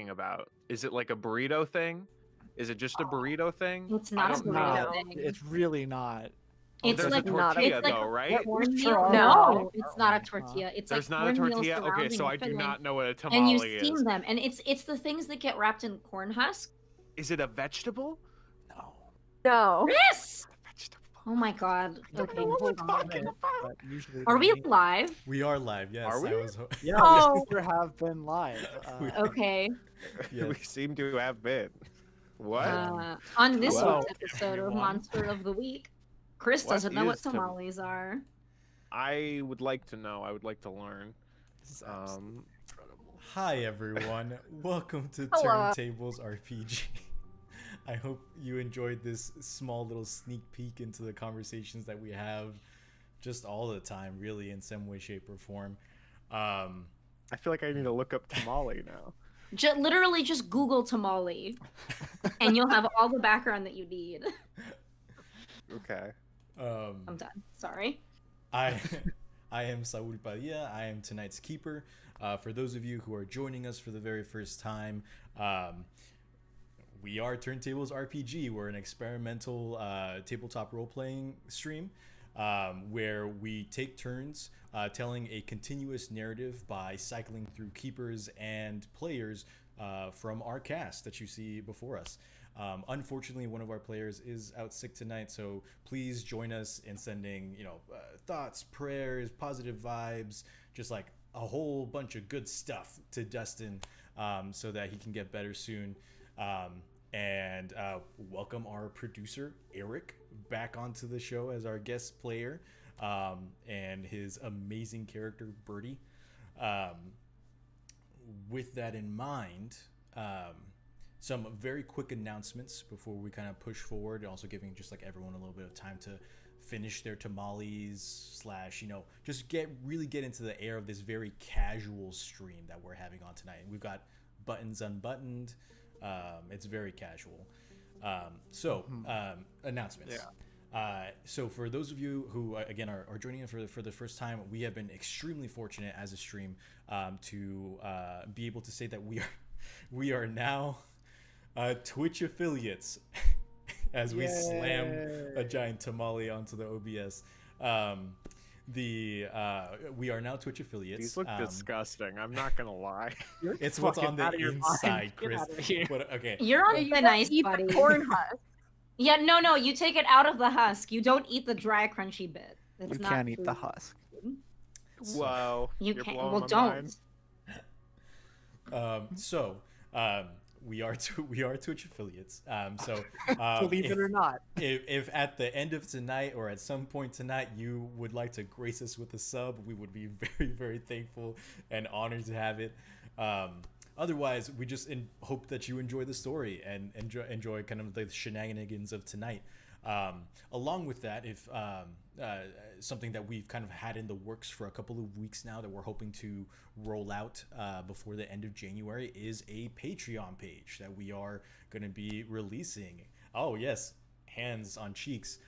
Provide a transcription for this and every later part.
about? Is it like a burrito thing? Is it just a burrito thing? It's not a It's burrito not. thing. It's really not. It's there's like a tortilla it's like though, a right? Yeah, cornmeal. are. No, There it's are not a one, tortilla. It's There's like not a cornmeal tortilla. Okay, surrounding so the I do filling, not know what a and you tamale steam is. them, and it's the things that get wrapped in corn husk. Is it a vegetable? No. No. Yes. Vegetable. Oh my god. Okay, what we're hold on. talking It, about. but usually Are we they- live? We are live, yes. Are we? Yeah, Oh. we sure have been live. Okay. We Yes. seem to have been. What? On this Well, week's episode of everyone. Monster of the Week, Chris What doesn't know what is tam- tamales are. I would like to know. I would like to learn. This is absolutely incredible. Hi everyone, welcome to Hello. TurnTables RPG. I hope you enjoyed this small little sneak peek into the conversations that we have just all the time, really, in some way, shape, or form. I feel like I need to look up tamale now. Literally just Google tamale, and you'll have all the background that you need. Okay. I'm done. Sorry. I am Saul Padilla. I am tonight's keeper. For those of you who are joining us for the very first time, we are Turntables RPG. We're an experimental tabletop role-playing stream where we take turns telling a continuous narrative by cycling through keepers and players from our cast that you see before us. Unfortunately, one of our players is out sick tonight, so please join us in sending, thoughts, prayers, positive vibes, just like a whole bunch of good stuff to Dustin, so that he can get better soon. And welcome our producer Eric back onto the show as our guest player, and his amazing character Birdie. With that in mind, some very quick announcements before we kind of push forward, and also giving just like everyone a little bit of time to finish their tamales / just get into the air of this very casual stream that we're having on tonight. We've got buttons unbuttoned. It's very casual. Announcements. Yeah. So for those of you who again are joining in for the first time, we have been extremely fortunate as a stream to be able to say that we are now Twitch affiliates as we slam a giant tamale onto the OBS. We are now Twitch affiliates. These look disgusting. I'm not gonna lie. It's what's on the inside, Chris. Get out of here. But, okay. You're on You the don't nice, eat buddy. the corn husk. Yeah, no, you take it out of the husk. You don't eat the dry, crunchy bit. It's You not can't eat the food. husk. Whoa. You you're can't. blowing Well, my don't. mind. We are Twitch affiliates. Believe it or not. If at the end of tonight or at some point tonight you would like to grace us with a sub, we would be very, very thankful and honored to have it. Otherwise, we just hope that you enjoy the story and enjoy kind of the shenanigans of tonight. Along with that, if something that we've kind of had in the works for a couple of weeks now that we're hoping to roll out before the end of January is a Patreon page that we are going to be releasing. Oh yes, hands on cheeks.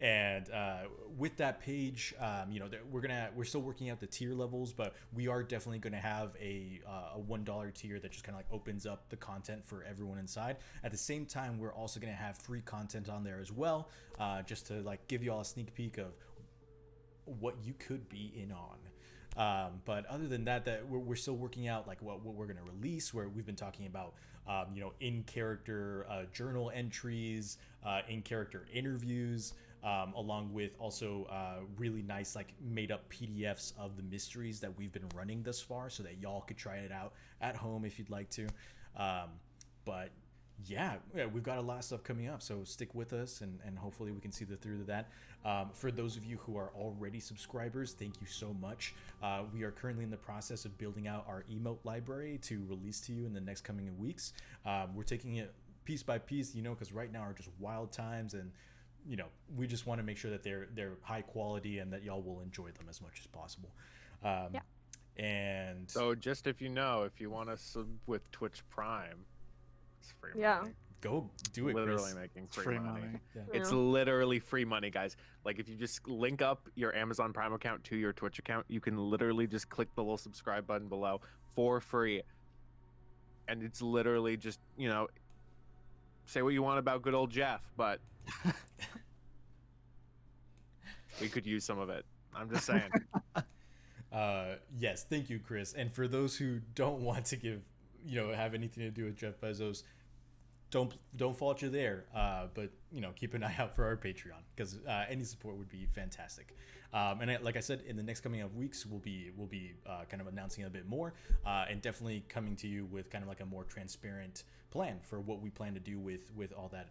And with that page, we're still working out the tier levels, but we are definitely going to have a $1 tier that just kind of like opens up the content for everyone inside. At the same time, we're also going to have free content on there as well, just to like give you all a sneak peek of what you could be in on. But other than that, we're still working out like what we're going to release. Where we've been talking about, in character journal entries, in character interviews. Along with also really nice like made up PDFs of the mysteries that we've been running thus far, so that y'all could try it out at home if you'd like to. But yeah, we've got a lot of stuff coming up, so stick with us and hopefully we can see through to that. For those of you who are already subscribers, thank you so much. We are currently in the process of building out our emote library to release to you in the next coming weeks. We're taking it piece by piece, because right now are just wild times, and we just want to make sure that they're high quality and that y'all will enjoy them as much as possible. Yeah. And So just if you want to sub with Twitch Prime, it's free Yeah. money. go do it, Literally Chris. making It's free money. Yeah. It's literally free money, guys. Like if you just link up your Amazon Prime account to your Twitch account, you can literally just click the little subscribe button below for free. and it's literally just, you know, say what you want about good old Jeff, but we could use some of it. I'm just saying. Yes, thank you, Chris. And for those who don't want to give, have anything to do with Jeff Bezos, don't fault you there. But keep an eye out for our Patreon, because any support would be fantastic. Like I said, in the next coming of weeks, we'll be kind of announcing a bit more, and definitely coming to you with kind of like a more transparent plan for what we plan to do with all that,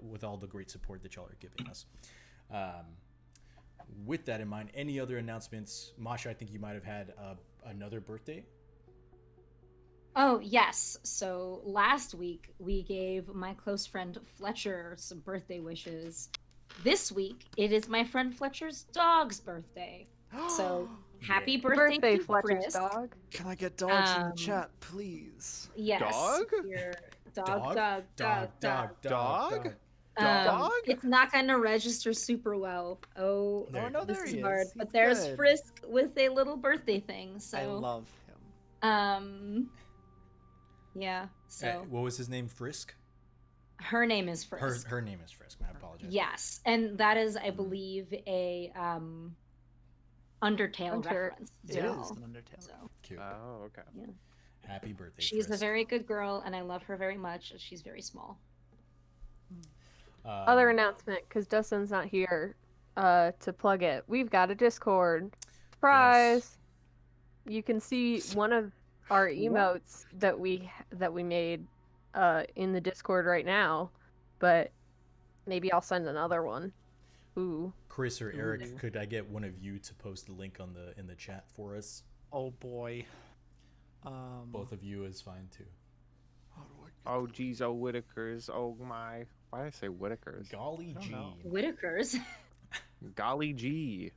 with all the great support that y'all are giving us. With that in mind, any other announcements? Masha, I think you might have had another birthday. Oh, yes. So last week we gave my close friend Fletcher some birthday wishes. This week it is my friend Fletcher's dog's birthday. So happy birthday to Fletcher's Chris. dog. Can I get dogs in the chat, please? Yes. Dog? Your Dog? Dog? It's not going to register super well. Oh, No, this there is he hard. is. But He's there's good. Frisk with a little birthday thing. So I love him. yeah. So What was his name? Frisk? her name is Frisk. Her name is Frisk. I apologize. Yes, and that is, I believe, a Undertale reference. It as is well. an Undertale. So Cute. Oh, okay. yeah, Happy birthday, she's Frisk. a very good girl, and I love her very much. She's very small. Other announcement, because Dustin's not here to plug it. We've got a Discord. Surprise! You can see one of our emotes that we made in the Discord right now, but maybe I'll send another one. Ooh. Chris or Eric, could I get one of you to post the link in the chat for us? Oh boy. Both of you is fine too. How do I Oh, geez, oh, Whitakers. Oh, my. Why did I say Whitakers? Golly I don't gee. know. Whitakers. Golly gee.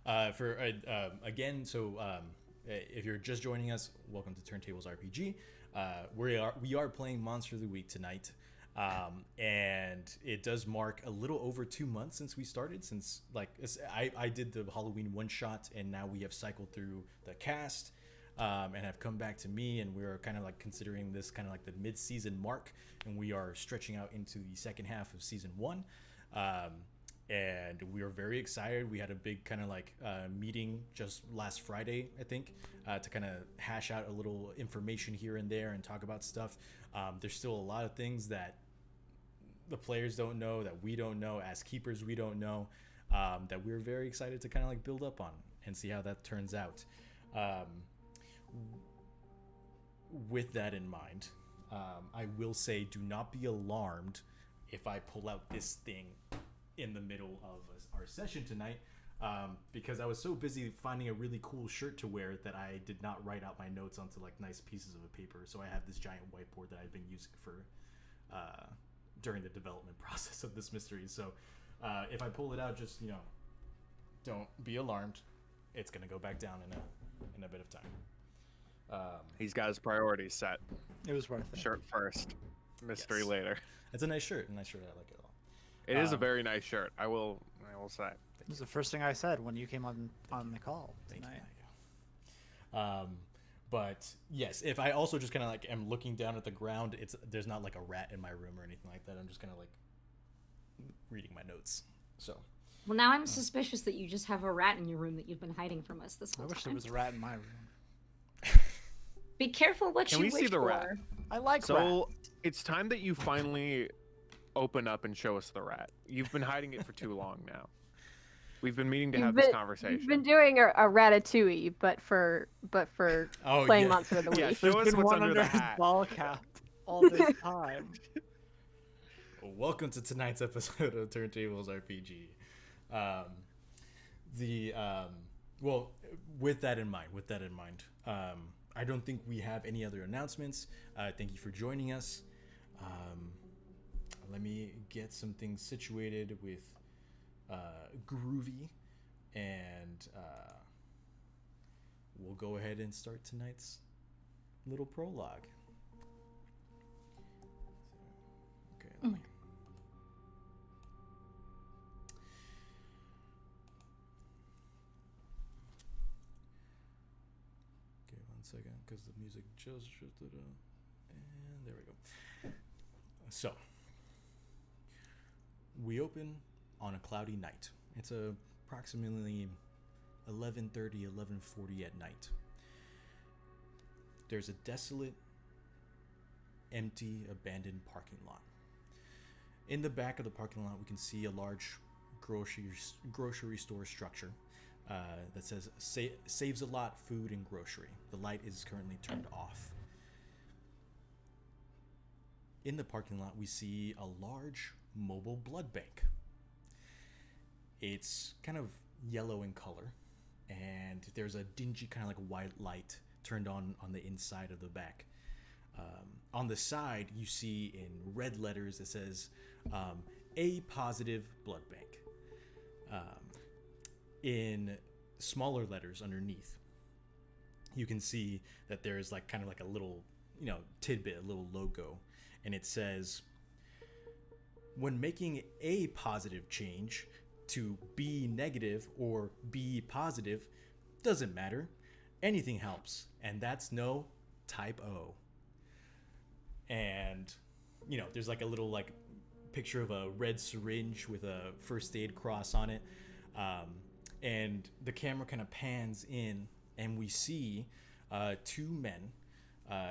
Again, if you're just joining us, welcome to Turntables RPG. We are playing Monster of the Week tonight, and it does mark a little over 2 months since we started. Since I did the Halloween one shot, and now we have cycled through the cast, and have come back to me, and we're kind of like considering this kind of like the mid-season mark, and we are stretching out into the second half of season 1. And we are very excited. We had a big kind of like meeting just last Friday, I think, to kind of hash out a little information here and there and talk about stuff. There's still a lot of things that the players don't know, that we don't know, as keepers we don't know, that we're very excited to kind of like build up on and see how that turns out. With that in mind, I will say, do not be alarmed if I pull out this thing in the middle of our session tonight, because I was so busy finding a really cool shirt to wear that I did not write out my notes onto like nice pieces of paper. So I have this giant whiteboard that I've been using for during the development process of this mystery. So if I pull it out, just don't be alarmed. It's gonna go back down in a bit of time. He's got his priorities set. It was worth it. Shirt first, mystery Yes. later. It's a nice shirt. I like it a lot. It is a very nice shirt. I will say. It was the first thing I said when you came on the call tonight. But yes, if I also just kind of like am looking down at the ground, there's not like a rat in my room or anything like that. I'm just kind of like reading my notes. So. Well, now I'm suspicious that you just have a rat in your room that you've been hiding from us this I whole wish there time. was a rat in my room. Be careful what Can you we see wish the for. rat? I like So it's time that you finally open up and show us the rat. You've been hiding it for too long now. We've been meaning to have this conversation. You've been doing a ratatouille, but for playing Monster of the Week. Yeah, There's show us been what's one under the his hat. ball cap all this time. Welcome to tonight's episode of Turntables RPG. Well, with that in mind, I don't think we have any other announcements. Thank you for joining us. Let me get some things situated with Groovy, and we'll go ahead and start tonight's little prologue. Okay. Let me... Okay, 1 second, because the music just shifted up. And there we go. So, we open on a cloudy night. It's approximately 11:30, 11:40 at night. There's a desolate, empty, abandoned parking lot. In the back of the parking lot, we can see a large grocery store structure that says saves a lot, food and grocery. The light is currently turned off. In the parking lot, we see a large mobile blood bank. It's kind of yellow in color, and there's a dingy kind of like white light turned on the inside of the back. On the side, you see in red letters it says A positive blood bank. In smaller letters underneath, you can see that there's like kind of like a little, tidbit, a little logo, and it says, when making a positive change to B negative or B positive, doesn't matter. Anything helps, and that's no typo. And there's like a little like picture of a red syringe with a first aid cross on it, and the camera kind of pans in, and we see two men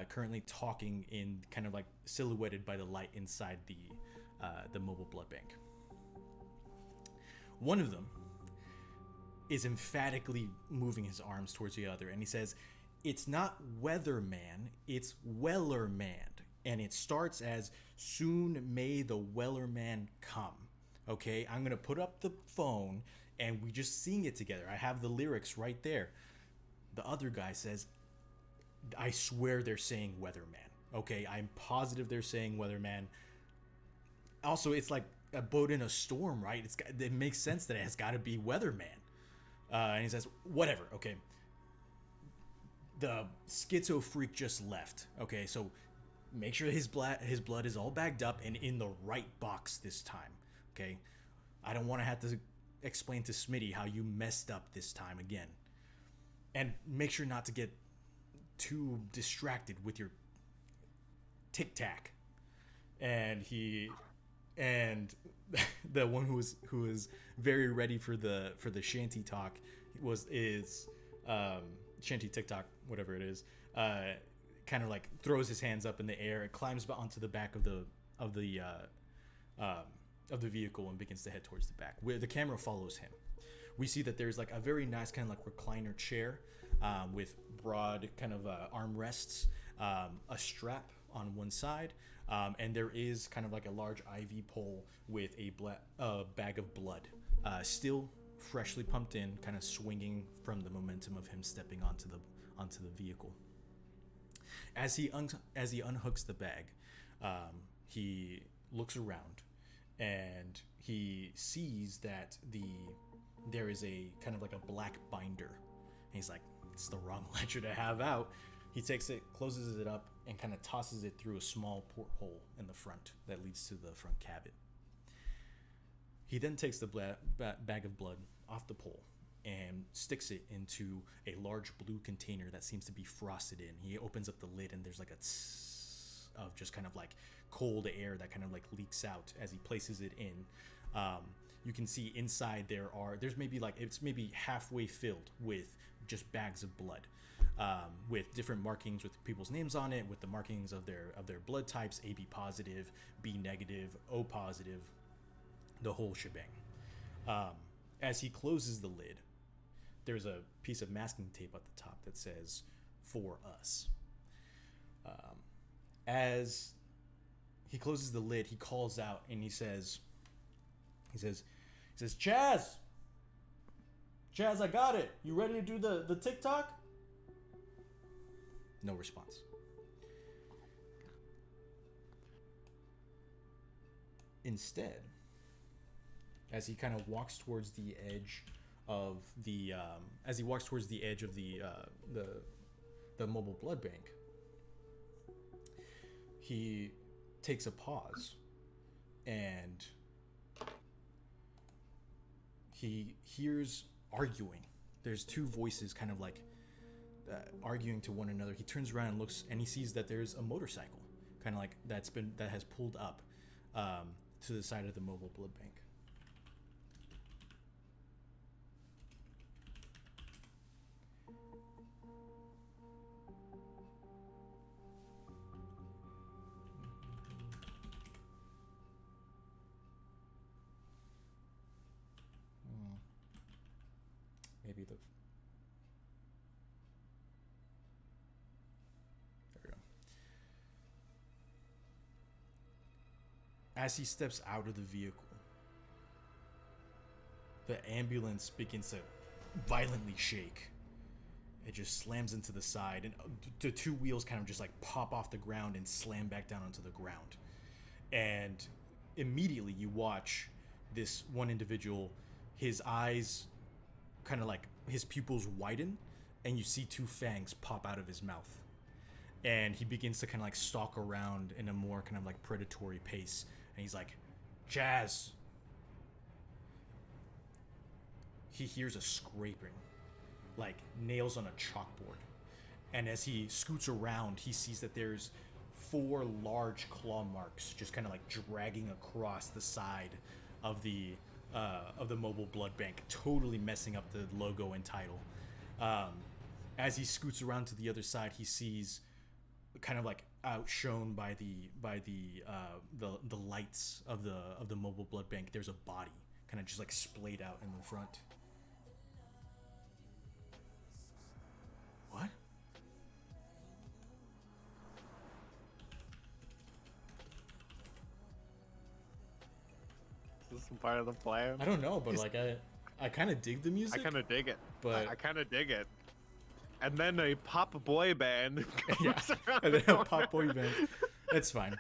currently talking, in kind of like silhouetted by the light inside the mobile blood bank. One of them is emphatically moving his arms towards the other, and he says, "It's not Weatherman, it's Wellerman." And it starts as, "Soon may the Wellerman come." Okay, I'm gonna put up the phone and we just sing it together. I have the lyrics right there. The other guy says, "I swear they're saying Weatherman." Okay, I'm positive they're saying Weatherman. Also, it's like a boat in a storm, right? It makes sense that it has got to be Weatherman. And he says, "Whatever." Okay. The schizo freak just left. Okay, so make sure his blood is all bagged up and in the right box this time. Okay, I don't want to have to explain to Smitty how you messed up this time again. And make sure not to get too distracted with your tic tac. And the one who was very ready for the shanty talk is shanty TikTok, whatever it is, kind of like throws his hands up in the air and climbs onto the back of the vehicle and begins to head towards the back, where the camera follows him. We see that there's like a very nice kind of like recliner chair with broad kind of armrests, a strap on one side, and there is kind of like a large IV pole with a bag of blood, still freshly pumped in, kind of swinging from the momentum of him stepping onto the vehicle. As he unhooks the bag, he looks around and he sees that there is a kind of like a black binder. And he's like, "It's the wrong ledger to have out." He takes it, closes it up, and kind of tosses it through a small porthole in the front that leads to the front cabin. He then takes the bag of blood off the pole and sticks it into a large blue container that seems to be frosted in. He opens up the lid, and there's like a tss of just kind of like cold air that kind of like leaks out as he places it in. You can see inside there's maybe halfway filled with just bags of blood, with different markings with people's names on it, with the markings of their blood types: AB positive, B negative, O positive, the whole shebang. As he closes the lid, there's a piece of masking tape at the top that says, "For us." As he closes the lid, he calls out and he says, "Chaz, I got it. You ready to do the TikTok?" No response. Instead, as he kind of walks towards the edge of the mobile blood bank, he takes a pause and he hears arguing. There's two voices kind of like arguing to one another, he turns around and looks, and he sees that there's a motorcycle, kind of like that has pulled up to the side of the mobile blood bank. Maybe there we go. As he steps out of the vehicle, the ambulance begins to violently shake. It just slams into the side, and the two wheels kind of just like pop off the ground and slam back down onto the ground. And immediately you watch this one individual, his eyes kind of like, his pupils widen, and you see two fangs pop out of his mouth. And he begins to kind of like stalk around in a more kind of like predatory pace. And he's like, Jazz. He hears a scraping, like nails on a chalkboard. And as he scoots around, he sees that there's 4 large claw marks just kind of like dragging across the side of the mobile blood bank, totally messing up the logo and title. As he scoots around to the other side, he sees, kind of like outshone by the lights of the mobile blood bank, there's a body kind of just like splayed out in the front. What? Is this part of the plan? I don't know, but like I kind of dig the music. I kind of dig it. But I kind of dig it. And then a pop boy band comes around and then the a pop boy corner. band. It's fine.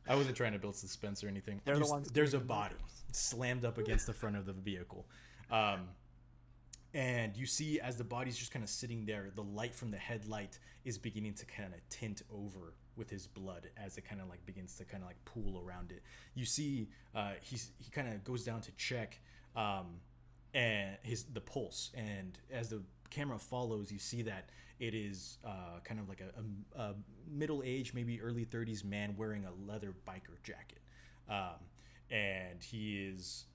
I wasn't trying to build suspense or anything. They're the ones There's a doing the body slammed up against the front of the vehicle. And you see, as the body's just kind of sitting there, the light from the headlight is beginning to kind of tint over with his blood as it kind of like begins to kind of like pool around it. You see, he kind of goes down to check and the pulse, and as the camera follows, you see that it is kind of like a middle-aged, maybe early 30s man wearing a leather biker jacket, and his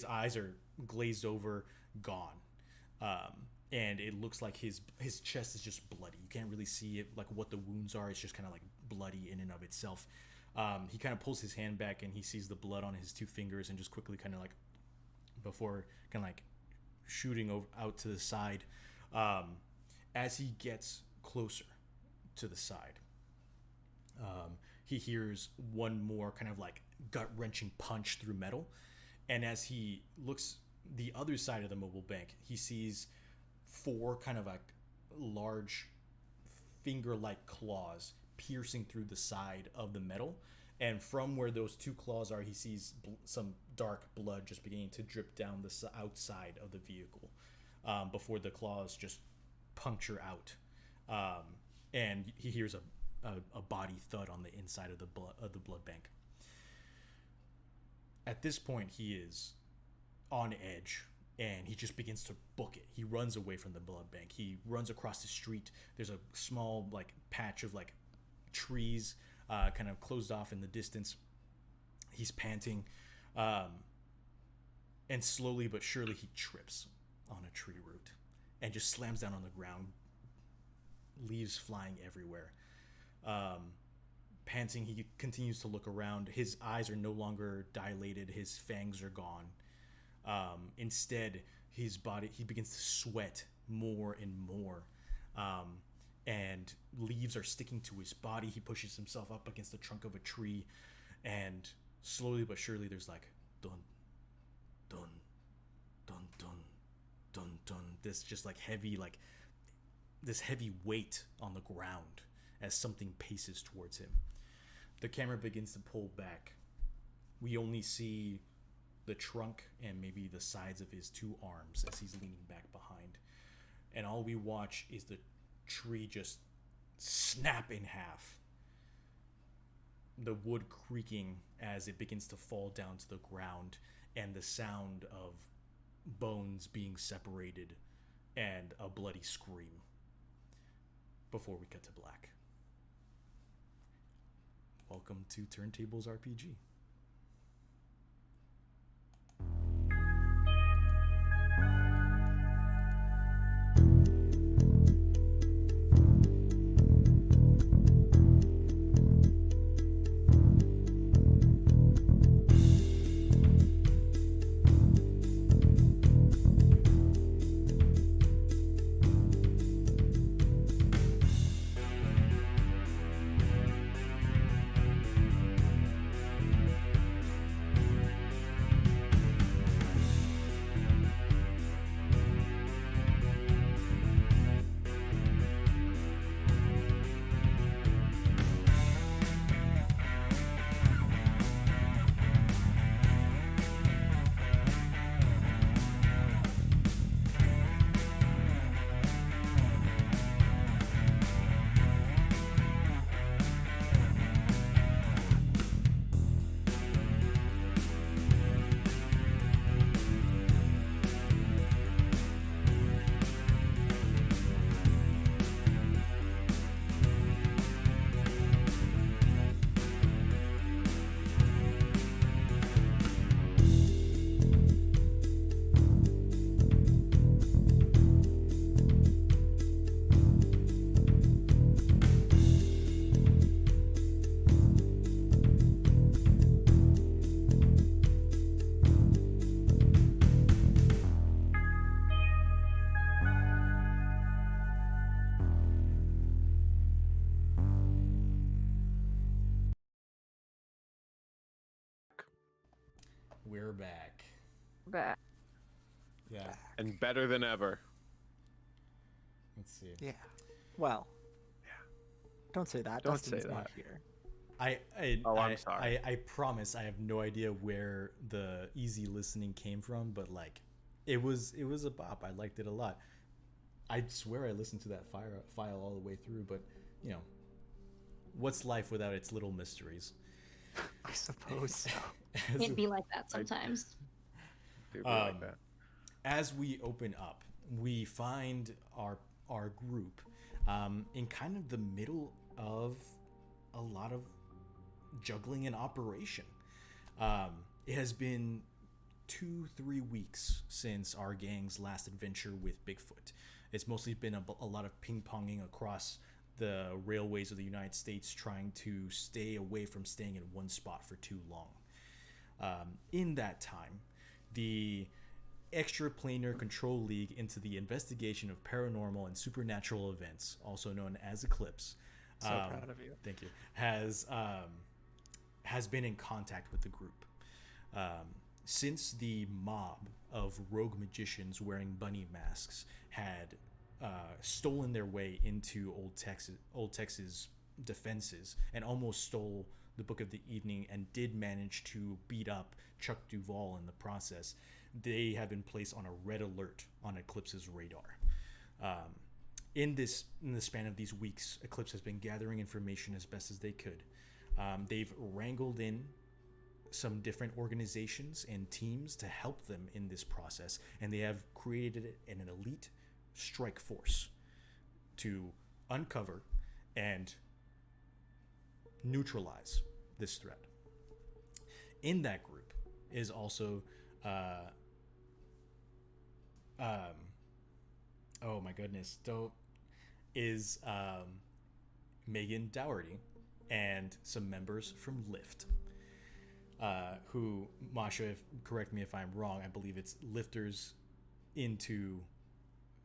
eyes are glazed over, gone. And it looks like his chest is just bloody. You can't really see it, like what the wounds are. It's just kind of like bloody in and of itself. He kind of pulls his hand back and he sees the blood on his 2 fingers, and just quickly kind of like, before kind of like shooting out to the side, as he gets closer to the side, he hears one more kind of like gut-wrenching punch through metal. And as he looks the other side of the mobile bank, he sees 4 kind of like large finger-like claws piercing through the side of the metal. And from where those 2 claws are, he sees some dark blood just beginning to drip down the outside of the vehicle, before the claws just puncture out. And he hears a body thud on the inside of the blood bank. At this point, he is on edge, and he just begins to book it. He runs away from the blood bank. He runs across the street. There's a small like patch of like trees kind of closed off in the distance. He's panting, and slowly but surely he trips on a tree root and just slams down on the ground, leaves flying everywhere. Panting, he continues to look around. His eyes are no longer dilated. His fangs are gone. Instead, he begins to sweat more and more, and leaves are sticking to his body. He pushes himself up against the trunk of a tree, and slowly but surely there's like dun dun dun dun dun dun, this just like heavy, like this heavy weight on the ground as something paces towards him. The camera begins to pull back. We only see the trunk and maybe the sides of his 2 arms as he's leaning back behind. And all we watch is the tree just snap in half. The wood creaking as it begins to fall down to the ground, and the sound of bones being separated and a bloody scream. before we cut to black. Welcome to Turntables RPG. We're back. Back. Yeah. And better than ever. Let's see. Yeah. Well. Don't say that. Don't Dustin's say not that. here. I'm sorry. I promise I have no idea where the easy listening came from, but like, it was a bop. I liked it a lot. I swear I listened to that file all the way through, but you know, what's life without its little mysteries? I suppose so. Can't be like that sometimes. Do be like that. As we open up, we find our group in kind of the middle of a lot of juggling and operation. It has been 2-3 weeks since our gang's last adventure with Bigfoot. It's mostly been a lot of ping-ponging across the railways of the United States, trying to stay away from staying in one spot for too long. In that time, the Extraplanar Control League into the investigation of paranormal and supernatural events, also known as Eclipse, So proud of you. thank you, has been in contact with the group. Since the mob of rogue magicians wearing bunny masks had stolen their way into Old Texas defenses and almost stole the Book of the Evening and did manage to beat up Chuck Duvall in the process, they have been placed on a red alert on Eclipse's radar. In the span of these weeks, Eclipse has been gathering information as best as they could. They've wrangled in some different organizations and teams to help them in this process, and they have created an elite strike force to uncover and neutralize this threat. In that group is also oh my goodness, Megan Dougherty and some members from Lyft, who, Masha, correct me if I'm wrong, I believe it's lifters into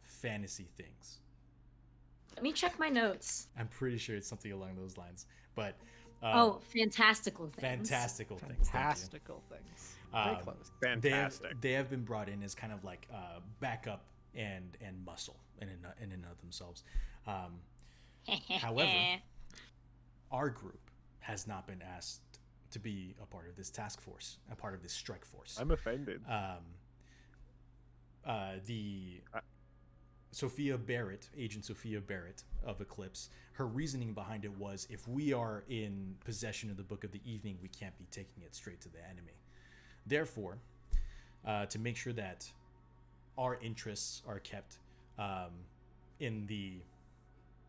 fantasy things. Let me check my notes. I'm pretty sure it's something along those lines, but fantastical things. fantastical things. Thank you. Fantastical things. Very close. Fantastic. They have been brought in as kind of like backup and muscle in and of themselves. However, our group has not been asked to be a part of this task force, a part of this strike force. I'm offended. Agent Sophia Barrett of Eclipse, her reasoning behind it was, if we are in possession of the Book of the Evening, we can't be taking it straight to the enemy. Therefore, to make sure that our interests are kept in the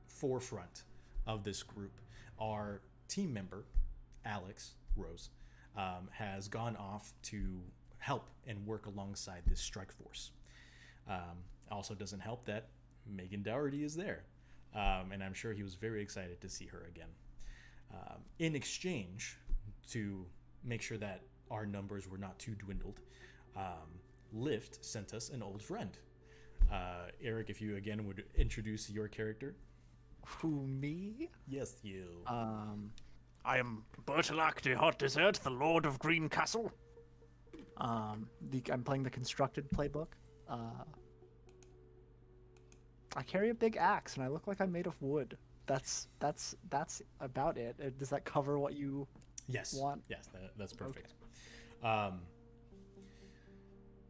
forefront of this group, our team member, Alex Rose, has gone off to help and work alongside this strike force. Also doesn't help that Megan Dougherty is there. And I'm sure he was very excited to see her again. In exchange, to make sure that our numbers were not too dwindled, Lyft sent us an old friend. Eric, if you again would introduce your character. Who, me? Yes, you. I am Bertolac de Hot Dessert, the Lord of Green Castle. I'm playing the constructed playbook. I carry a big axe and I look like I'm made of wood. That's about it. Does that cover what you want? Yes, that's perfect. Okay.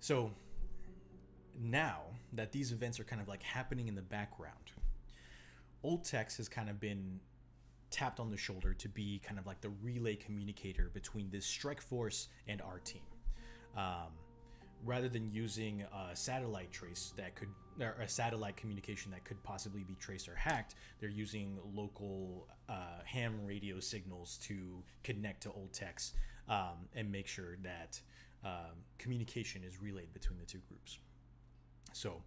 So now that these events are kind of like happening in the background, Old Tex has kind of been tapped on the shoulder to be kind of like the relay communicator between this strike force and our team. Rather than using a satellite trace that could, or a satellite communication that could possibly be traced or hacked, they're using local ham radio signals to connect to Old Tex and make sure that communication is relayed between the two groups. So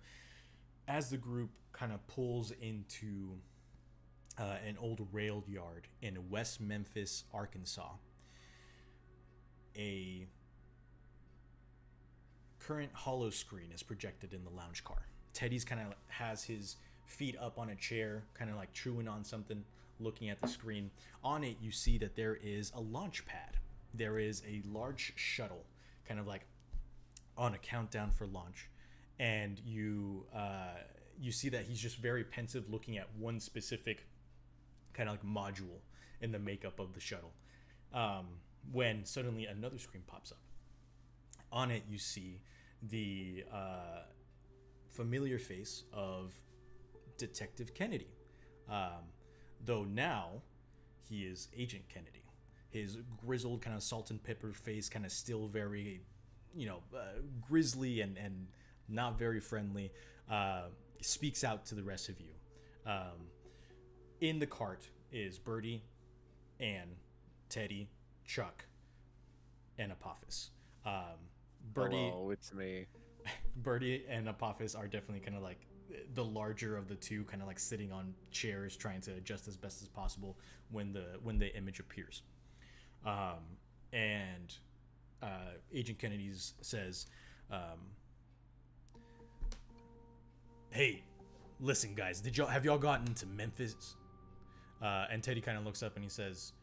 as the group kind of pulls into an old rail yard in West Memphis, Arkansas, a current hollow screen is projected in the lounge car. Teddy's kind of has his feet up on a chair, kind of like chewing on something, looking at the screen. On it, you see that there is a launch pad. There is a large shuttle, kind of like on a countdown for launch. And you see that he's just very pensive, looking at one specific kind of like module in the makeup of the shuttle. When suddenly another screen pops up. On it, you see the familiar face of Detective Kennedy. Though now he is Agent Kennedy. His grizzled kind of salt and pepper face kind of still very, grisly and not very friendly, speaks out to the rest of you. In the cart is Birdie, Anne, Teddy, Chuck, and Apophis. Birdie, Hello, it's me. Birdie and Apophis are definitely kind of like the larger of the two, kind of like sitting on chairs trying to adjust as best as possible when the image appears. And Agent Kennedy says, "Hey, listen, guys, have y'all gotten to Memphis?" And Teddy kind of looks up and he says,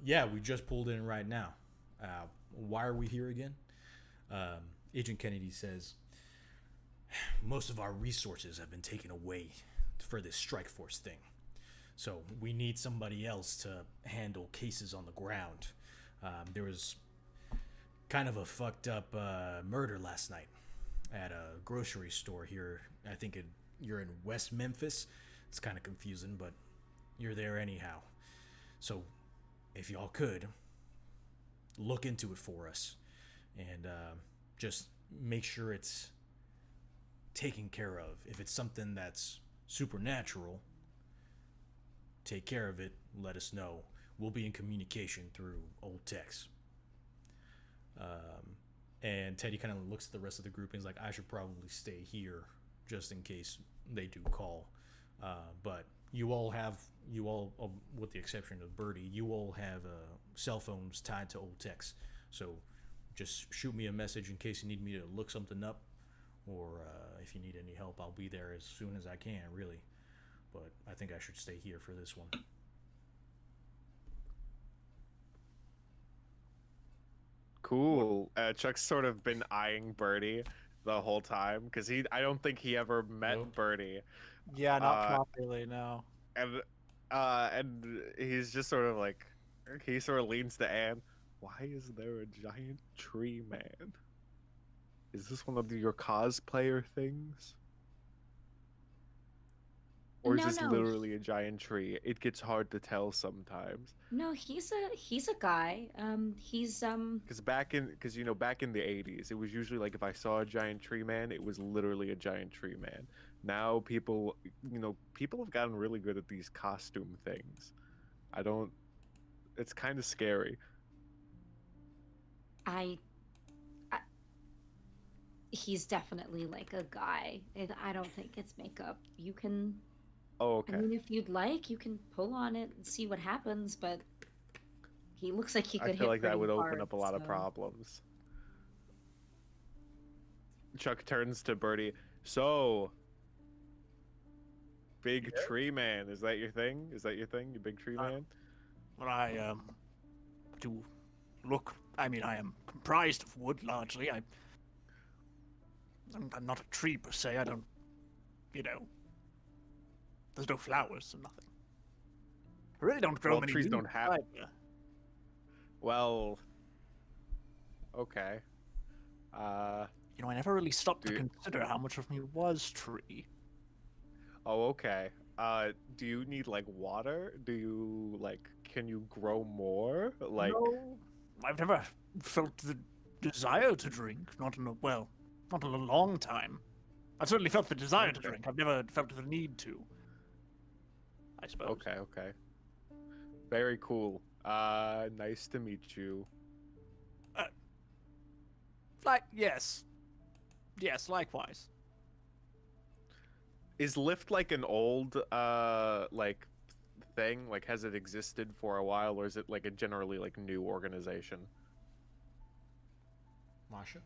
"Yeah, we just pulled in right now. Why are we here again?" Agent Kennedy says, "Most of our resources have been taken away for this strike force thing. So we need somebody else to handle cases on the ground. There was kind of a fucked up murder last night at a grocery store here. I think you're in West Memphis. It's kind of confusing, but you're there anyhow. So if y'all could, look into it for us and just make sure it's taken care of. If it's something that's supernatural, take care of it, let us know. We'll be in communication through Old Tex." And Teddy kind of looks at the rest of the group and he's like, "I should probably stay here just in case they do call. But you all, with the exception of Birdie, you all have cell phones tied to Old Tex. So just shoot me a message in case you need me to look something up, or if you need any help, I'll be there as soon as I can, really. But I think I should stay here for this one." Cool. Chuck's sort of been eyeing Birdie the whole time because I don't think he ever met Nope. Birdie, Yeah, not properly, no. and he's just sort of like, he sort of leans to Anne. "Why is there a giant tree man? Is this one of your cosplayer things? Or is No, this no. literally a giant tree? It gets hard to tell sometimes." No, he's a guy. He's Because back in the 80s, it was usually like if I saw a giant tree man, it was literally a giant tree man. now people, people have gotten really good at these costume things. I don't. It's kind of scary. I he's definitely like a guy. I don't think it's makeup. You can, Oh, I okay. mean, if you'd like, you can pull on it and see what happens, but he looks like he I could feel hit like that pretty would open hard, up a lot of so- problems. Chuck turns to Birdie. So, big tree man, is that your thing? Is that your thing, you big tree man? Well, I do look. I mean, I am comprised of wood largely. I'm not a tree per se. I don't. There's no flowers and nothing. I really don't grow Well, many trees don't leaves have- either. Well, okay. I never really stopped to Do you- consider how much of me was tree. Oh, okay. Do you need like water? Do you can you grow more? Like, No, I've never felt the desire to drink. Not in a long time. I've certainly felt the desire to Okay. drink. I've never felt the need to. I suppose. okay. Very cool. Nice to meet you. Yes. Yes, likewise. Is Lyft like an old thing? Like, has it existed for a while, or is it like a generally new organization? Masha?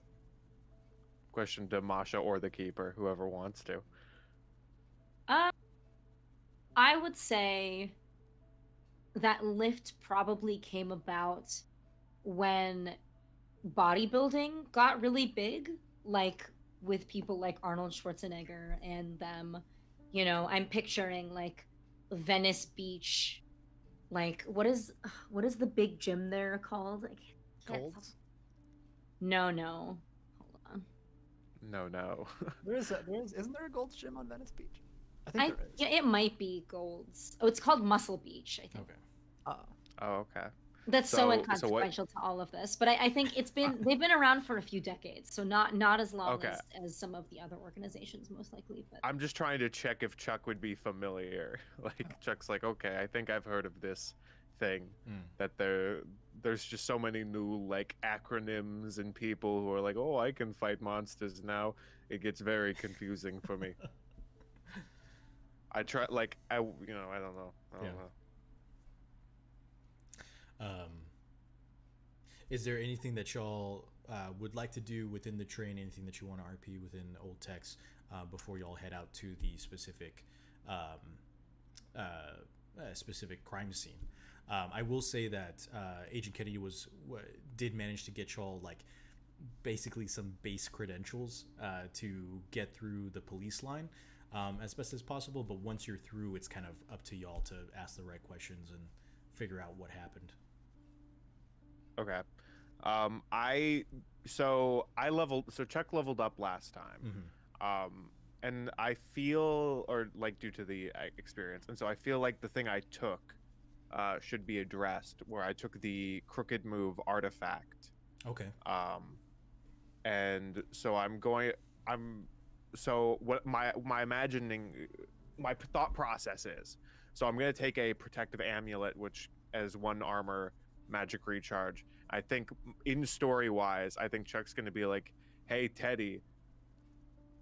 Question to Masha or the keeper, whoever wants to. I would say that Lyft probably came about when bodybuilding got really big, like with people like Arnold Schwarzenegger and them. I'm picturing like Venice Beach. Like what is the big gym there called? Golds? No. Hold on. No. Isn't there a Gold's Gym on Venice Beach? I think there is. Yeah, it might be Gold's. Oh, it's called Muscle Beach, I think. Okay. Oh, okay. That's so So what- inconsequential to all of this, but I think they've been around for a few decades, so not as long Okay. as some of the other organizations most likely. But I'm just trying to check if Chuck would be familiar. Like, Chuck's like, okay, I think I've heard of this thing. That there's just so many new acronyms and people who are like, oh, I can fight monsters now. It gets very confusing for me. I try I don't know. I don't Yeah. know. Is there anything that y'all would like to do within the train? Anything that you want to RP within Old Tex before y'all head out to the specific specific crime scene? I will say that Agent Kennedy did manage to get y'all basically some base credentials to get through the police line as best as possible. But once you're through, it's kind of up to y'all to ask the right questions and figure out what happened. Okay. Chuck leveled up last time. And I feel, or due to the experience, and so I feel like the thing I took should be addressed, where I took the crooked move artifact. Okay. And so what my imagining, my thought process is, so I'm going to take a protective amulet, which as 1 armor magic recharge. I think in story wise, I think Chuck's going to be like, hey, Teddy,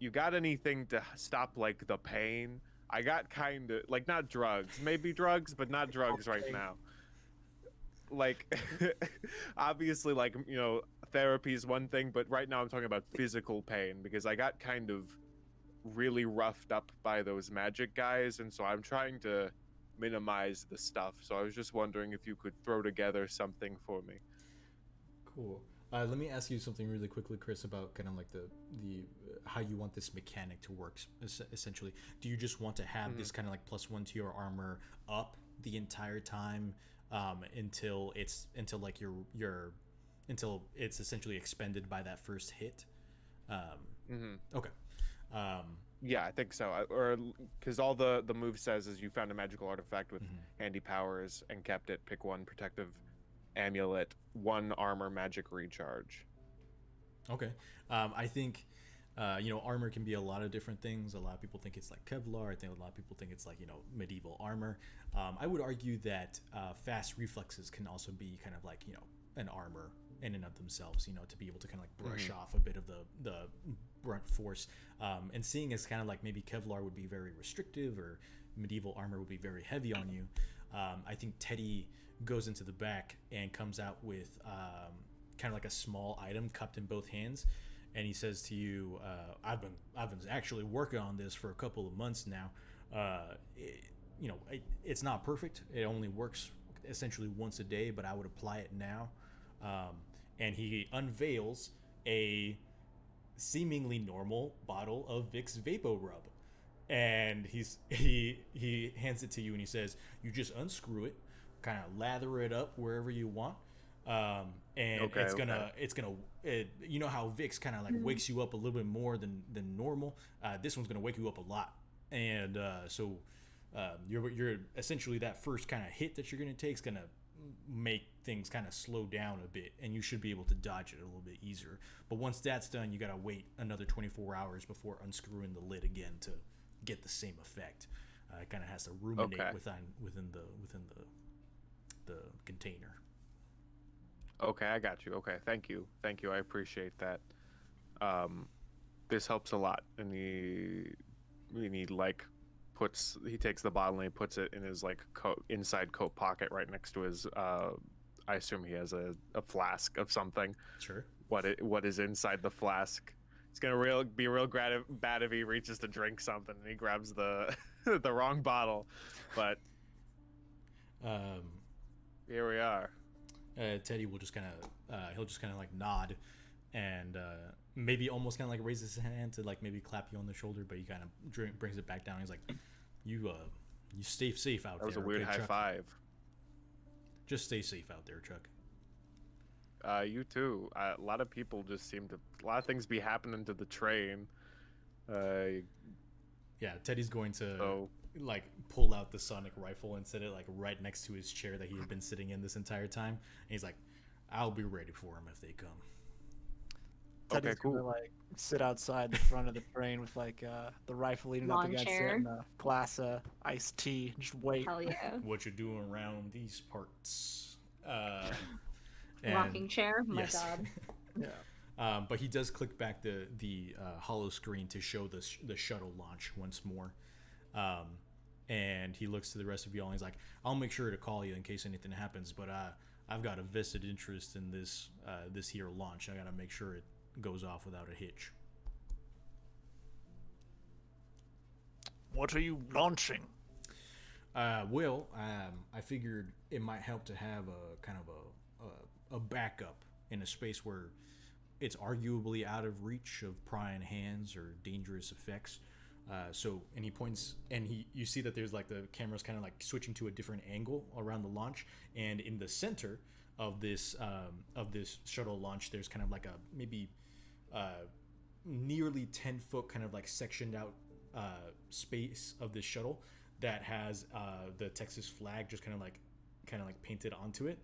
you got anything to stop the pain? I got kind of not drugs, maybe drugs, but not drugs right now. Obviously, therapy is one thing, but right now I'm talking about physical pain because I got kind of really roughed up by those magic guys, and so I'm trying to minimize the stuff. So I was just wondering if you could throw together something for me. Cool. Let me ask you something really quickly, Chris, about kind of the how you want this mechanic to work. Essentially, do you just want to have this kind of +1 to your armor up the entire time until it's essentially expended by that first hit? Okay. Yeah, I think so. Or because all the move says is you found a magical artifact with handy powers and kept it. Pick 1 protective amulet, 1 armor magic recharge. Okay. I think Armor can be a lot of different things. A lot of people think it's like Kevlar. I think a lot of people think it's like, medieval armor. I would argue that fast reflexes can also be kind of like, an armor in and of themselves, to be able to kind of like brush off a bit of the brunt force. And seeing as kind of like maybe Kevlar would be very restrictive or medieval armor would be very heavy on you, I think Teddy goes into the back and comes out with kind of like a small item cupped in both hands. And he says to you, I've been actually working on this for a couple of months now. It's not perfect. It only works essentially once a day, but I would apply it now. And he unveils a seemingly normal bottle of Vicks Vapo Rub. And he hands it to you and he says, you just unscrew it, kind of lather it up wherever you want. It's gonna you know how Vicks kind of like wakes you up a little bit more than normal. This one's gonna wake you up a lot, and so you're essentially that first kind of hit that you're gonna take is gonna make things kind of slow down a bit, and you should be able to dodge it a little bit easier. But once that's done, you gotta wait another 24 hours before unscrewing the lid again to get the same effect. It kind of has to ruminate within the container. Okay, I got you. Okay, thank you. I appreciate that. This helps a lot. And he takes the bottle and he puts it in his like inside coat pocket right next to his. I assume he has a flask of something. Sure. What is inside the flask? It's gonna be real bad if he reaches to drink something and he grabs the the wrong bottle. But here we are. Teddy will just kind of like nod and maybe almost kind of like raise his hand to like maybe clap you on the shoulder, but he kind of brings it back down. He's like, you stay safe out there. That was a weird high Chuck? five. Just stay safe out there, Chuck. You too. A lot of people just a lot of things be happening to the train. Yeah, Teddy's going to So like pull out the sonic rifle and set it like right next to his chair that he had been sitting in this entire time. And he's like, I'll be ready for him if they come. Teddy's okay, cool. gonna like sit outside the front of the train with like the rifle leaning up Lawn against chair. it and a glass of iced tea. Just wait. Hell yeah. What you doing around these parts? Rocking chair. My yes. God. Yeah. But he does click back the hollow screen to show the shuttle launch once more. And he looks to the rest of y'all and he's like, I'll make sure to call you in case anything happens, but I've got a vested interest in this here launch. I gotta make sure it goes off without a hitch. What are you launching? I figured it might help to have a kind of a backup in a space where it's arguably out of reach of prying hands or dangerous effects. And he points, and you see that there's like the camera's kind of like switching to a different angle around the launch, and in the center of this shuttle launch, there's kind of like a maybe nearly 10-foot kind of like sectioned out space of this shuttle that has the Texas flag just kind of like painted onto it,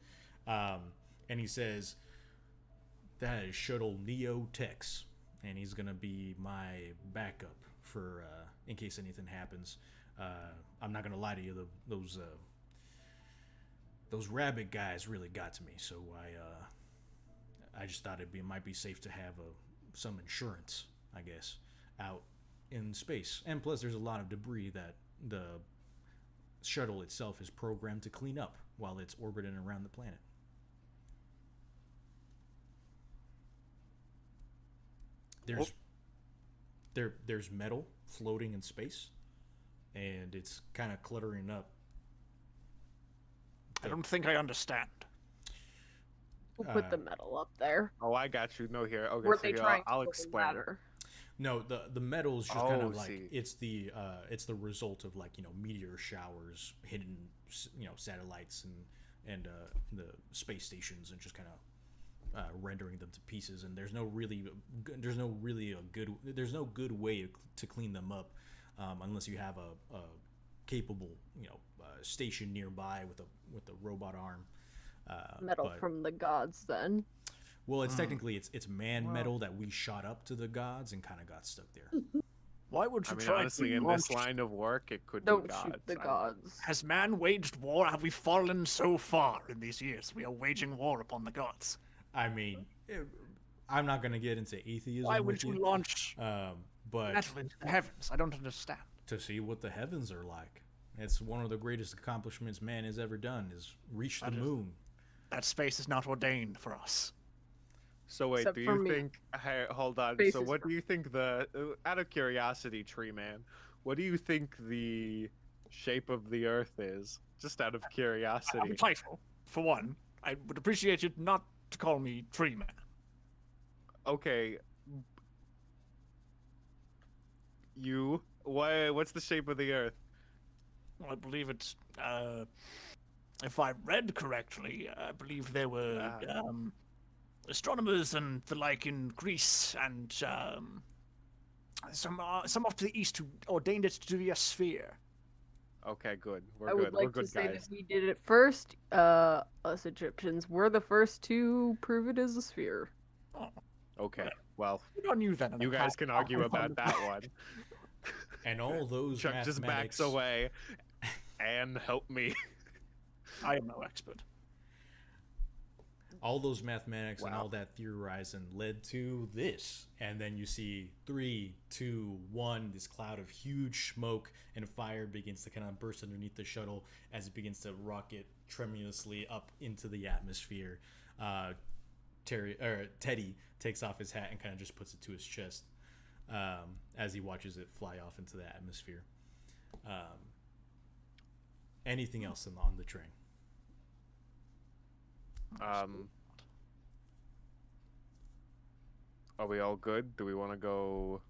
and he says that is Shuttle Neo Tex, and he's gonna be my backup for in case anything happens. I'm not gonna lie to you, those rabbit guys really got to me, so I just thought might be safe to have some insurance, I guess, out in space. And plus, there's a lot of debris that the shuttle itself is programmed to clean up while it's orbiting around the planet. There's metal floating in space, and it's kind of cluttering up. I don't think I understand. We'll put the metal up there. Oh, I got you. No, here. Okay, Were so they here, trying I'll to explain. ladder? No, the metal is just kind of like see. it's the result of like meteor showers hitting satellites and the space stations and just kind of rendering them to pieces. And there's no good way to clean them up unless you have a capable station nearby with a robot arm. Metal from the gods, then. Well, it's technically it's man metal that we shot up to the gods and kind of got stuck there. Why would I you mean, try honestly, to in launch? this line of work, it could Don't be gods. shoot the I- gods. Has man waged war? Have we fallen so far in these years? We are waging war upon the gods. I mean, I'm not gonna get into atheism Why with would you you, launch but metal into the heavens? I don't understand. to see what the heavens are like. It's one of the greatest accomplishments man has ever done is reach the That is- moon. That space is not ordained for us. So wait, Except do for you me. think? Hey, hold on. Space So is what for- do you think out of curiosity, Tree Man? What do you think the shape of the Earth is? Just out of I'm curiosity. title, for one. I would appreciate you not to call me Tree Man. Okay. What's the shape of the Earth? Well, I believe it's, if I read correctly, I believe there were astronomers and the like in Greece and some off to the east who ordained it to be a sphere. Okay, good. We're I good. would We're like to good say guys. that we did it first. Us Egyptians were the first to prove it as a sphere. Okay. Well, Good on you then. you guys can argue about that one. And all those Chuck just backs mathematics- away. And help me. I am no expert. all those mathematics and Wow. all that theorizing led to this. And then you see 3, 2, 1, this cloud of huge smoke and fire begins to kind of burst underneath the shuttle as it begins to rocket tremulously up into the atmosphere. Teddy takes off his hat and kind of just puts it to his chest as he watches it fly off into the atmosphere. Anything else on the train? Are we all good? Do we want to go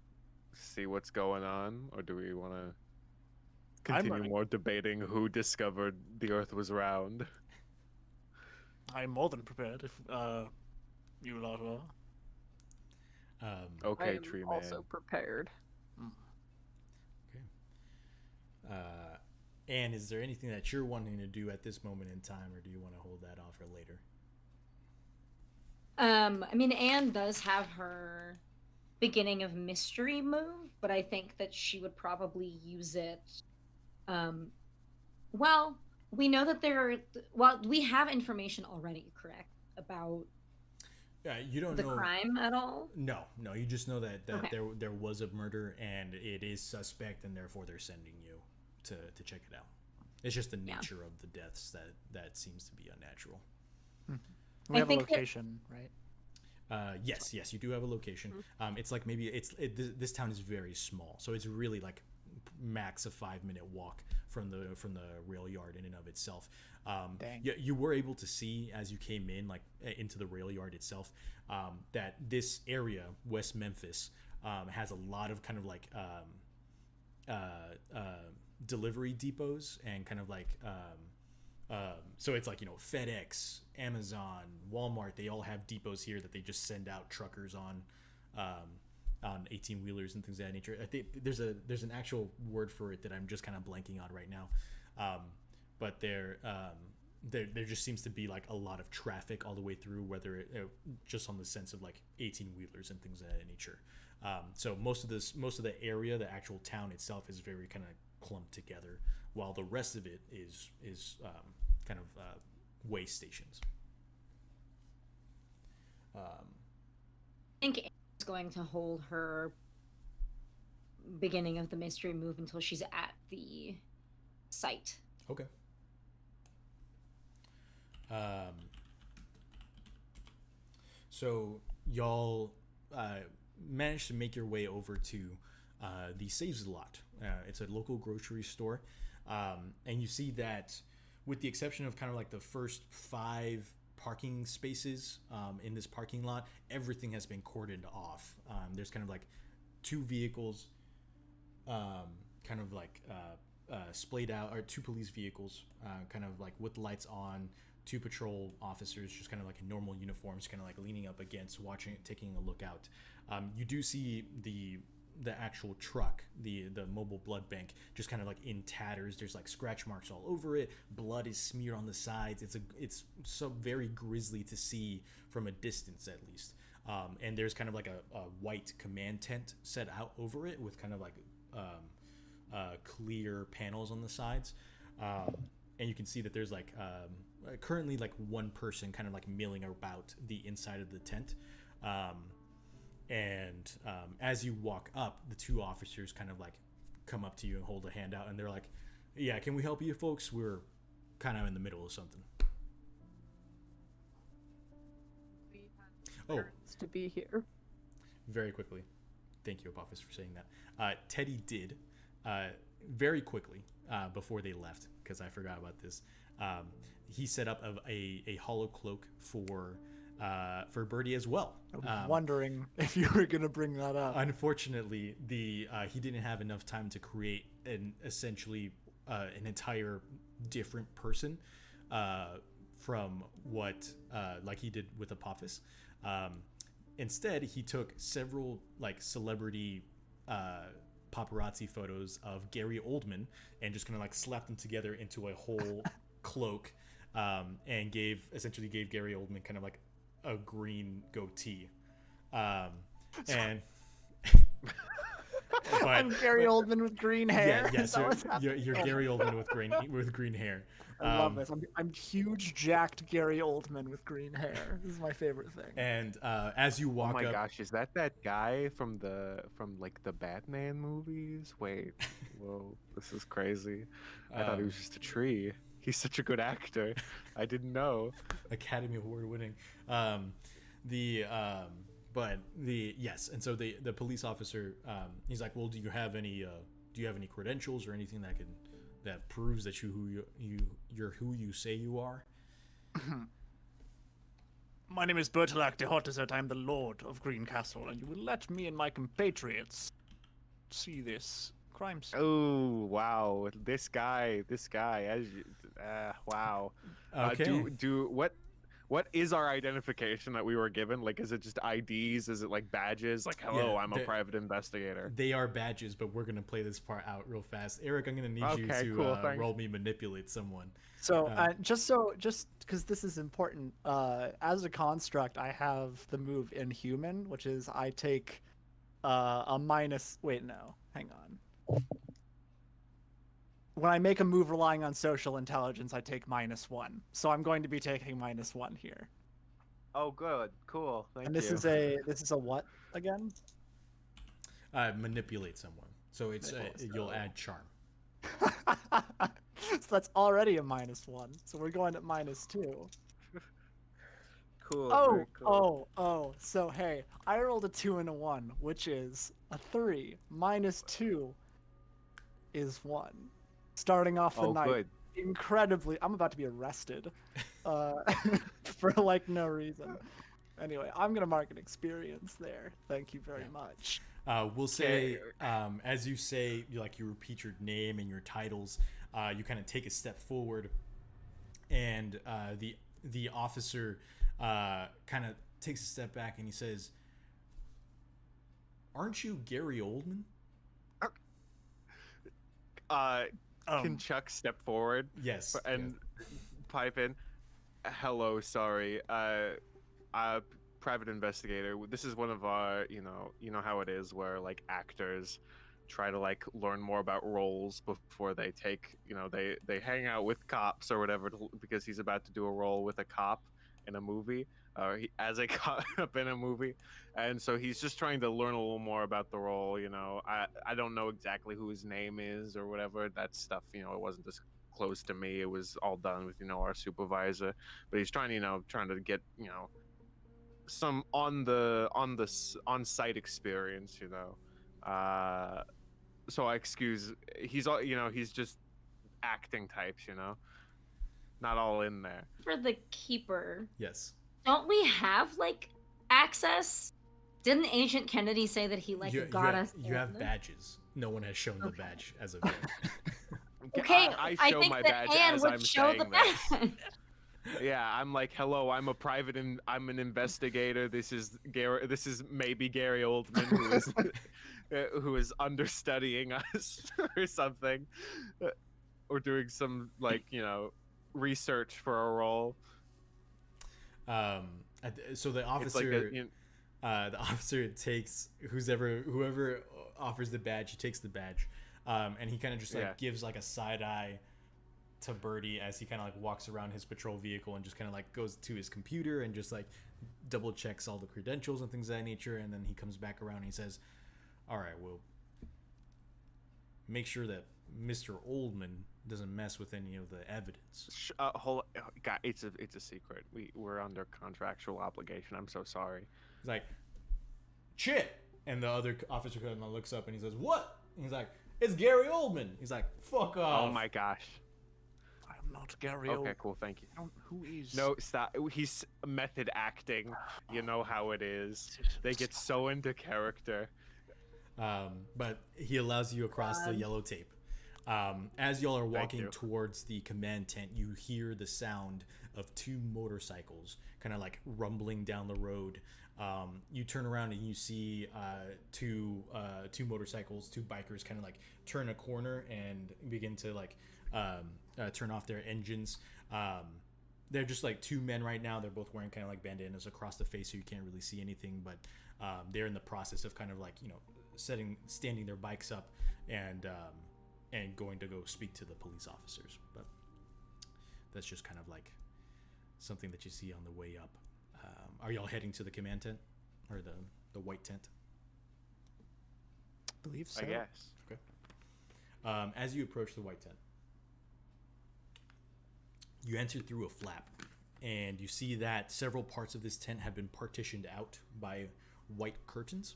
see what's going on, or do we want to continue ready. more debating who discovered the Earth was round? I am more than prepared if you lot are. I Okay, am Tree Man. also prepared. And is there anything that you're wanting to do at this moment in time, or do you want to hold that off for later? I mean, Anne does have her beginning of mystery move, but I think that she would probably use it. Well, we know that we have information already, correct, about Yeah, you don't the know crime at all. No, you just know that Okay. there was a murder and it is suspect, and therefore they're sending you to check it out. It's just the Yeah. nature of the deaths that seems to be unnatural. We I have a think that- location, right? Yes, you do have a location. It's like maybe this town is very small, so it's really like max a 5-minute walk from the rail yard in and of itself. Dang. You were able to see as you came in, like into the rail yard itself, that this area, West Memphis, has a lot of kind of like delivery depots and kind of like so it's like, you know, FedEx, Amazon, Walmart, they all have depots here that they just send out truckers on 18-wheelers and things of that nature. I think there's an actual word for it that I'm just kind of blanking on right now, but there just seems to be like a lot of traffic all the way through, whether it just on the sense of like 18-wheelers and things of that nature. So most of the area, the actual town itself, is very kind of clumped together, while the rest of it is kind of way stations. I think Anne's going to hold her beginning of the mystery move until she's at the site. Okay. So y'all managed to make your way over to the Saves Lot. It's a local grocery store, and you see that, with the exception of kind of like the first 5 parking spaces in this parking lot, everything has been cordoned off. There's kind of like 2 vehicles, kind of like splayed out, or 2 police vehicles, kind of like with lights on, 2 patrol officers just kind of like in normal uniforms, kind of like leaning up against, watching, taking a look out. You do see the actual truck, the mobile blood bank, just kind of like in tatters. There's like scratch marks all over it. Blood is smeared on the sides. It's so very grisly to see from a distance, at least. And there's kind of like a white command tent set out over it with kind of like clear panels on the sides. And you can see that there's like currently like one person kind of like milling about the inside of the tent. And as you walk up, the two officers kind of like come up to you and hold a hand out, and they're like, yeah, can we help you folks? We're kind of in the middle of something. Oh, To be here. very quickly. Thank you, Apophis, for saying that. Teddy did very quickly before they left, because I forgot about this. He set up a hollow cloak for Birdie as well. I was wondering if you were gonna bring that up. Unfortunately, he didn't have enough time to create an entire different person from what like he did with Apophis. Instead, he took several like celebrity paparazzi photos of Gary Oldman and just kind of like slapped them together into a whole cloak, and essentially gave Gary Oldman kind of like a green goatee, and but, I'm Gary Oldman with green hair. Yeah, yes, you're Gary Oldman with green hair. I love this. I'm huge jacked Gary Oldman with green hair. This is my favorite thing. And as you walk Oh my up, gosh, is that guy from like the Batman movies? Wait, whoa, this is crazy. I thought he was just a tree. He's such a good actor. I didn't know. Academy Award winning. Yes, and so the police officer, he's like, well, do you have any credentials or anything that proves that you're who you say you are? My name is Bertolac de Hotteset. I'm the Lord of Green Castle, and you will let me and my compatriots see this crime scene. Oh wow, this guy. Wow. Okay. What is our identification that we were given? Like, is it just IDs? Is it like badges? Like, hello, Yeah, I'm a private investigator. They are badges, but we're gonna play this part out real fast. Eric, I'm gonna need you Okay, to cool, thanks. roll me manipulate someone. So, just because this is important, as a construct, I have the move Inhuman, which is I take a minus. Wait, no, hang on. When I make a move relying on social intelligence, I take -1. So I'm going to be taking -1 here. Oh, good, cool. Thank And you. this is a what again? Manipulate someone. So it's you'll add charm. So that's already a -1. So we're going at -2. Cool. Oh, very cool. oh. So hey, I rolled a 2 and a 1, which is a 3. -2 is 1. Starting off the night Good. incredibly. I'm about to be arrested, for like no reason. Anyway, I'm gonna mark an experience there. Thank you very much. We'll say, as you say, you repeat your name and your titles. You kind of take a step forward, and the officer kind of takes a step back and he says, "Aren't you Gary Oldman?" Can Chuck step forward? Yes. And pipe in, hello, sorry, private investigator. This is one of our, you know how it is where like actors try to like learn more about roles before they take, they hang out with cops or whatever because he's about to do a role with a cop in a movie, as a cop in a movie, and so he's just trying to learn a little more about the role. I don't know exactly who his name is or whatever. That stuff, it wasn't disclosed to me. It was all done with our supervisor, but he's trying to get some on-site experience. So I excuse, he's all he's just acting types, not all in there. For the keeper, Yes. don't we have like access? Didn't Agent Kennedy say that he got us? You have badges. No one has shown the badge as of yet. Okay, I I show think my that badge Anne as would I'm show saying the this. badge. Yeah, I'm like, hello, I'm a private, I'm an investigator. This is maybe Gary Oldman, who is who is understudying us or something, or doing some like research for a role. So the It's like officer, the officer takes whoever offers the badge. He takes the badge, and he kind of just like gives like a side eye to Birdie as he kind of like walks around his patrol vehicle and just kind of like goes to his computer and just like double checks all the credentials and things of that nature. And then he comes back around and he says, "All right, well, make sure that Mr. Oldman doesn't mess with any of the evidence." God, it's a secret. We're under contractual obligation. I'm so sorry. He's like, "Shit!" And the other officer kind of looks up and he says, "What?" And he's like, "It's Gary Oldman." He's like, "Fuck off!" Oh my gosh. I'm not Gary. Okay, cool. Thank you. Who is? No, stop. He's method acting. You know how it is. They get so into character. But he allows you across the yellow tape. As y'all are walking towards the command tent, you hear the sound of two motorcycles kind of like rumbling down the road. You turn around and you see two motorcycles, two bikers kind of like turn a corner and begin to like turn off their engines. They're just like two men right now. They're both wearing kind of like bandanas across the face so you can't really see anything, but they're in the process of kind of like, standing their bikes up and going to go speak to the police officers. But that's just kind of like something that you see on the way up. Are y'all heading to the command tent or the white tent? I believe so. I guess. Okay. As you approach the white tent, you enter through a flap, and you see that several parts of this tent have been partitioned out by white curtains.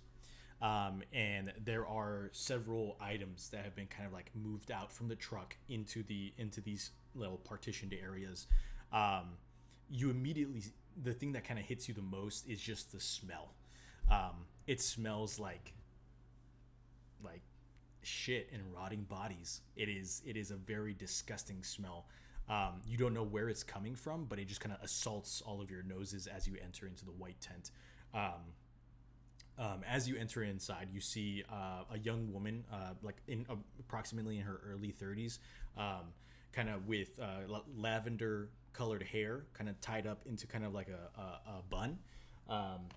And there are several items that have been kind of like moved out from the truck into these little partitioned areas. You immediately, the thing that kind of hits you the most is just the smell. It smells like shit and rotting bodies. It is a very disgusting smell. You don't know where it's coming from, but it just kind of assaults all of your noses as you enter into the white tent. As you enter inside, you see a young woman, approximately in her early 30s, kind of with lavender-colored hair, kind of tied up into kind of like a bun.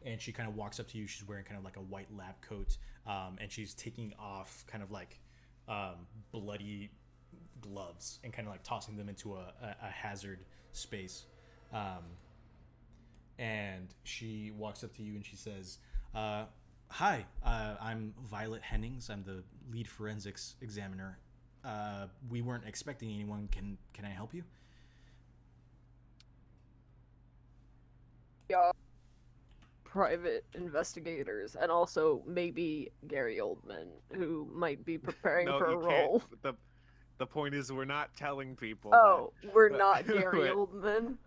And she kind of walks up to you. She's wearing kind of like a white lab coat, and she's taking off kind of like bloody gloves and kind of like tossing them into a hazard space. And she walks up to you and she says, "Hi, I'm Violet Hennings. I'm the lead forensics examiner. We weren't expecting anyone. Can I help you?" Yeah. Private investigators, and also maybe Gary Oldman, who might be preparing for a role. The point is, we're not telling people. Oh, we're not Gary Oldman.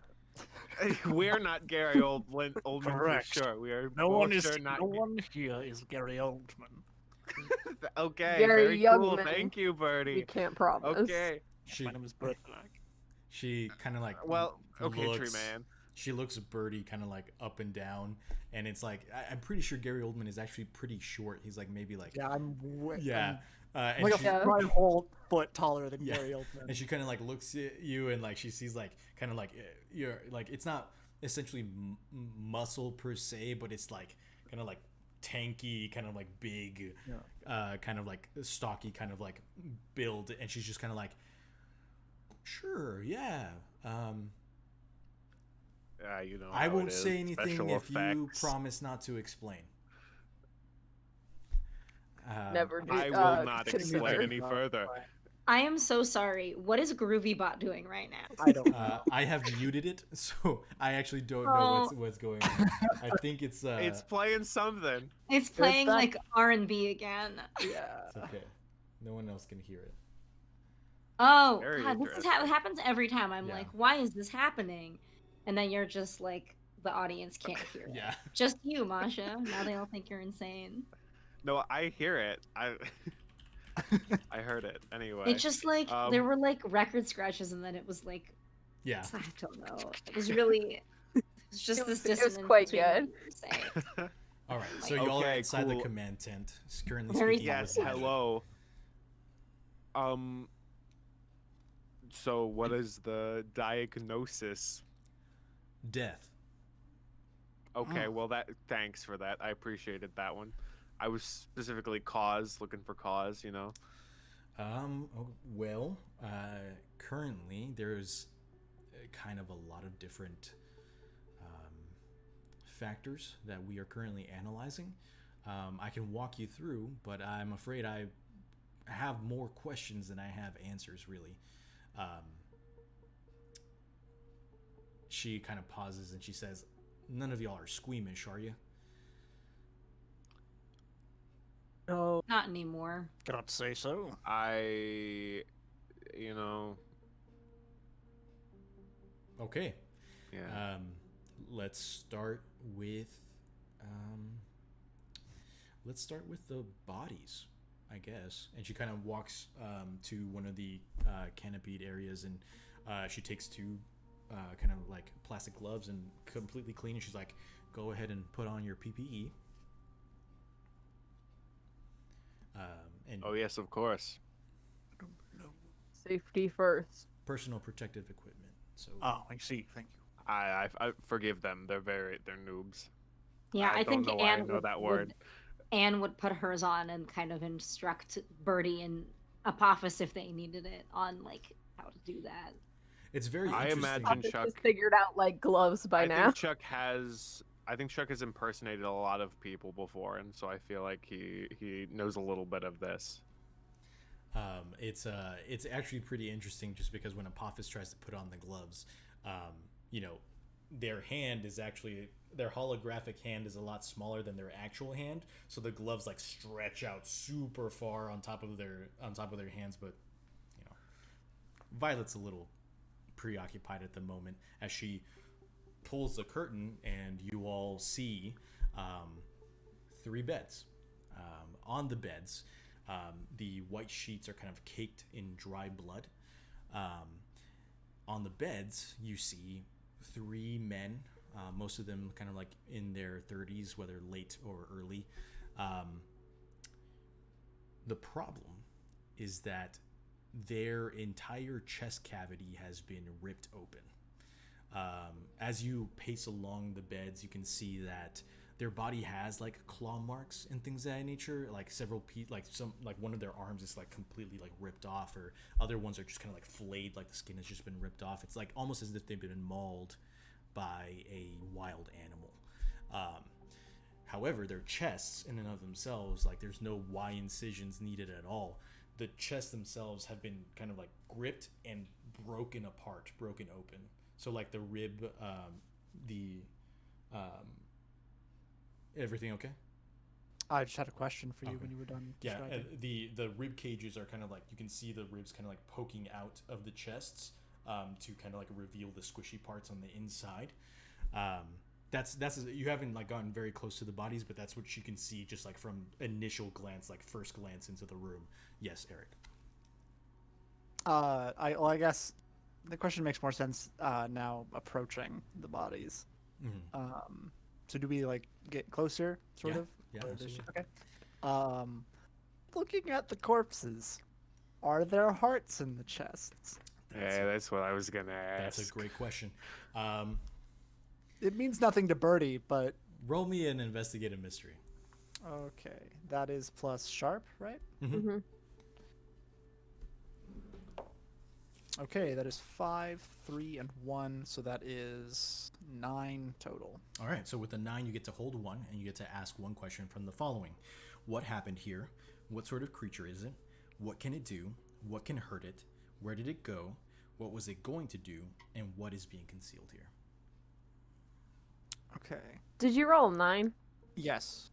We're not Gary Oldman Correct. for sure. We are No one here is Gary Oldman. Okay, Gary very cool. Youngman. Thank you, Birdie. We can't promise. Okay. She My name is Bert. she kind of like Okay, looks, Tree Man. She looks Birdie kind of like up and down, and it's like I'm pretty sure Gary Oldman is actually pretty short. He's like maybe like I'm and like she, a whole foot taller than Yeah. Gary Oldman. and she kind of like looks at you and like she sees like kind of like you're like it's not essentially muscle per se, but it's like kind of like tanky, kind of like big, kind of like stocky, kind of like build, and she's just kind of like, sure, yeah. I won't say anything if you promise not to explain. Never do. I will not consider. explain any further. I am so sorry. What is GroovyBot doing right now? I don't know. I have muted it, so I actually don't know what's going on. I think it's It's playing something. It's playing like R&B again. Yeah. it's okay. No one else can hear it. Oh Very God, this is interesting. it happens every time. I'm Yeah. like, why is this happening? And then you're just like, the audience can't hear it. Yeah. Just you, Masha. Now they all think you're insane. No, I hear it. I heard it anyway. It's just like there were like record scratches, and then it was like, Yeah. I don't know. It was really, it's just It was this dissonance. quite between good. what you were saying. All right, so y'all are Okay, inside the cool. command tent, currently Very speaking Yes, with Magic. hello. So what is the diagnosis? Death. Okay, well thanks for that. I appreciated that one. I was specifically looking for cause, you know. Well, currently there's kind of a lot of different factors that we are currently analyzing. I can walk you through, but I'm afraid I have more questions than I have answers, really. She kind of pauses and she says, "None of y'all are squeamish, are you?" No. Not anymore. Cannot say so. You know, Okay. yeah. Let's start with the bodies, I guess. And she kind of walks to one of the canopied areas, and she takes two kind of like plastic gloves and completely clean. And she's like, "Go ahead and put on your PPE." And Oh yes, of course. Safety first. personal protective equipment. So Oh, I see. Thank you. I forgive them. They're noobs. Yeah, I don't think know why I Anne know that word. Anne would put hers on and kind of instruct Birdie and Apophis if they needed it on like how to do that. it's very I interesting. imagine Apophis Chuck- has figured out like gloves by now. I think Chuck has impersonated a lot of people before, and so I feel like he knows a little bit of this. It's actually pretty interesting just because when Apophis tries to put on the gloves, you know, their hand is actually their holographic hand is a lot smaller than their actual hand, so the gloves like stretch out super far on top of their hands. But you know, Violet's a little preoccupied at the moment as she pulls the curtain and you all see 3 beds. On the beds, the white sheets are kind of caked in dry blood. On the beds, you see 3 men, most of them kind of like in their 30s, whether late or early. The problem is that their entire chest cavity has been ripped open. As you pace along the beds, you can see that their body has like claw marks and things of that nature. Like like one of their arms is like completely like ripped off, or other ones are just kind of like flayed, like the skin has just been ripped off. It's like almost as if they've been mauled by a wild animal. However, their chests in and of themselves, like there's no Y incisions needed at all. The chests themselves have been kind of like gripped and broken apart, broken open. So like the rib, everything okay? I just had a question for you Okay. when you were done Yeah, describing. the rib cages are kind of like, you can see the ribs kind of like poking out of the chests to kind of like reveal the squishy parts on the inside. That's you haven't like gotten very close to the bodies, but that's what you can see just like from initial glance, like first glance into the room. Yes, Eric. I guess the question makes more sense now approaching the bodies. Mm-hmm. So do we like get closer, sort Yeah, of? yeah, Or does absolutely. okay. Looking at the corpses, are there hearts in the chests? Yeah, that's what I was gonna ask. That's a great question. It means nothing to Birdie, but Roll me an investigate a mystery. okay, that is plus sharp, right? Mm-hmm. Okay, that is 5, 3, and 1, so that is 9 total. All right, so with the 9, you get to hold 1, and you get to ask 1 question from the following. What happened here? What sort of creature is it? What can it do? What can hurt it? Where did it go? What was it going to do? And what is being concealed here? Okay. Did you roll 9? Yes.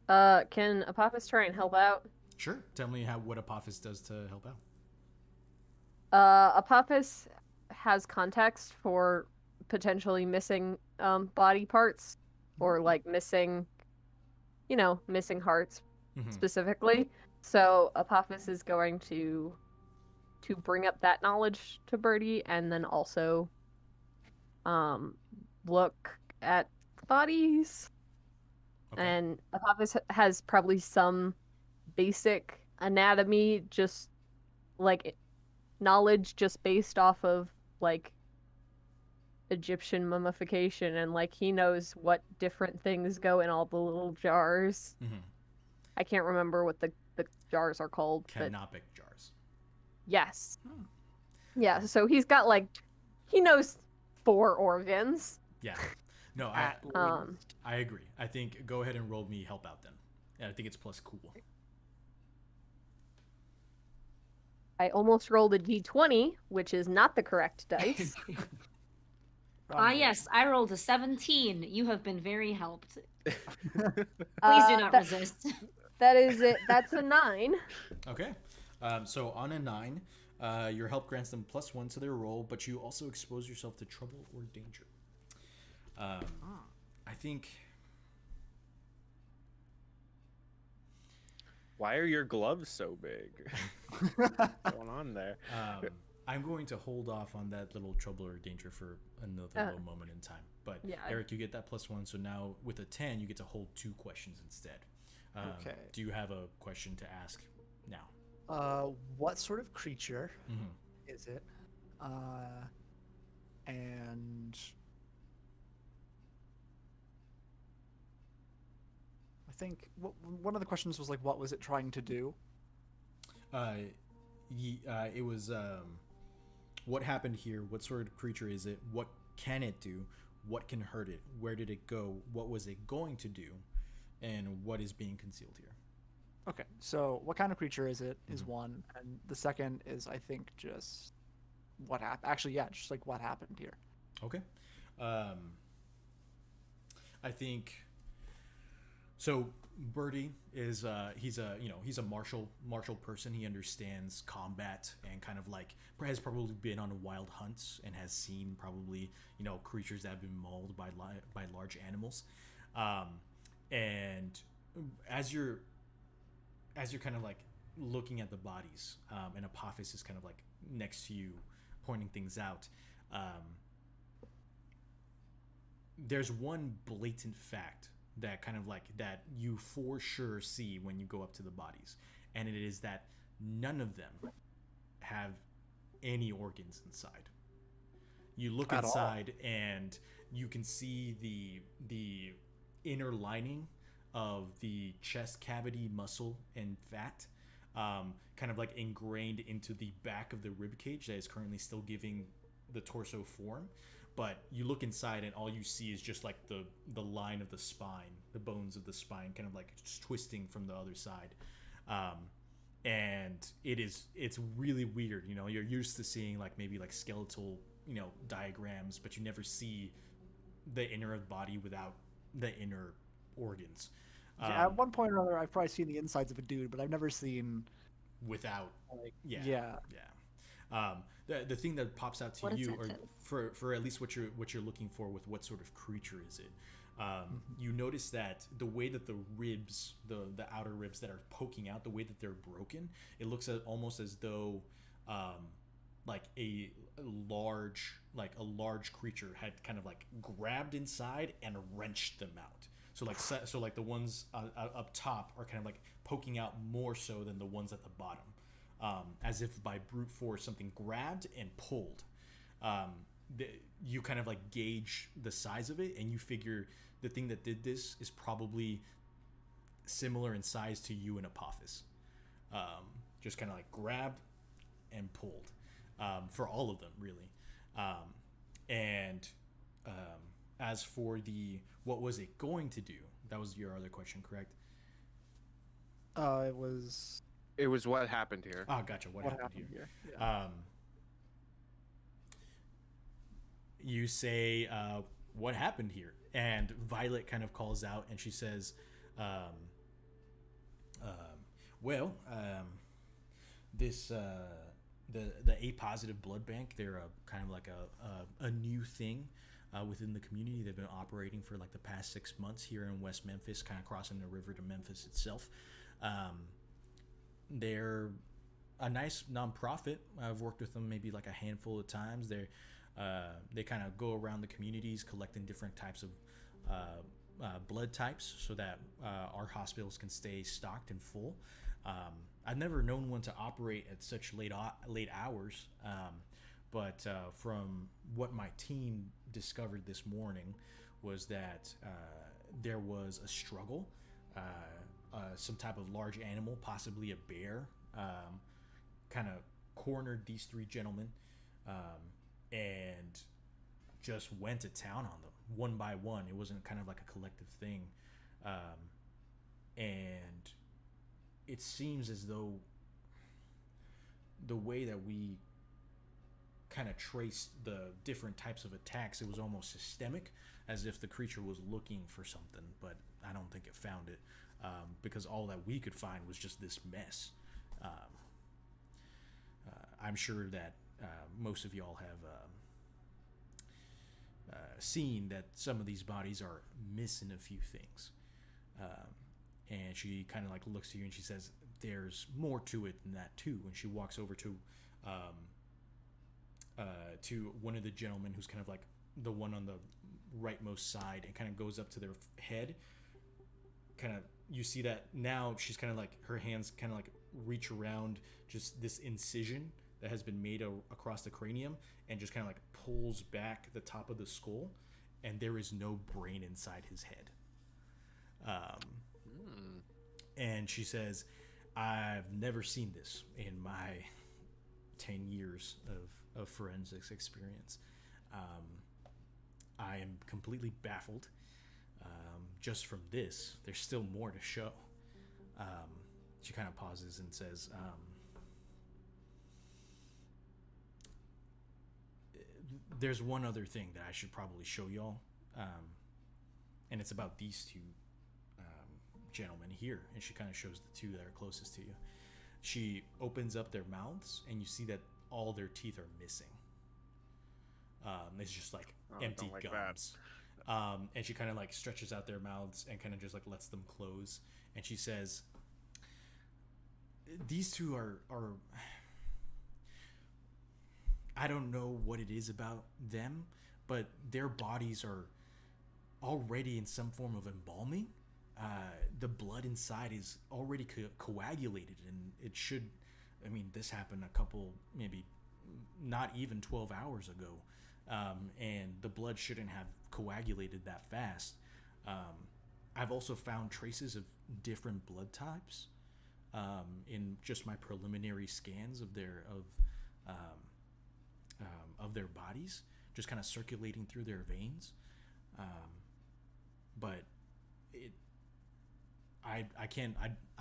Can Apophis try and help out? Sure. Tell me what Apophis does to help out. Apophis has context for potentially missing body parts or like missing hearts specifically. So Apophis is going to bring up that knowledge to Birdie and then also look at bodies. Okay. And Apophis has probably some basic anatomy, just like knowledge just based off of like Egyptian mummification, and like he knows what different things go in all the little jars. Mm-hmm. I can't remember what the jars are called, but Canopic jars. yes. Yeah, so he's got like he knows 4 organs. Yeah. No, Um I agree. I think go ahead and roll me help out then. And I think it's plus cool. I almost rolled a d20, which is not the correct dice. Yes, I rolled a 17. You have been very helped. Please do not that- resist. That is it. That's a 9. Okay. So on a 9, your help grants them +1 to their roll, but you also expose yourself to trouble or danger. I think. Why are your gloves so big? What's going on there? I'm going to hold off on that little trouble or danger for another little moment in time. But yeah. Eric, you get that +1, so now with a 10, you get to hold 2 questions instead. Okay. Do you have a question to ask now? What sort of creature Mm-hmm. is it? And I think one of the questions was like, what was it trying to do? It was what happened here? What sort of creature is it? What can it do? What can hurt it? Where did it go? What was it going to do? And what is being concealed here? Okay, so what kind of creature is it? Is one, and the second is I think just what happened. Actually, yeah, just like what happened here. Okay. I think so. Birdie is he's a martial person. He understands combat and kind of like has probably been on wild hunts and has seen probably creatures that have been mauled by large animals. And as you're kind of like looking at the bodies, and Apophis is kind of like next to you, pointing things out. There's one blatant fact that kind of like that you for sure see when you go up to the bodies, and it is that none of them have any organs inside. You look At inside and you can see the inner lining of the chest cavity muscle and fat, kind of like ingrained into the back of the rib cage that is currently still giving the torso form. But you look inside and all you see is just like the line of the spine, the bones of the spine, kind of like just twisting from the other side. And it's really weird. You're used to seeing like maybe like skeletal, diagrams, but you never see the inner body without the inner organs. Yeah, at one point or another, I've probably seen the insides of a dude, but I've never seen without. like Yeah. The thing that pops out to What is you, it? or for at least what you're looking for with what sort of creature is it? You notice that the way that the ribs, the outer ribs that are poking out, the way that they're broken, it looks almost as though like a large creature had kind of like grabbed inside and wrenched them out. So like the ones up top are kind of like poking out more so than the ones at the bottom. As if by brute force something grabbed and pulled. You kind of like gauge the size of it, and you figure the thing that did this is probably similar in size to you and Apophis. Just kind of like grabbed and pulled, for all of them really. As for what was it going to do? That was your other question, correct? it was It was what happened here. Oh, gotcha. What happened here? Yeah. You say, what happened here? And Violet kind of calls out and she says, this, the A positive blood bank, they're kind of like a new thing within the community. They've been operating for like the past 6 months here in West Memphis, kind of crossing the river to Memphis itself. They're a nice nonprofit. I've worked with them maybe like a handful of times. They kind of go around the communities collecting different types of blood types so that our hospitals can stay stocked and full. I've never known one to operate at such late hours, but from what my team discovered this morning was that there was a struggle. Some type of large animal, possibly a bear, kind of cornered these three gentlemen and just went to town on them one by one. It wasn't kind of like a collective thing. And it seems as though the way that we kind of traced the different types of attacks, it was almost systemic, as if the creature was looking for something, but I don't think it found it, because all that we could find was just this mess. I'm sure that most of y'all have seen that some of these bodies are missing a few things. And she kind of like looks to you and she says, there's more to it than that too. And she walks over to one of the gentlemen who's kind of like the one on the rightmost side, and kind of goes up to their head. Kind of, you see that now she's kind of like, her hands kind of like reach around just this incision that has been made across the cranium, and just kind of like pulls back the top of the skull, and there is no brain inside his head. And she says, I've never seen this in my 10 years of forensics experience. I am completely baffled. Just from this, there's still more to show. She kind of pauses and says, there's one other thing that I should probably show y'all. And it's about these two gentlemen here. And she kind of shows the two that are closest to you. She opens up their mouths, and you see that all their teeth are missing. It's just like empty gums. And she kind of like stretches out their mouths and kind of just like lets them close. And she says, these two are I don't know what it is about them, but their bodies are already in some form of embalming. The blood inside is already coagulated, and it should, I mean, this happened a couple, maybe not even 12 hours ago. And the blood shouldn't have coagulated that fast. I've also found traces of different blood types in just my preliminary scans of their bodies, just kind of circulating through their veins. But I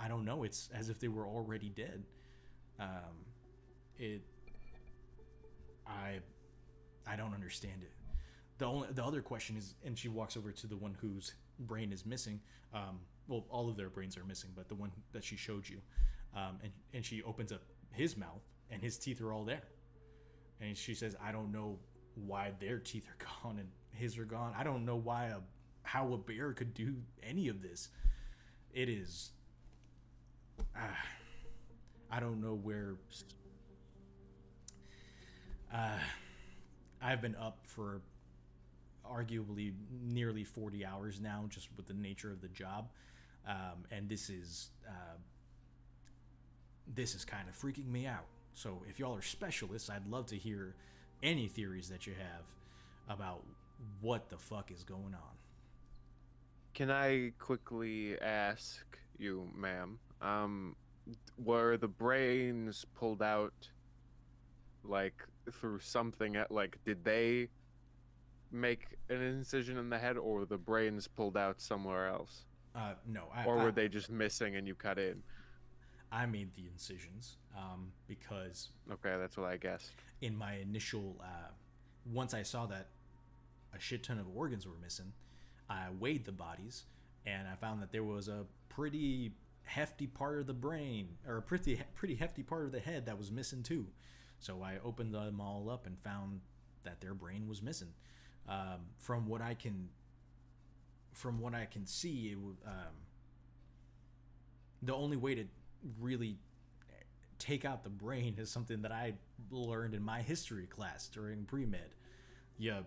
don't know. It's as if they were already dead. I don't understand it. The other question is, and she walks over to the one whose brain is missing. Well, all of their brains are missing, but the one that she showed you, and she opens up his mouth, and his teeth are all there. And she says, I don't know why their teeth are gone and his are gone. I don't know how a bear could do any of this. It is, I don't know where. I've been up for arguably nearly 40 hours now, just with the nature of the job, and this is kind of freaking me out. So if y'all are specialists, I'd love to hear any theories that you have about what the fuck is going on. Can I quickly ask you, ma'am, were the brains pulled out, like, through something, like, did they make an incision in the head, or were the brains pulled out somewhere else? No. Or were they just missing and you cut in? I made the incisions because... Okay, that's what I guessed. In my initial... once I saw that a shit ton of organs were missing, I weighed the bodies, and I found that there was a pretty hefty part of the brain, or a pretty hefty part of the head that was missing too. So I opened them all up and found that their brain was missing. From what I can see, the only way to really take out the brain is something that I learned in my history class during pre-med. You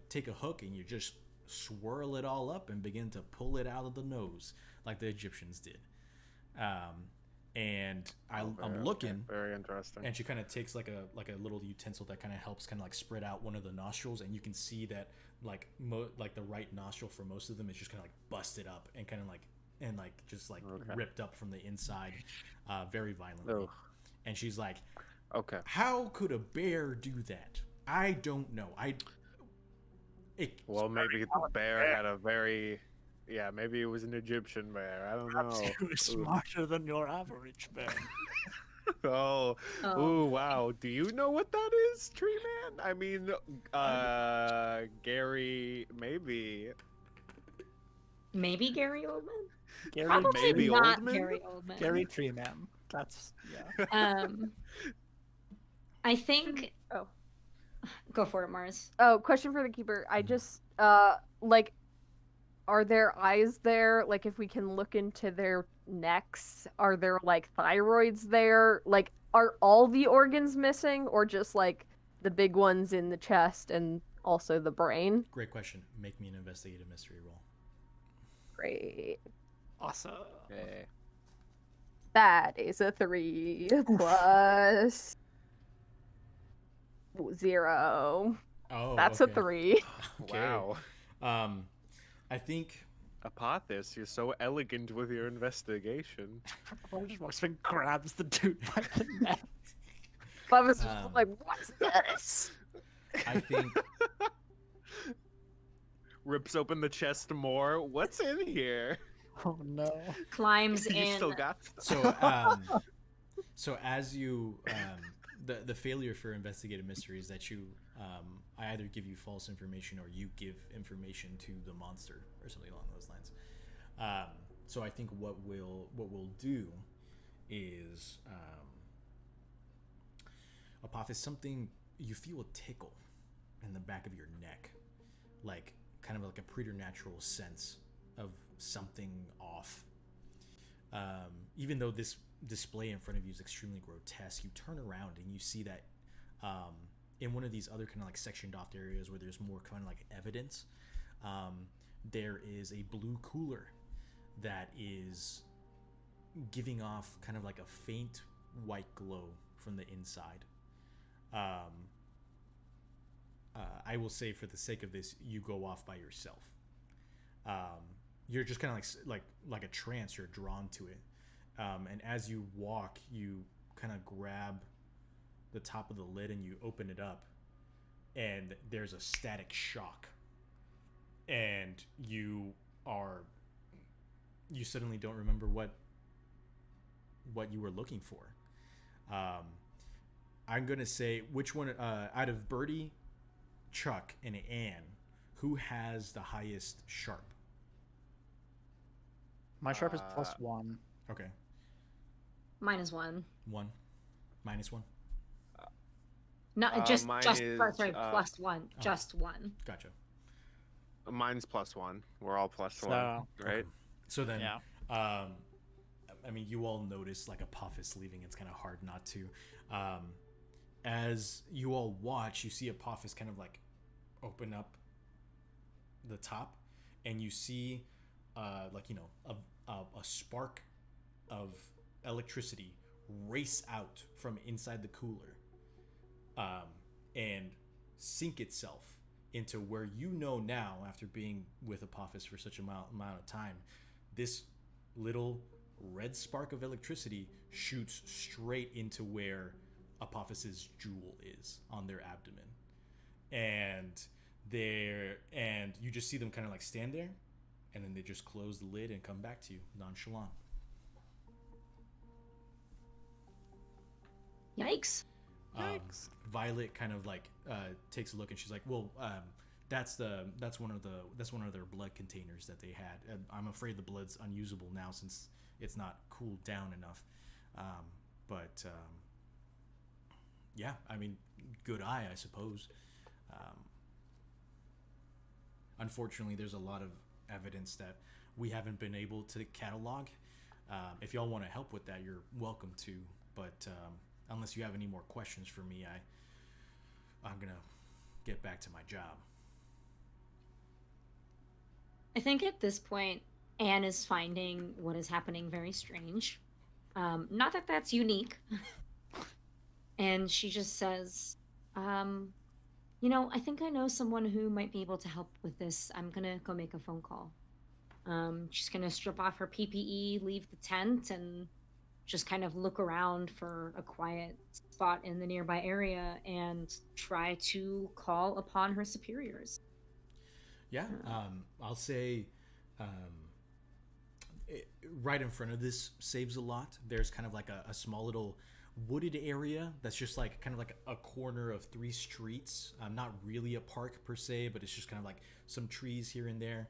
take a hook and you just swirl it all up and begin to pull it out of the nose like the Egyptians did. And I'm looking, very interesting. and she kind of takes like a little utensil that kind of helps kind of like spread out one of the nostrils, and you can see that like the right nostril for most of them is just kind of like busted up and kind of like just like ripped up from the inside, very violently. Ugh. And she's like, Okay. how could a bear do that? I don't know. Well, maybe the bear had a very... Yeah, maybe it was an Egyptian bear. I don't Perhaps know. he was smarter than your average bear. Oh, Oh. ooh, wow. Do you know what that is, Tree Man? I mean, Gary, maybe. Maybe Gary Oldman? Gary, Probably maybe not Oldman? Gary Oldman. Gary Treeman. That's yeah. I think. Oh. Go for it, Mars. Oh, question for the keeper. I just like, are there eyes there? Like, if we can look into their necks, are there like thyroids there? Like, are all the organs missing, or just like the big ones in the chest and also the brain? Great question. Make me an investigative mystery roll. Great. Awesome. Okay. That is a 3 plus 0. Oh, That's okay. a 3. Okay. Wow. I think Apothis, you're so elegant with your investigation. Or just walks up and grabs the dude by the neck. I was just like, what's this? I think Rips open the chest more. What's in here? Oh no. Climbs You in. still got stuff. so as you the failure for investigative mystery is that you I either give you false information or you give information to the monster or something along those lines. So I think what we'll do is Apophis, something you feel a tickle in the back of your neck, like kind of like a preternatural sense of something off. Even though this display in front of you is extremely grotesque, you turn around and you see that in one of these other kind of like sectioned off areas where there's more kind of like evidence, there is a blue cooler that is giving off kind of like a faint white glow from the inside. I will say, for the sake of this, you go off by yourself. You're just kind of like a trance. You're drawn to it, and as you walk, you kind of grab the top of the lid and you open it up, and there's a static shock, and you suddenly don't remember what you were looking for. I'm gonna say, which one out of Birdie, Chuck, and Anne, who has the highest sharp? My sharp is +1. Okay. Mine is 1. 1 minus 1. No, mine just is, sorry, +1. oh. Just 1. Gotcha. Mine's +1. We're all +1, So- right? Okay. So then, Yeah. I mean, you all notice like Apophis leaving. It's kind of hard not to. As you all watch, you see Apophis kind of like open up the top, and you see like, you know, a spark of electricity race out from inside the cooler, and sink itself into where, you know, now, after being with Apophis for such a amount of time, this little red spark of electricity shoots straight into where Apophis's jewel is on their abdomen, and you just see them kind of like stand there, and then they just close the lid and come back to you nonchalant. Yikes. Violet kind of like takes a look, and she's like, "Well, that's one of their blood containers that they had. I'm afraid the blood's unusable now since it's not cooled down enough. But yeah, I mean, good eye, I suppose. Unfortunately, there's a lot of evidence that we haven't been able to catalog. If y'all want to help with that, you're welcome to. But unless you have any more questions for me, I'm gonna get back to my job." I think at this point, Anne is finding what is happening very strange. Not that that's unique. And she just says, I think I know someone who might be able to help with this. I'm gonna go make a phone call. She's gonna strip off her PPE, leave the tent, and just kind of look around for a quiet spot in the nearby area and try to call upon her superiors. Yeah, I'll say um, right in front of this saves a lot. There's kind of like a small little wooded area that's just like kind of like a corner of 3 streets. Not really a park per se, but it's just kind of like some trees here and there.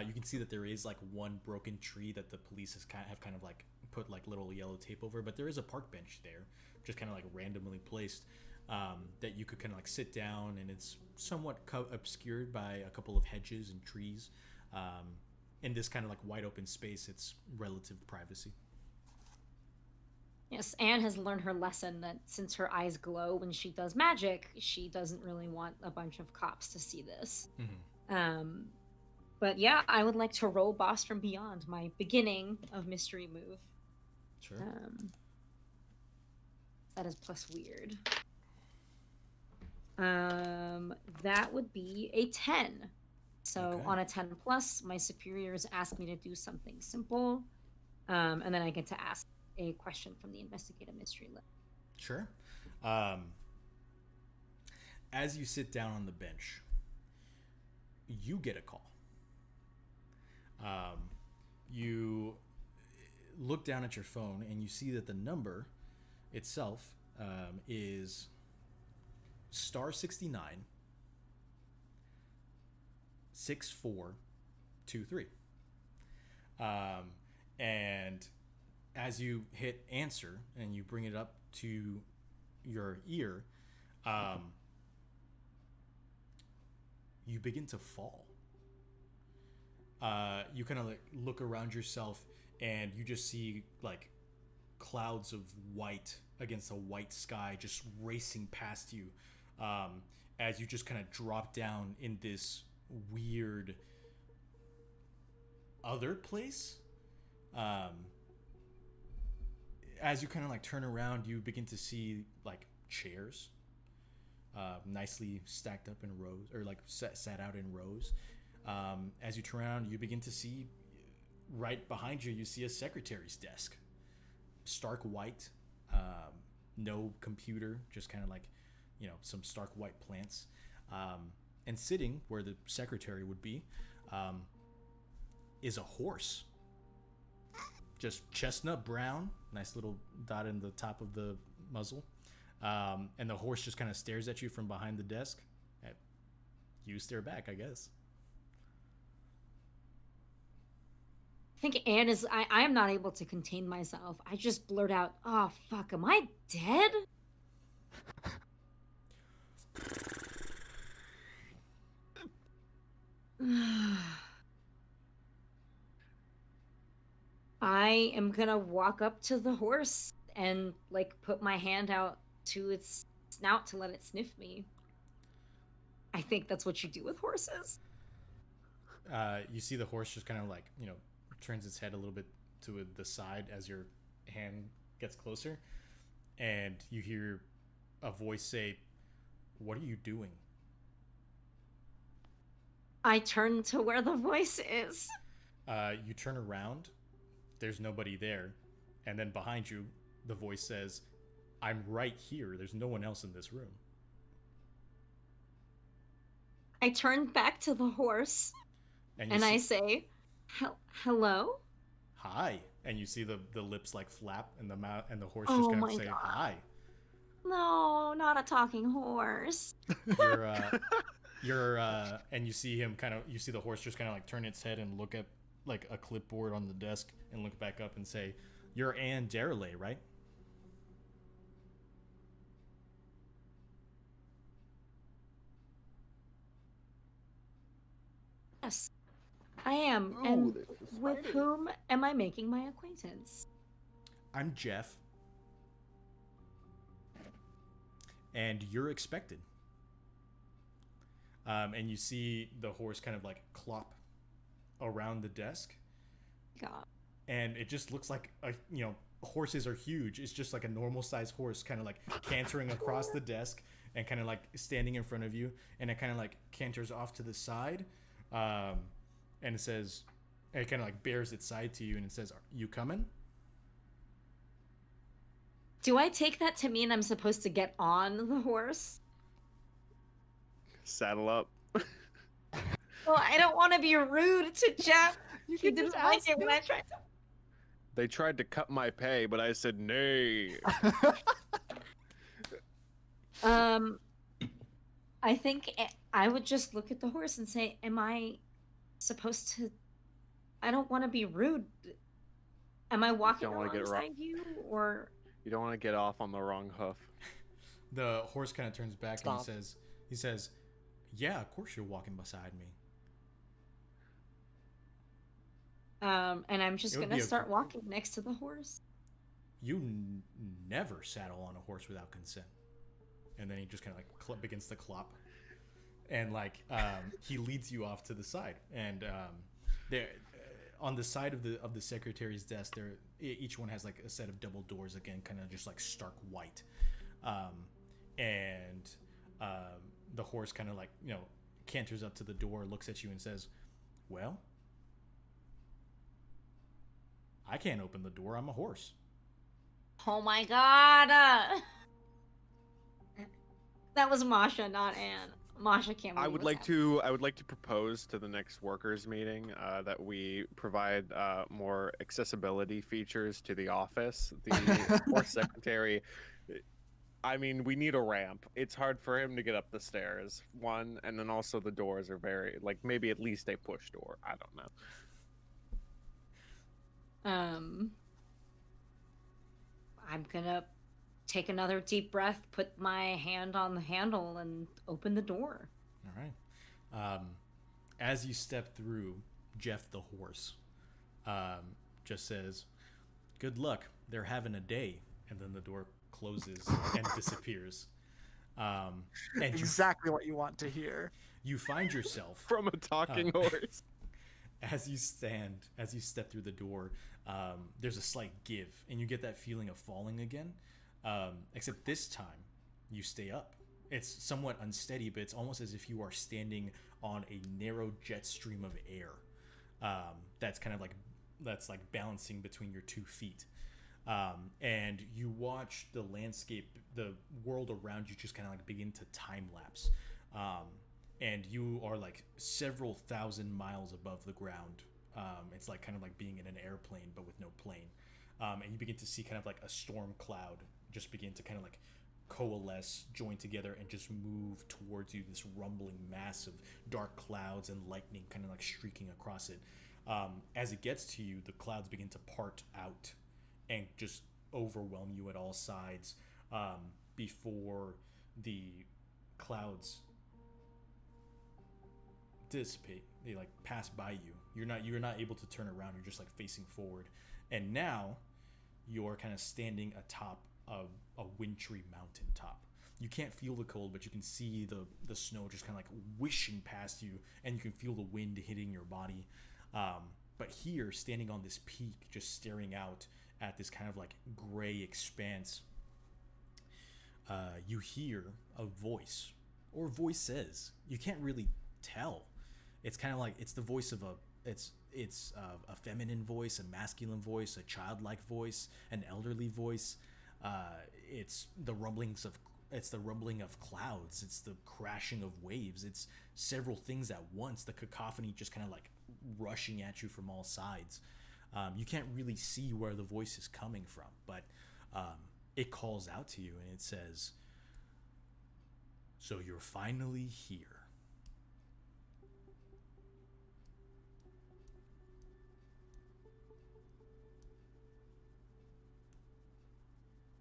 You can see that there is like one broken tree that the police have kind of like put like little yellow tape over, but there is a park bench there, just kind of like randomly placed, that you could kind of like sit down, and it's somewhat obscured by a couple of hedges and trees. In this kind of like wide open space, it's relative privacy. Yes, Anne has learned her lesson that since her eyes glow when she does magic, she doesn't really want a bunch of cops to see this. Mm-hmm. But yeah, I would like to roll Boss from Beyond, my beginning of mystery move. Sure. That is plus weird. That would be a 10. So Okay. on a 10 plus, my superiors ask me to do something simple, and then I get to ask a question from the investigative mystery list. Sure. As you sit down on the bench, you get a call. You look down at your phone and you see that the number itself is star 69 6423. And as you hit answer and you bring it up to your ear, you begin to fall. You kind of like look around yourself and you just see like clouds of white against a white sky just racing past you, as you just kind of drop down in this weird other place. As you kind of like turn around, you begin to see like chairs, nicely stacked up in rows, or like sat out in rows. As you turn around, you begin to see right behind you, you see a secretary's desk, stark white, no computer, just kind of like, some stark white plants. And sitting where the secretary would be, is a horse. Just chestnut brown, nice little dot in the top of the muzzle. And the horse just kind of stares at you from behind the desk. You stare back, I guess. I think Anne is. I am not able to contain myself. I just blurt out, "Oh fuck, am I dead?" I am gonna walk up to the horse and like put my hand out to its snout to let it sniff me. I think that's what you do with horses. You see the horse just kind of like, turns its head a little bit to the side as your hand gets closer, and you hear a voice say, "What are you doing?" I turn to where the voice is. You turn around, there's nobody there, and then behind you, the voice says, "I'm right here. There's no one else in this room." I turn back to the horse and I say, "Hello?" "Hi." And you see the lips like flap and the mouth, and the horse Oh just kind my of say, God. "Hi." No, not a talking horse. And you see him you see the horse just kind of like turn its head and look at like a clipboard on the desk and look back up and say, "You're Anne Derelay, right?" Yes, I am. Ooh, And there's a with spider. whom am I making my acquaintance? "I'm Jeff. And you're expected." And you see the horse kind of like clop around the desk, God. and it just looks like horses are huge. It's just like a normal sized horse kind of like cantering across the desk and kind of like standing in front of you, and it kind of like canters off to the side, and it says, it kind of like bears its side to you, and it says, "Are you coming?" Do I take that to mean I'm supposed to get on the horse? Saddle up. Well, I don't want to be rude to Jeff. You He can didn't just like ask it when him. I tried to. They tried to cut my pay, but I said nay. I think I would just look at the horse and say, "Am I supposed to? I don't want to be rude. Am I walking don't wanna get alongside you, or?" You don't want to get off on the wrong hoof. The horse kind of turns back Stop. and he says, "Yeah, of course you're walking beside me." And I'm just It would gonna be a- start walking next to the horse. You never saddle on a horse without consent. And then he just kind of like begins to clop, and like he leads you off to the side, and there on the side of the secretary's desk, there each one has like a set of double doors, again, kind of just like stark white, and the horse kind of like canters up to the door, looks at you, and says, "Well, I can't open the door. I'm a horse." Oh my god! That was Masha, not Anne. Masha can't. I believe would what's like happening. to. I would like to propose to the next workers meeting that we provide more accessibility features to the office. The horse secretary. I mean, we need a ramp. It's hard for him to get up the stairs. One, and then also the doors are very like maybe at least a push door. I don't know. I'm gonna take another deep breath, put my hand on the handle, and open the door. All right. As you step through, Jeff the horse just says, "Good luck. They're having a day," and then the door closes and disappears. And Exactly what you want to hear. you find yourself From a talking horse. as you step through the door. There's a slight give, and you get that feeling of falling again. Except this time, you stay up. It's somewhat unsteady, but it's almost as if you are standing on a narrow jet stream of air. That's kind of like balancing between your 2 feet. And you watch the landscape, the world around you just kind of like begin to time lapse. And you are like several thousand miles above the ground. It's like kind of like being in an airplane, but with no plane. And you begin to see kind of like a storm cloud just begin to kind of like coalesce, join together, and just move towards you, this rumbling mass of dark clouds and lightning kind of like streaking across it. As it gets to you, the clouds begin to part out and just overwhelm you at all sides, before the clouds dissipate. They like pass by you. You're not able to turn around. You're just like facing forward, and now you're kind of standing atop of a wintry mountaintop. You can't feel the cold, but you can see the snow just kind of like wishing past you, and you can feel the wind hitting your body. But here, standing on this peak, just staring out at this kind of like gray expanse, you hear a voice, or voices. You can't really tell. It's kind of like it's the voice of a feminine voice, a masculine voice, a childlike voice, an elderly voice. It's the rumbling of clouds. It's the crashing of waves. It's several things at once. The cacophony just kind of like rushing at you from all sides. You can't really see where the voice is coming from, but it calls out to you and it says, "So you're finally here."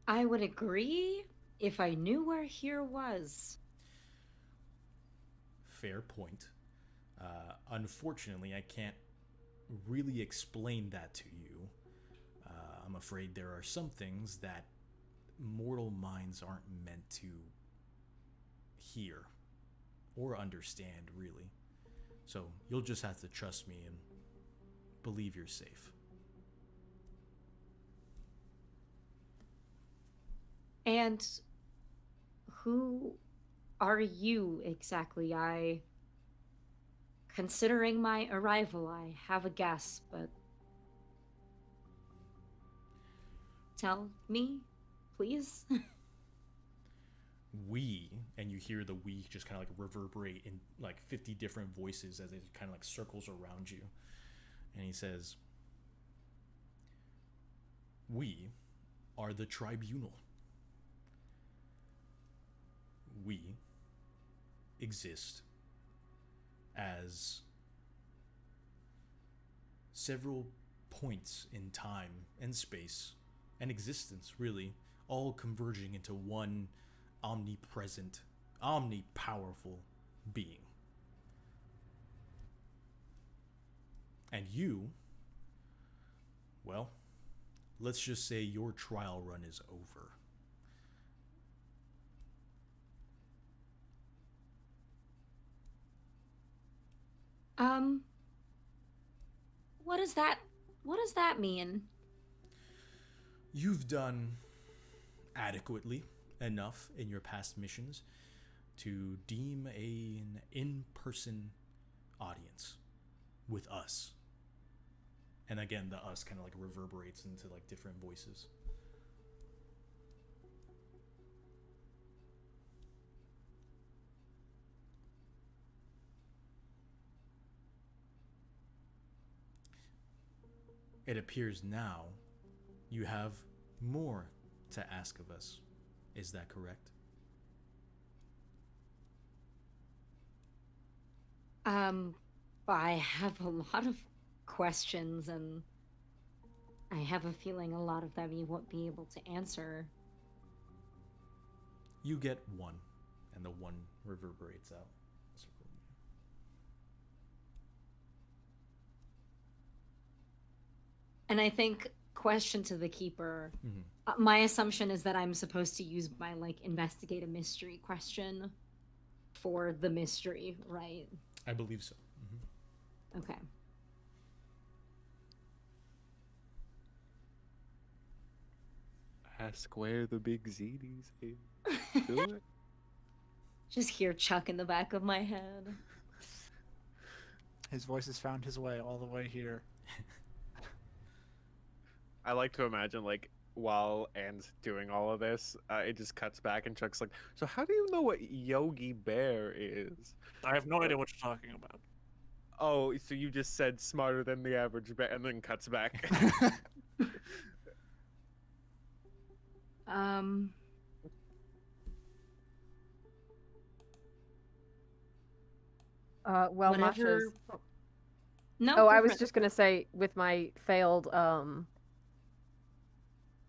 I would agree if I knew where here was. Fair point. Unfortunately, I can't really explain that to you. I'm afraid there are some things that mortal minds aren't meant to hear or understand, really. So you'll just have to trust me and believe you're safe. And who are you exactly? Considering my arrival, I have a guess, but tell me, please. We, and you hear the we just kind of like reverberate in like 50 different voices as it kind of like circles around you. And he says, we are the tribunal. We exist as several points in time and space and existence, really, all converging into one omnipresent, omnipowerful being. And you, well, let's just say your trial run is over. What does that mean? You've done adequately enough in your past missions to deem an in-person audience with us. And again, the us kind of like reverberates into like different voices. It appears now you have more to ask of us. Is that correct? I have a lot of questions, and I have a feeling a lot of them you won't be able to answer. You get one, and the one reverberates out. And I think, question to the keeper, Mm-hmm. my assumption is that I'm supposed to use my like investigate a mystery question for the mystery, right? I believe so. Okay. Ask where the big ZDs is. Do it. Just hear Chuck in the back of my head. His voice has found his way all the way here. I like to imagine, like, while Anne's doing all of this, it just cuts back and Chuck's like, so how do you know what Yogi Bear is? I have no idea what you're talking about. Oh, so you just said smarter than the average bear, and then cuts back. Well, Whatever. Masha's... No. Oh, go I for was it. just gonna say, with my failed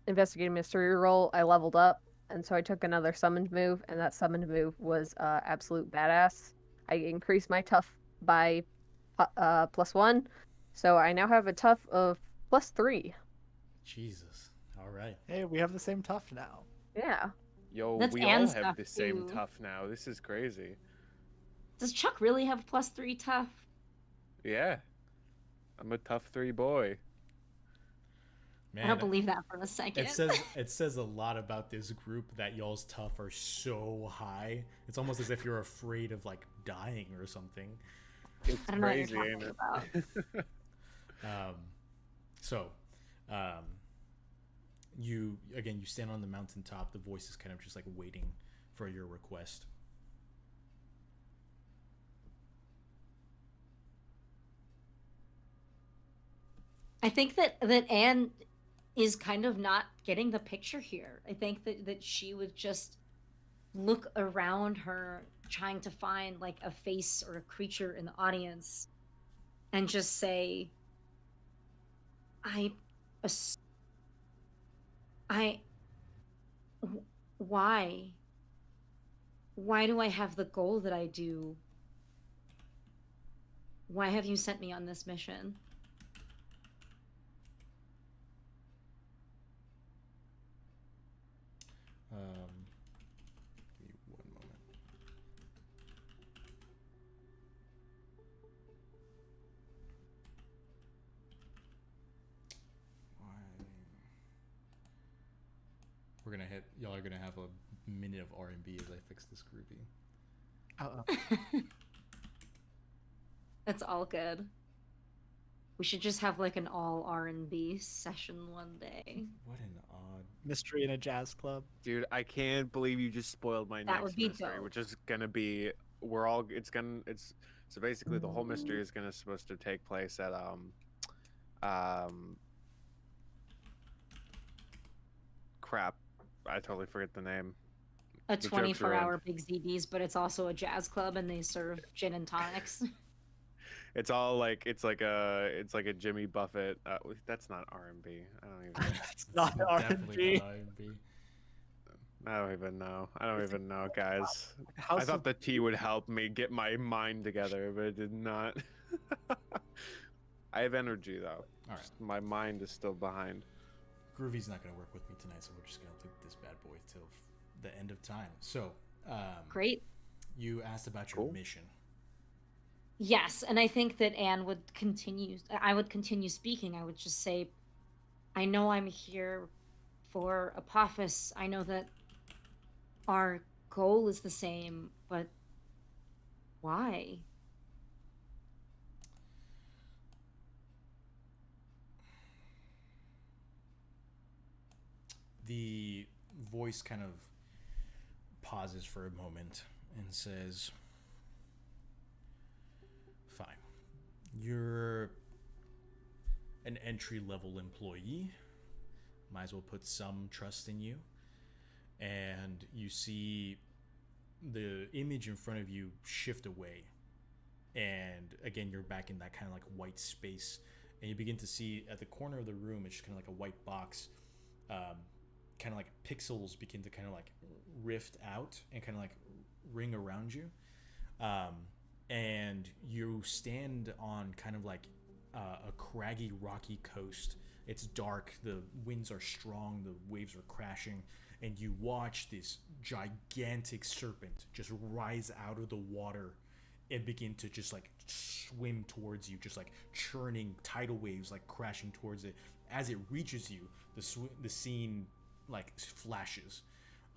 investigative mystery roll, I leveled up, and so I took another summoned move, and that summoned move was absolute badass. I increased my tough by +1, so I now have a tough of +3. Jesus. All right. Hey, we have the same tough now. Yeah. Yo, That's we all Anne's have stuff, the same too. tough now. This is crazy. Does Chuck really have +3 tough? Yeah. I'm a tough 3 boy. Man, I don't believe that for a second. it says a lot about this group that y'all's tough are so high. It's almost as if you're afraid of like dying or something. It's I don't know what crazy, you're ain't talking it? about. You stand on the mountaintop. The voice is kind of just like waiting for your request. I think that Anne is kind of not getting the picture here. I think that she would just look around her, trying to find like a face or a creature in the audience, and just say, why? Why do I have the goal that I do? Why have you sent me on this mission? Give me one moment. Y'all are gonna have a minute of R&B as I fix this groovy. Uh-oh. That's all good. We should just have like an all R&B session one day. What an odd. Mystery in a jazz club. Dude, I can't believe you just spoiled my That would next be mystery, dope. which is gonna be so basically the whole mystery is supposed to take place at crap, I totally forget the name. A The joke's 24-hour Big ZDs, but it's also a jazz club and they serve gin and tonics. It's all like it's like a Jimmy Buffett. That's not R&B. I don't even. It's not Definitely R&B. not R&B. I don't even know. I don't even know, guys. House I thought of- the tea would help me get my mind together, but it did not. I have energy though. All right. Just my mind is still behind. Groovy's not gonna work with me tonight, so we're just gonna take this bad boy till the end of time. So, Great. you asked about your Cool. mission. Yes, and I think that Anne would continue. I would continue speaking. I would just say, I know I'm here for Apophis. I know that our goal is the same, but why? The voice kind of pauses for a moment and says, fine. You're an entry-level employee. Might as well put some trust in you. And you see the image in front of you shift away. And again, you're back in that kind of like white space. And you begin to see at the corner of the room, it's just kind of like a white box. Kind of like pixels begin to kind of like rift out and kind of like ring around you. And you stand on kind of like a craggy, rocky coast. It's dark, the winds are strong, the waves are crashing, and you watch this gigantic serpent just rise out of the water and begin to just like swim towards you, just like churning tidal waves, like crashing towards it. As it reaches you, the scene like flashes,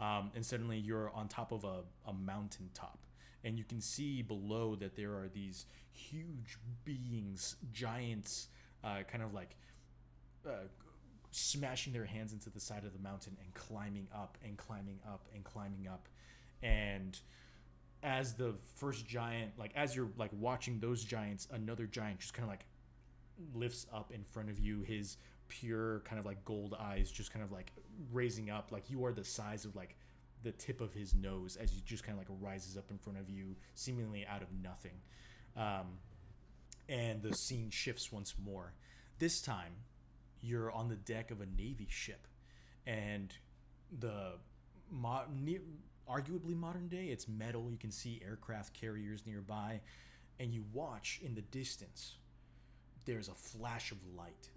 and suddenly you're on top of a mountaintop, and you can see below that there are these huge beings, giants, kind of like smashing their hands into the side of the mountain and climbing up and climbing up and climbing up. And as the first giant, like as you're like watching those giants, another giant just kind of like lifts up in front of you, his pure kind of like gold eyes just kind of like raising up, like you are the size of like the tip of his nose, as he just kind of like rises up in front of you seemingly out of nothing. And the scene shifts once more. This time you're on the deck of a Navy ship, and the arguably modern day, it's metal. You can see aircraft carriers nearby, and you watch in the distance there's a flash of light,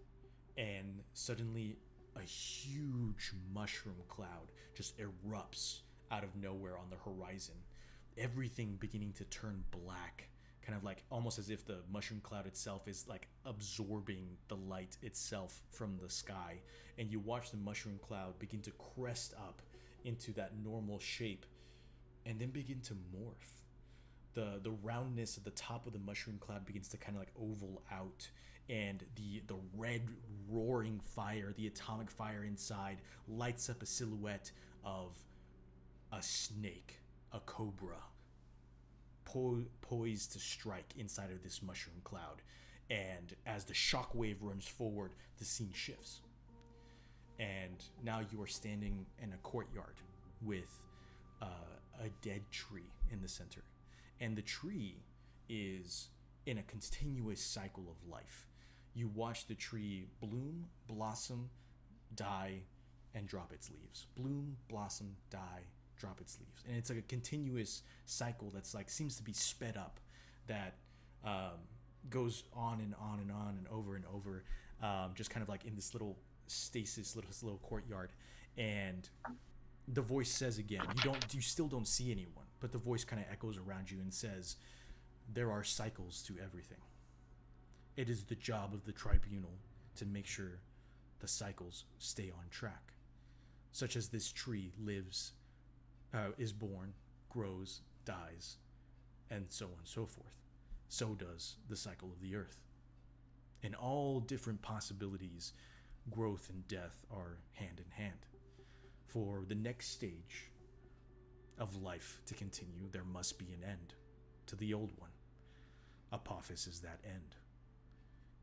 and suddenly a huge mushroom cloud just erupts out of nowhere on the horizon, everything beginning to turn black, kind of like almost as if the mushroom cloud itself is like absorbing the light itself from the sky. And you watch the mushroom cloud begin to crest up into that normal shape and then begin to morph. The roundness at the top of the mushroom cloud begins to kind of like oval out, and the red roaring fire, the atomic fire inside, lights up a silhouette of a snake, a cobra, poised to strike inside of this mushroom cloud. And as the shockwave runs forward, the scene shifts, and now you are standing in a courtyard with a dead tree in the center. And the tree is in a continuous cycle of life. You watch the tree bloom, blossom, die, and drop its leaves. Bloom, blossom, die, drop its leaves. And it's like a continuous cycle that's like seems to be sped up, that goes on and on and on and over, just kind of like in this little stasis, little courtyard. And the voice says again, you still don't see anyone, but the voice kind of echoes around you and says, there are cycles to everything. It is the job of the tribunal to make sure the cycles stay on track. such as this tree lives, is born, grows, dies, and so on and so forth. So does the cycle of the earth. In all different possibilities, growth and death are hand in hand. For the next stage of life to continue, there must be an end to the old one. Apophis is that end.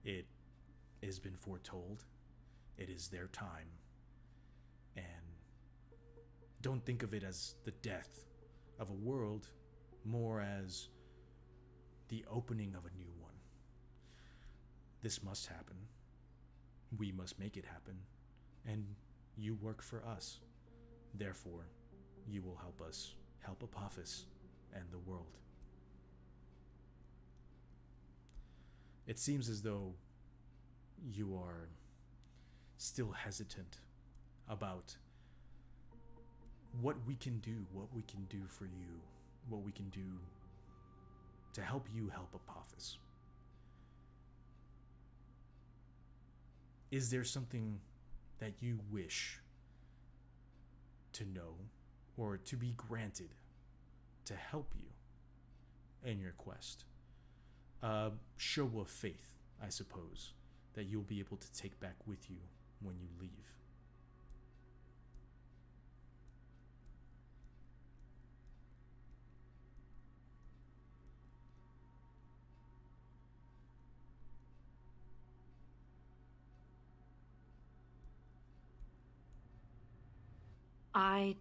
It has been foretold. It is their time. And don't think of it as the death of a world, more as the opening of a new one. This must happen. We must make it happen. And you work for us. Therefore, you will help us help Apophis and the world. It seems as though you are still hesitant about what we can do for you, what we can do to help you help Apophis. Is there something that you wish to know or to be granted to help you in your quest? A show of faith, I suppose, that you'll be able to take back with you when you leave. I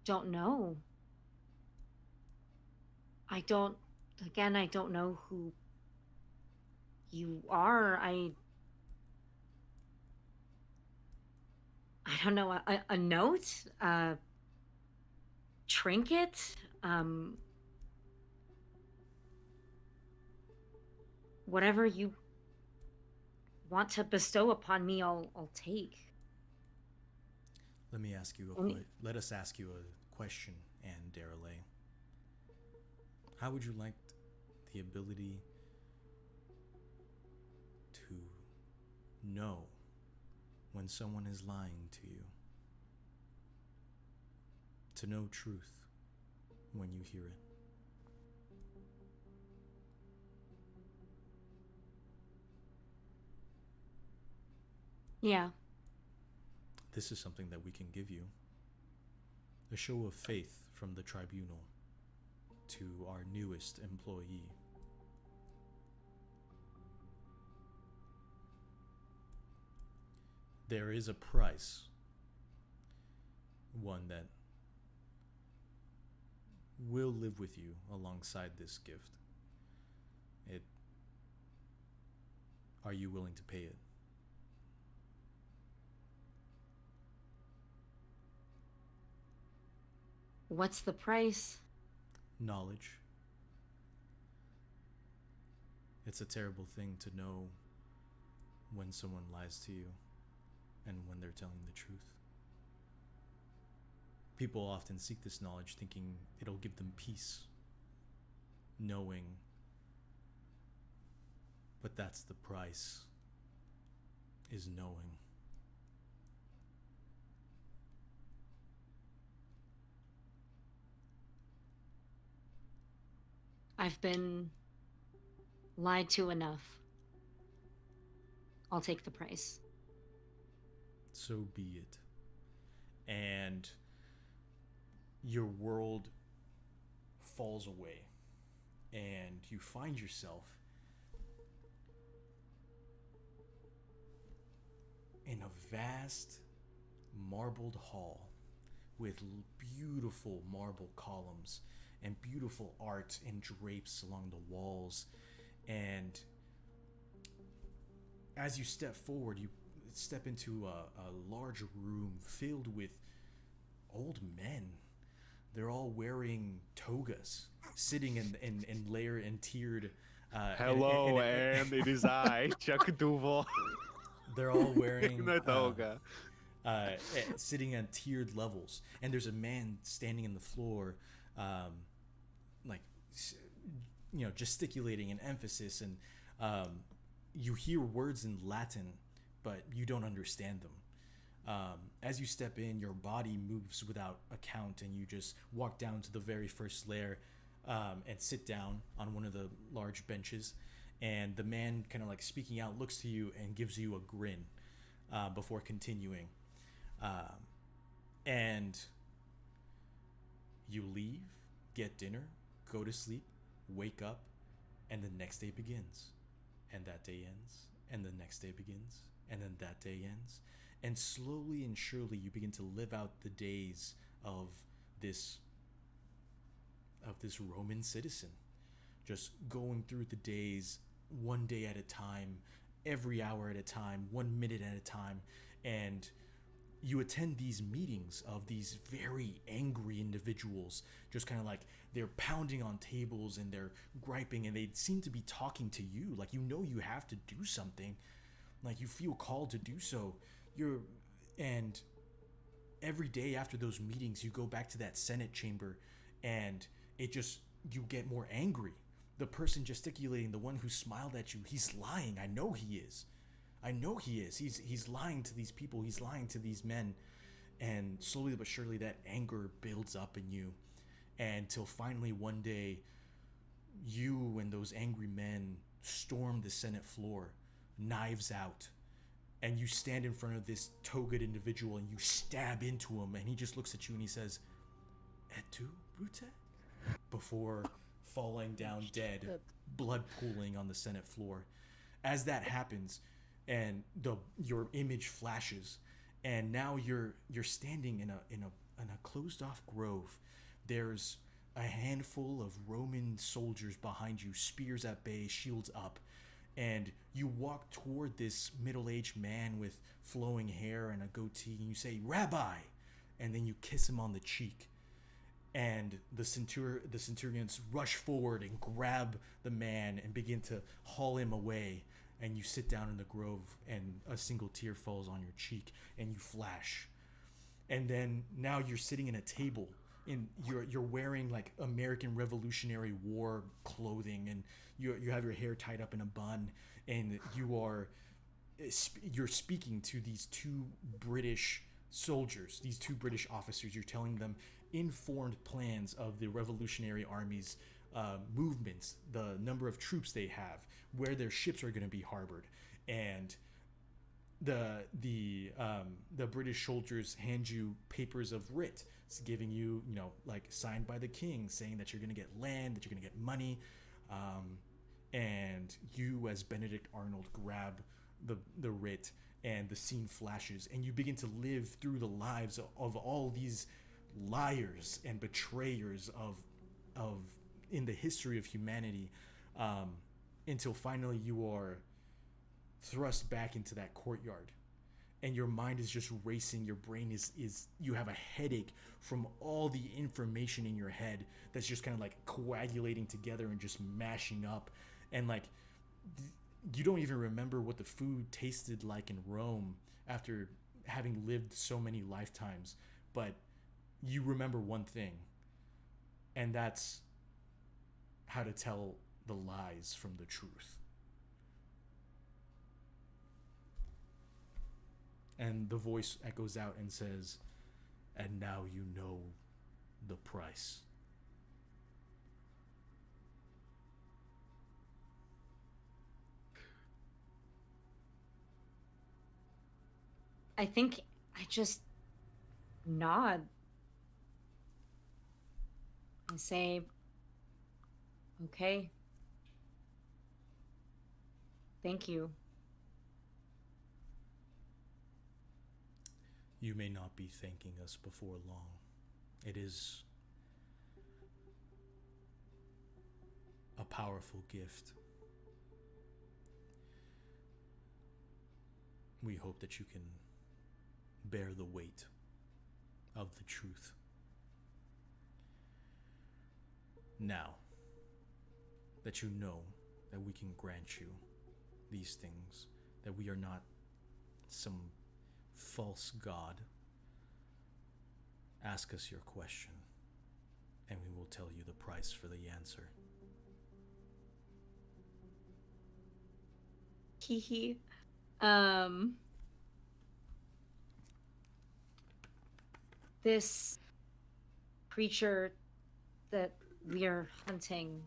don't know. I don't know who you are. I don't know, a note, a trinket, whatever you want to bestow upon me, I'll take. Let us ask you a question, Anne Darrelay. How would you like the ability to know when someone is lying to you? To know truth when you hear it? Yeah. This is something that we can give you. A show of faith from the tribunal to our newest employee. There is a price, one that will live with you alongside this gift. Are you willing to pay it? What's the price? Knowledge. It's a terrible thing to know when someone lies to you and when they're telling the truth. People often seek this knowledge thinking it'll give them peace, knowing, but that's the price, is knowing. I've been lied to enough. I'll take the price. So be it. And your world falls away, and you find yourself in a vast marbled hall with beautiful marble columns and beautiful art and drapes along the walls. And as you step forward, you step into a large room filled with old men. They're all wearing togas, sitting in layer and tiered. Hello, and it is I, Chuck Duval. They're all wearing the toga. Sitting on tiered levels, and there's a man standing in the floor, gesticulating an emphasis, and you hear words in Latin, but you don't understand them. As you step in, your body moves without a count, and you just walk down to the very first lair and sit down on one of the large benches. And the man, kind of like speaking out, looks to you and gives you a grin before continuing. And you leave, get dinner, go to sleep, wake up, and the next day begins. And that day ends, and the next day begins, and then that day ends. And slowly and surely you begin to live out the days of this Roman citizen. Just going through the days one day at a time, every hour at a time, 1 minute at a time. And you attend these meetings of these very angry individuals, just kind of like they're pounding on tables and they're griping, and they seem to be talking to you like, you know, you have to do something, like you feel called to do so. And every day after those meetings, you go back to that Senate chamber, and you get more angry. The person gesticulating, the one who smiled at you, he's lying. I know he is. He's lying to these people. He's lying to these men. And slowly but surely that anger builds up in you, until finally one day you and those angry men storm the Senate floor, knives out, and you stand in front of this togaed individual and you stab into him, and he just looks at you and he says, "Et tu, Brute?" before falling down dead, blood pooling on the Senate floor. As that happens, and your image flashes, and now you're standing in a closed off grove. There's a handful of Roman soldiers behind you, spears at bay, shields up, and you walk toward this middle-aged man with flowing hair and a goatee, and you say, "Rabbi," and then you kiss him on the cheek. And the centurions rush forward and grab the man and begin to haul him away. And you sit down in the grove, and a single tear falls on your cheek, and you flash. And then now you're sitting in a table, and you're wearing like American Revolutionary War clothing, and you have your hair tied up in a bun, and you're speaking to these two British soldiers, these two British officers. You're telling them informed plans of the Revolutionary Army's movements, the number of troops they have, where their ships are going to be harbored, and the British soldiers hand you papers of writ, giving you, like signed by the king, saying that you're going to get land, that you're going to get money, and you as Benedict Arnold grab the writ, and the scene flashes, and you begin to live through the lives of all these liars and betrayers of in the history of humanity, until finally you are thrust back into that courtyard, and your mind is just racing. Your brain is you have a headache from all the information in your head that's just kind of like coagulating together and just mashing up, and like you don't even remember what the food tasted like in Rome after having lived so many lifetimes, but you remember one thing, and that's how to tell the lies from the truth. And the voice echoes out and says, "And now you know the price." I think I just nod and say, "Okay. Thank you." You may not be thanking us before long. It is a powerful gift. We hope that you can bear the weight of the truth. Now that you know that we can grant you these things, that we are not some false god, ask us your question, and we will tell you the price for the answer. Hee hee. this creature that we're hunting,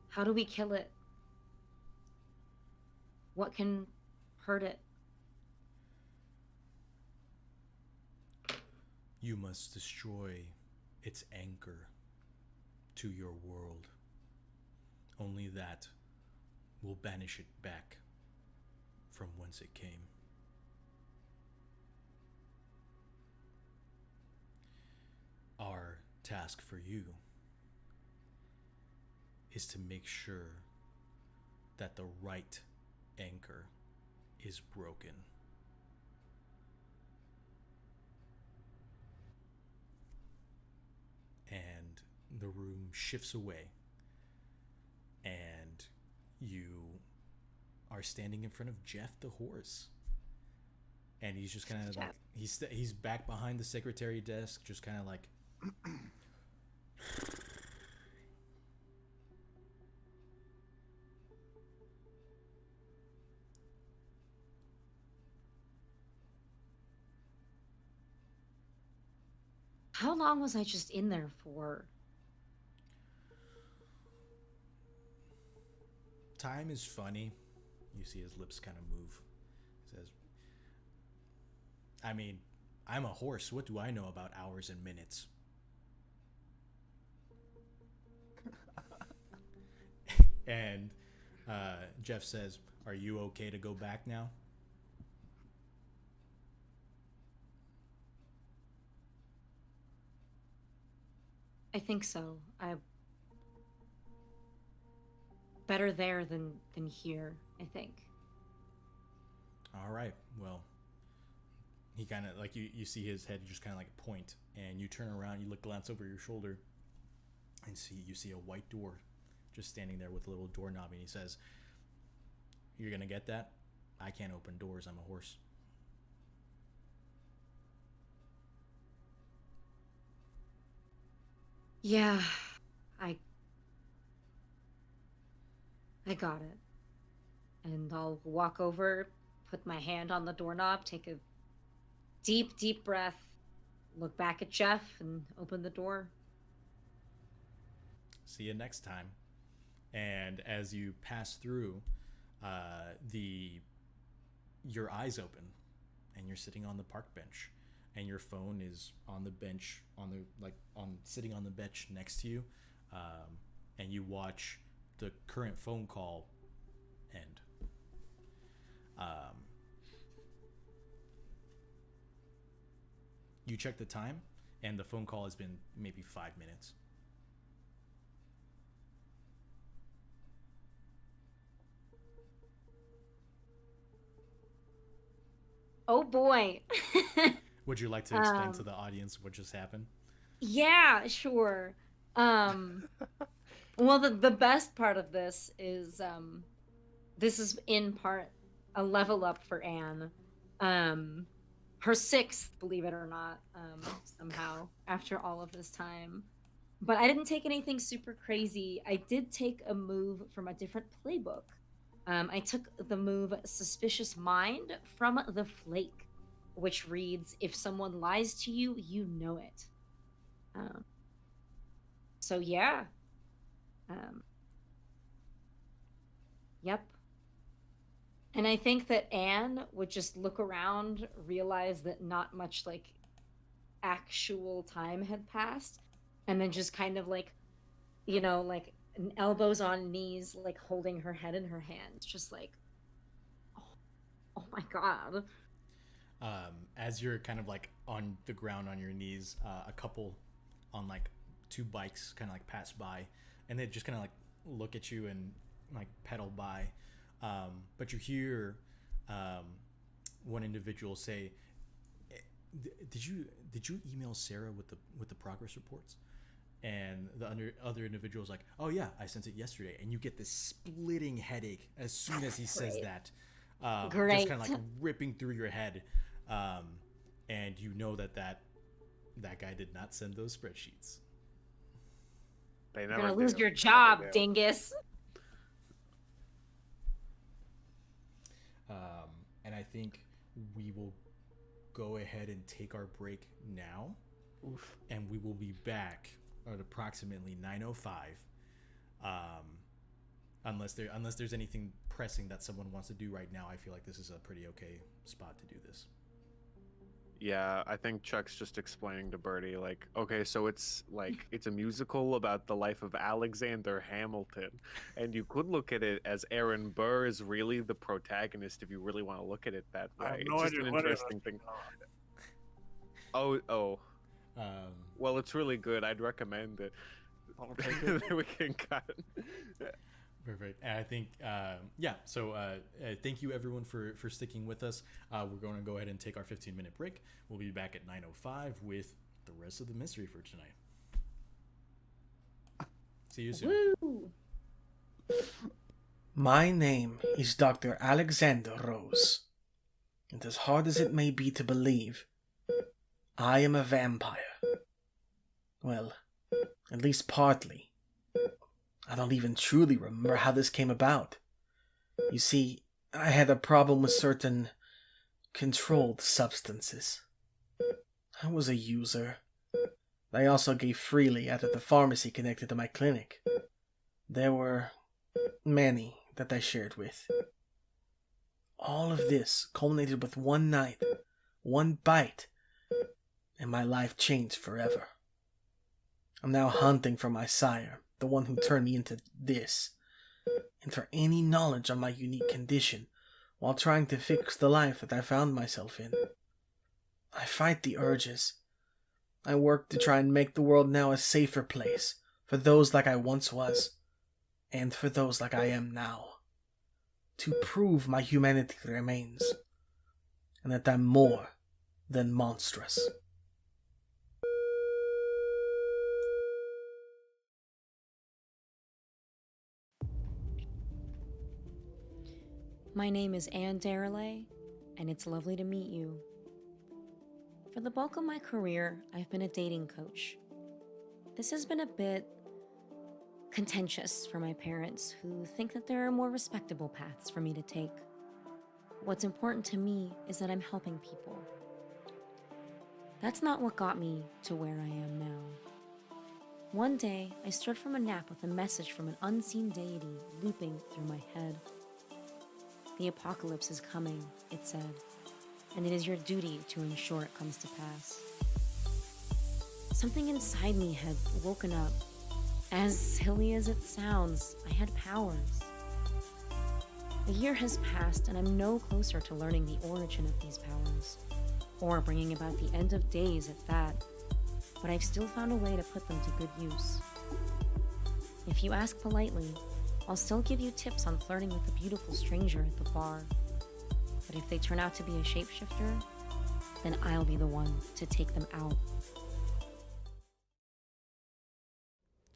how do we kill it? What can hurt it? You must destroy its anchor to your world. Only that will banish it back from whence it came. Our task for you is to make sure that the right anchor is broken. And the room shifts away, and you are standing in front of Jeff the horse, and he's just kind of like he's back behind the secretary desk, just kind of like How long was I just in there for? time is funny. You see his lips kind of move. He says, I mean, I'm a horse. What do I know about hours and minutes? And Jeff says, are you okay to go back now? I think so. I better there than here, I think. All right. Well, he kind of like you see his head just kind of like point, and you turn around, you glance over your shoulder, and you see a white door just standing there with a little doorknob, and he says, "You're gonna get that? I can't open doors. I'm a horse." Yeah, I got it. And I'll walk over, put my hand on the doorknob, take a deep, deep breath, look back at Jeff, and open the door. See you next time. And as you pass through, your eyes open, and you're sitting on the park bench, and your phone is on the bench, sitting on the bench next to you, and you watch the current phone call end. You check the time, and the phone call has been maybe 5 minutes. Oh boy. Would you like to explain to the audience what just happened? Yeah, sure. Well, the best part of this is in part a level up for Anne. Her sixth, believe it or not, somehow after all of this time. But I didn't take anything super crazy. I did take a move from a different playbook. I took the move Suspicious Mind from the Flake, which reads, if someone lies to you, you know it. So yeah. Yep. And I think that Anne would just look around, realize that not much like actual time had passed, and then just kind of like, like elbows on knees, like holding her head in her hands, just like, oh my God. As you're kind of like on the ground on your knees, a couple on like two bikes kind of like pass by, and they just kind of like look at you and like pedal by. But you hear one individual say, "Did you email Sarah with the progress reports?" And the other individual's like, "Oh yeah, I sent it yesterday." And you get this splitting headache as soon as he says that. Great. Just kind of like ripping through your head, and you know that guy did not send those spreadsheets. They You're never gonna lose do. your They job, never do. dingus. And I think we will go ahead and take our break now. Oof. And we will be back at approximately 9:05. Unless there's anything pressing that someone wants to do right now, I feel like this is a pretty okay spot to do this. Yeah, I think Chuck's just explaining to Birdie, like, okay, so it's a musical about the life of Alexander Hamilton, and you could look at it as Aaron Burr is really the protagonist if you really want to look at it that way. I have It's no just idea an what it interesting is. thing. Oh. Well, it's really good. I'd recommend it. I'll take it. Then we can cut. Perfect. And I think, so thank you everyone for sticking with us. We're going to go ahead and take our 15-minute break. We'll be back at 9:05 with the rest of the mystery for tonight. See you soon. Woo! My name is Dr. Alexander Rose, and as hard as it may be to believe, I am a vampire. Well, at least partly. I don't even truly remember how this came about. You see, I had a problem with certain controlled substances. I was a user. I also gave freely out of the pharmacy connected to my clinic. There were many that I shared with. All of this culminated with one night, one bite, and my life changed forever. I'm now hunting for my sire, the one who turned me into this, and for any knowledge on my unique condition, while trying to fix the life that I found myself in. I fight the urges. I work to try and make the world now a safer place, for those like I once was, and for those like I am now. To prove my humanity remains, and that I'm more than monstrous. My name is Anne Darelay, and it's lovely to meet you. For the bulk of my career, I've been a dating coach. This has been a bit contentious for my parents, who think that there are more respectable paths for me to take. What's important to me is that I'm helping people. That's not what got me to where I am now. One day, I stirred from a nap with a message from an unseen deity looping through my head. The apocalypse is coming, it said, and it is your duty to ensure it comes to pass. Something inside me had woken up. As silly as it sounds, I had powers. A year has passed, and I'm no closer to learning the origin of these powers, or bringing about the end of days at that, but I've still found a way to put them to good use. If you ask politely, I'll still give you tips on flirting with a beautiful stranger at the bar. But if they turn out to be a shapeshifter, then I'll be the one to take them out.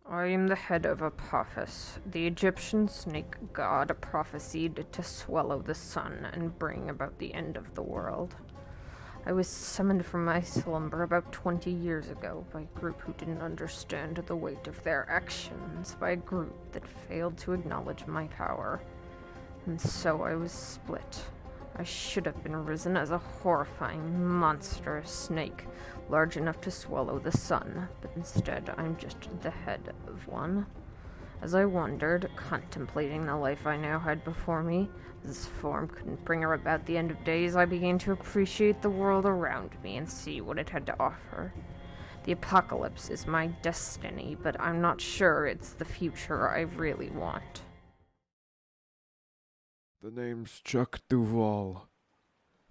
I am the head of Apophis, the Egyptian snake god prophesied to swallow the sun and bring about the end of the world. I was summoned from my slumber about 20 years ago by a group who didn't understand the weight of their actions, by a group that failed to acknowledge my power. And so I was split. I should have been risen as a horrifying, monstrous snake, large enough to swallow the sun, but instead I'm just the head of one. As I wondered, contemplating the life I now had before me, this form couldn't bring about the end of days, I began to appreciate the world around me and see what it had to offer. The apocalypse is my destiny, but I'm not sure it's the future I really want. The name's Chuck Duval,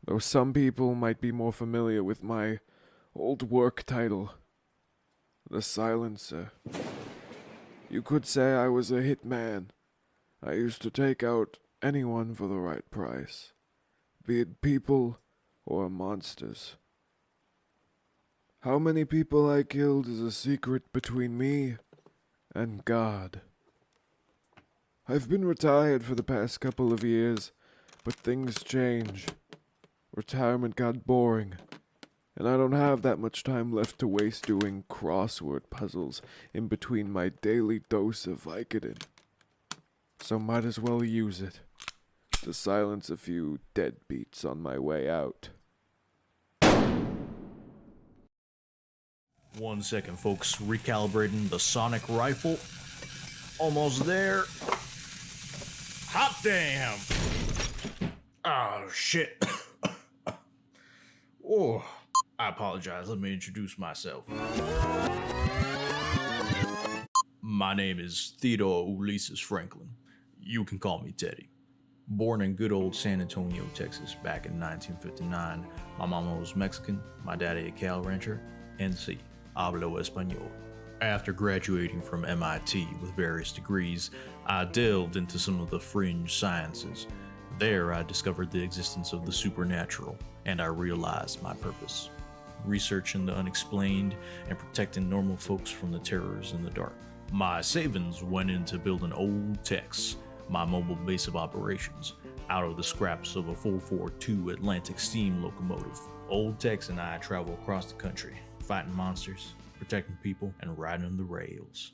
though some people might be more familiar with my old work title, the Silencer. You could say I was a hitman. I used to take out anyone for the right price, be it people or monsters. How many people I killed is a secret between me and God. I've been retired for the past couple of years, but things change. Retirement got boring, and I don't have that much time left to waste doing crossword puzzles in between my daily dose of Vicodin. So might as well use it. to silence a few deadbeats on my way out. 1 second, folks. Recalibrating the sonic rifle. Almost there. Hot damn! Oh, shit. Oh, I apologize. Let me introduce myself. My name is Theodore Ulysses Franklin. You can call me Teddy. Born in good old San Antonio, Texas, back in 1959. My mama was Mexican, my daddy a cow rancher, and sí, hablo español. After graduating from MIT with various degrees, I delved into some of the fringe sciences. There, I discovered the existence of the supernatural, and I realized my purpose: researching the unexplained and protecting normal folks from the terrors in the dark. My savings went into building Old Tex, my mobile base of operations, out of the scraps of a 442 Atlantic steam locomotive. Old Tex and I travel across the country, fighting monsters, protecting people, and riding the rails.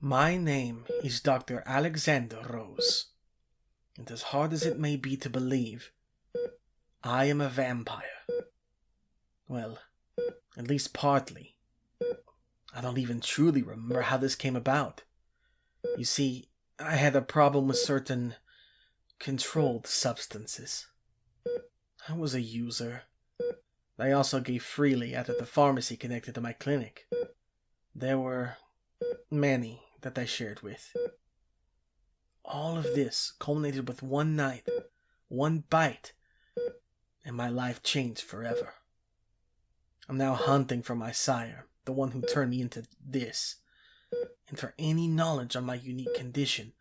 My name is Dr. Alexander Rose, and as hard as it may be to believe, I am a vampire. Well, at least partly. I don't even truly remember how this came about. You see, I had a problem with certain controlled substances. I was a user. I also gave freely out of the pharmacy connected to my clinic. There were many that I shared with. All of this culminated with one night, one bite, and my life changed forever. I'm now hunting for my sire, the one who turned me into this, and for any knowledge on my unique condition,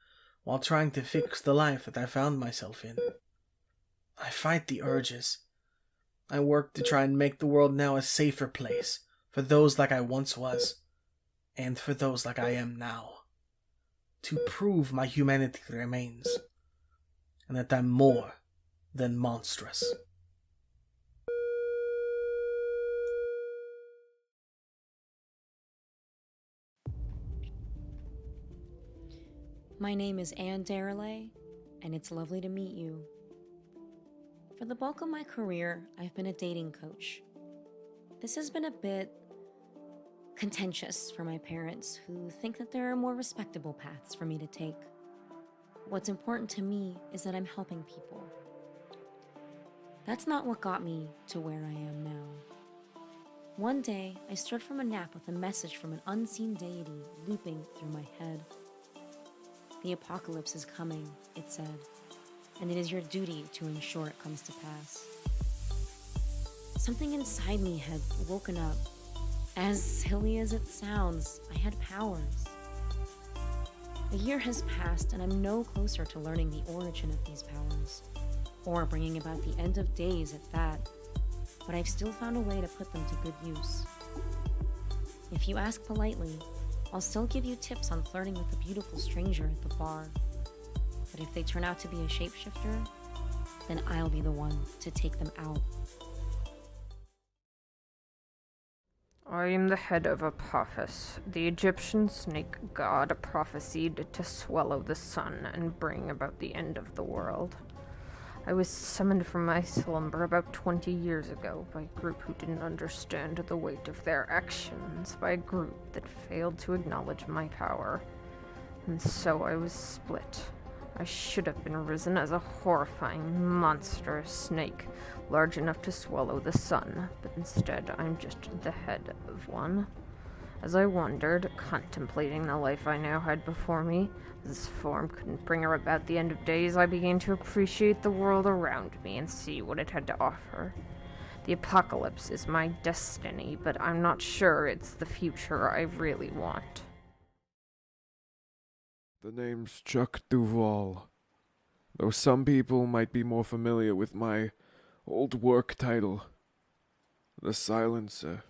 while trying to fix the life that I found myself in. I fight the urges. I work to try and make the world now a safer place for those like I once was, and for those like I am now. To prove my humanity remains, and that I'm more than monstrous. My name is Anne Darelay, and it's lovely to meet you. For the bulk of my career, I've been a dating coach. This has been a bit contentious for my parents, who think that there are more respectable paths for me to take. What's important to me is that I'm helping people. That's not what got me to where I am now. One day, I stood from a nap with a message from an unseen deity looping through my head. The apocalypse is coming, it said, and it is your duty to ensure it comes to pass. Something inside me had woken up. As silly as it sounds, I had powers. A year has passed, and I'm no closer to learning the origin of these powers, or bringing about the end of days at that, but I've still found a way to put them to good use. If you ask politely, I'll still give you tips on flirting with a beautiful stranger at the bar. But if they turn out to be a shapeshifter, then I'll be the one to take them out. I am the head of Apophis, the Egyptian snake god prophesied to swallow the sun and bring about the end of the world. I was summoned from my slumber about 20 years ago by a group who didn't understand the weight of their actions, by a group that failed to acknowledge my power. And so I was split. I should have been risen as a horrifying, monstrous snake, large enough to swallow the sun, but instead I'm just the head of one. As I wondered, contemplating the life I now had before me, this form couldn't bring about the end of days, I began to appreciate the world around me and see what it had to offer. The apocalypse is my destiny, but I'm not sure it's the future I really want. The name's Chuck Duval, though some people might be more familiar with my old work title, the Silencer.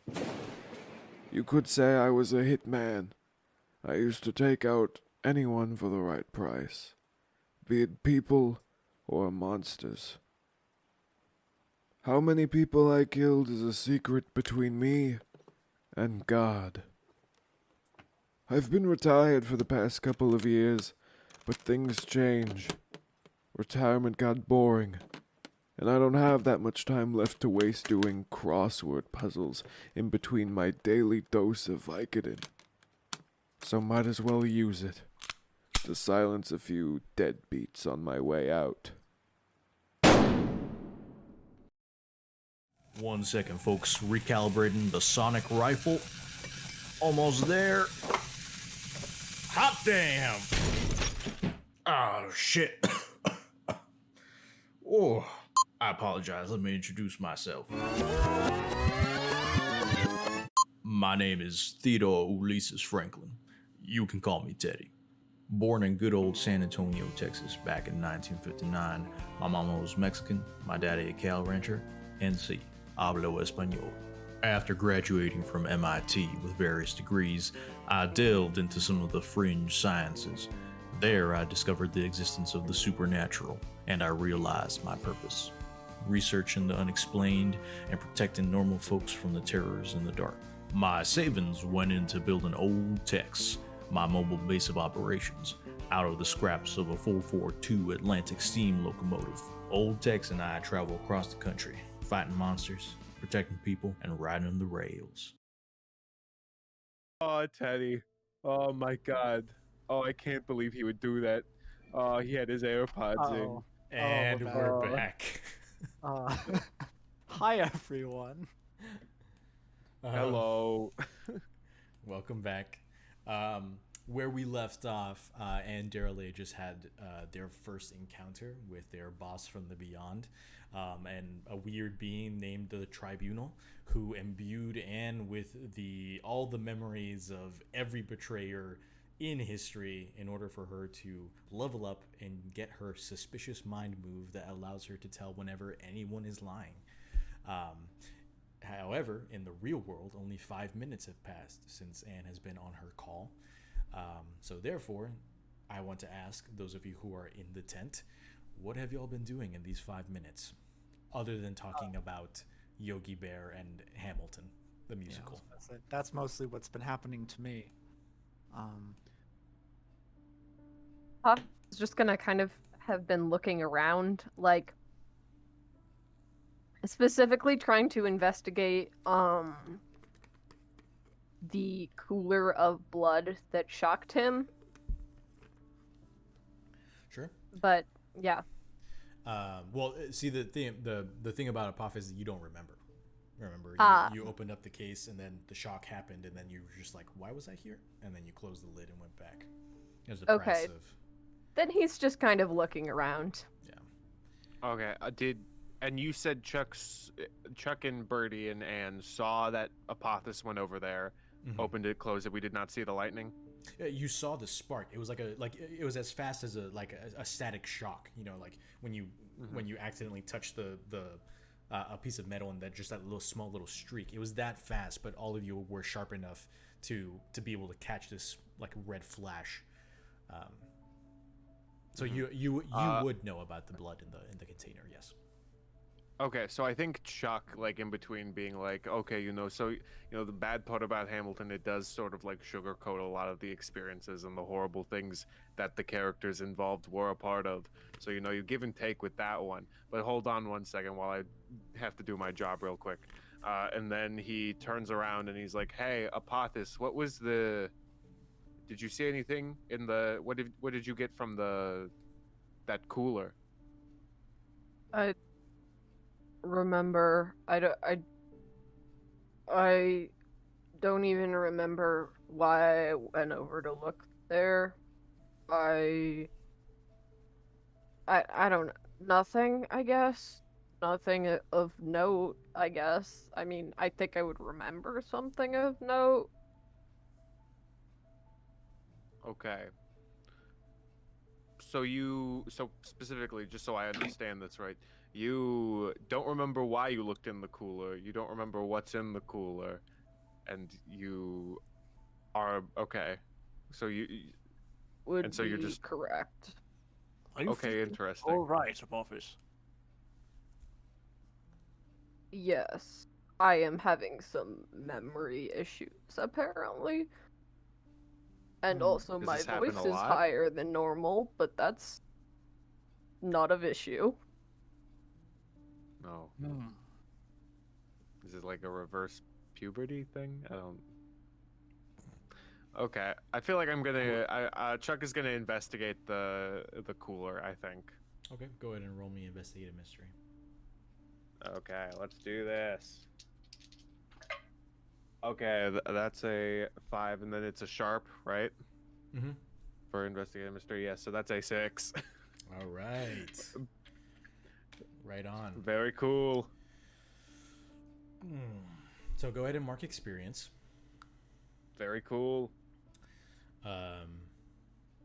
You could say I was a hitman. I used to take out anyone for the right price, be it people or monsters. How many people I killed is a secret between me and God. I've been retired for the past couple of years, but things change. Retirement got boring, and I don't have that much time left to waste doing crossword puzzles in between my daily dose of Vicodin. So might as well use it to silence a few deadbeats on my way out. 1 second, folks. Recalibrating the sonic rifle. Almost there. Hot damn! Oh, shit. Oh, I apologize. Let me introduce myself. My name is Theodore Ulysses Franklin. You can call me Teddy. Born in good old San Antonio, Texas, back in 1959. My mama was Mexican, my daddy a cow rancher, and sí, hablo español. After graduating from MIT with various degrees, I delved into some of the fringe sciences. There, I discovered the existence of the supernatural, and I realized my purpose: researching the unexplained and protecting normal folks from the terrors in the dark. My savings went into building old techs, my mobile base of operations, out of the scraps of a 442 Atlantic steam locomotive. Old Tex and I travel across the country, fighting monsters, protecting people, and riding the rails. Oh, Teddy. Oh my God. Oh, I can't believe he would do that. Oh, he had his AirPods in. Oh, And we're we're back. back. Hi everyone. Hello. Welcome back. Where we left off, Anne Darrelly just had their first encounter with their boss from the Beyond, and a weird being named the Tribunal, who imbued Anne with all the memories of every betrayer in history in order for her to level up and get her suspicious mind move that allows her to tell whenever anyone is lying. However, in the real world, only 5 minutes have passed since Anne has been on her call. So therefore, I want to ask those of you who are in the tent, what have y'all been doing in these 5 minutes? Other than talking about Yogi Bear and Hamilton, the musical. Yeah, that's mostly what's been happening to me. I was just gonna kind of have been looking around, like specifically trying to investigate the cooler of blood that shocked him. Sure. But yeah. Well, see, the thing about Apophis is you don't remember. Remember, you opened up the case and then the shock happened and then you were just like, why was I here? And then you closed the lid and went back. It was the price of... Then he's just kind of looking around. Yeah. Okay. And you said Chuck and Birdie and Anne saw that Apophis went over there, opened it, closed it. We did not see the lightning. You saw the spark. It was it was as fast as a static shock. You know, like when you accidentally touch a piece of metal and that little small little streak. It was that fast, but all of you were sharp enough to be able to catch this like red flash. So you would know about the blood in the container, yes. Okay, so I think Chuck, like, in between being like, okay, the bad part about Hamilton, it does sort of like sugarcoat a lot of the experiences and the horrible things that the characters involved were a part of. So, you give and take with that one. But hold on one second while I have to do my job real quick. And then he turns around and he's like, hey, Apophis, did you see anything in what did you get from that cooler? I remember. I don't even remember why I went over to look there. I don't, nothing, I guess. Nothing of note, I guess. I mean, I think I would remember something of note. Okay. So specifically, just so I understand this right, you don't remember why you looked in the cooler, you don't remember what's in the cooler, and you are okay. So you're just correct. Are you okay. Interesting. all right, Apophis? Yes, I am having some memory issues, apparently. And also Does my this happen voice a is lot? higher than normal, but that's not of issue. No. Is it like a reverse puberty thing? I don't. Okay, I feel like I'm gonna. Chuck is gonna investigate the cooler, I think. Okay, go ahead and roll me investigate a mystery. Okay, let's do this. Okay, that's a 5, and then it's a sharp, right? Mm-hmm. For investigative mystery, yes. So that's a 6. All right. Right on. Very cool. So go ahead and mark experience. Very cool.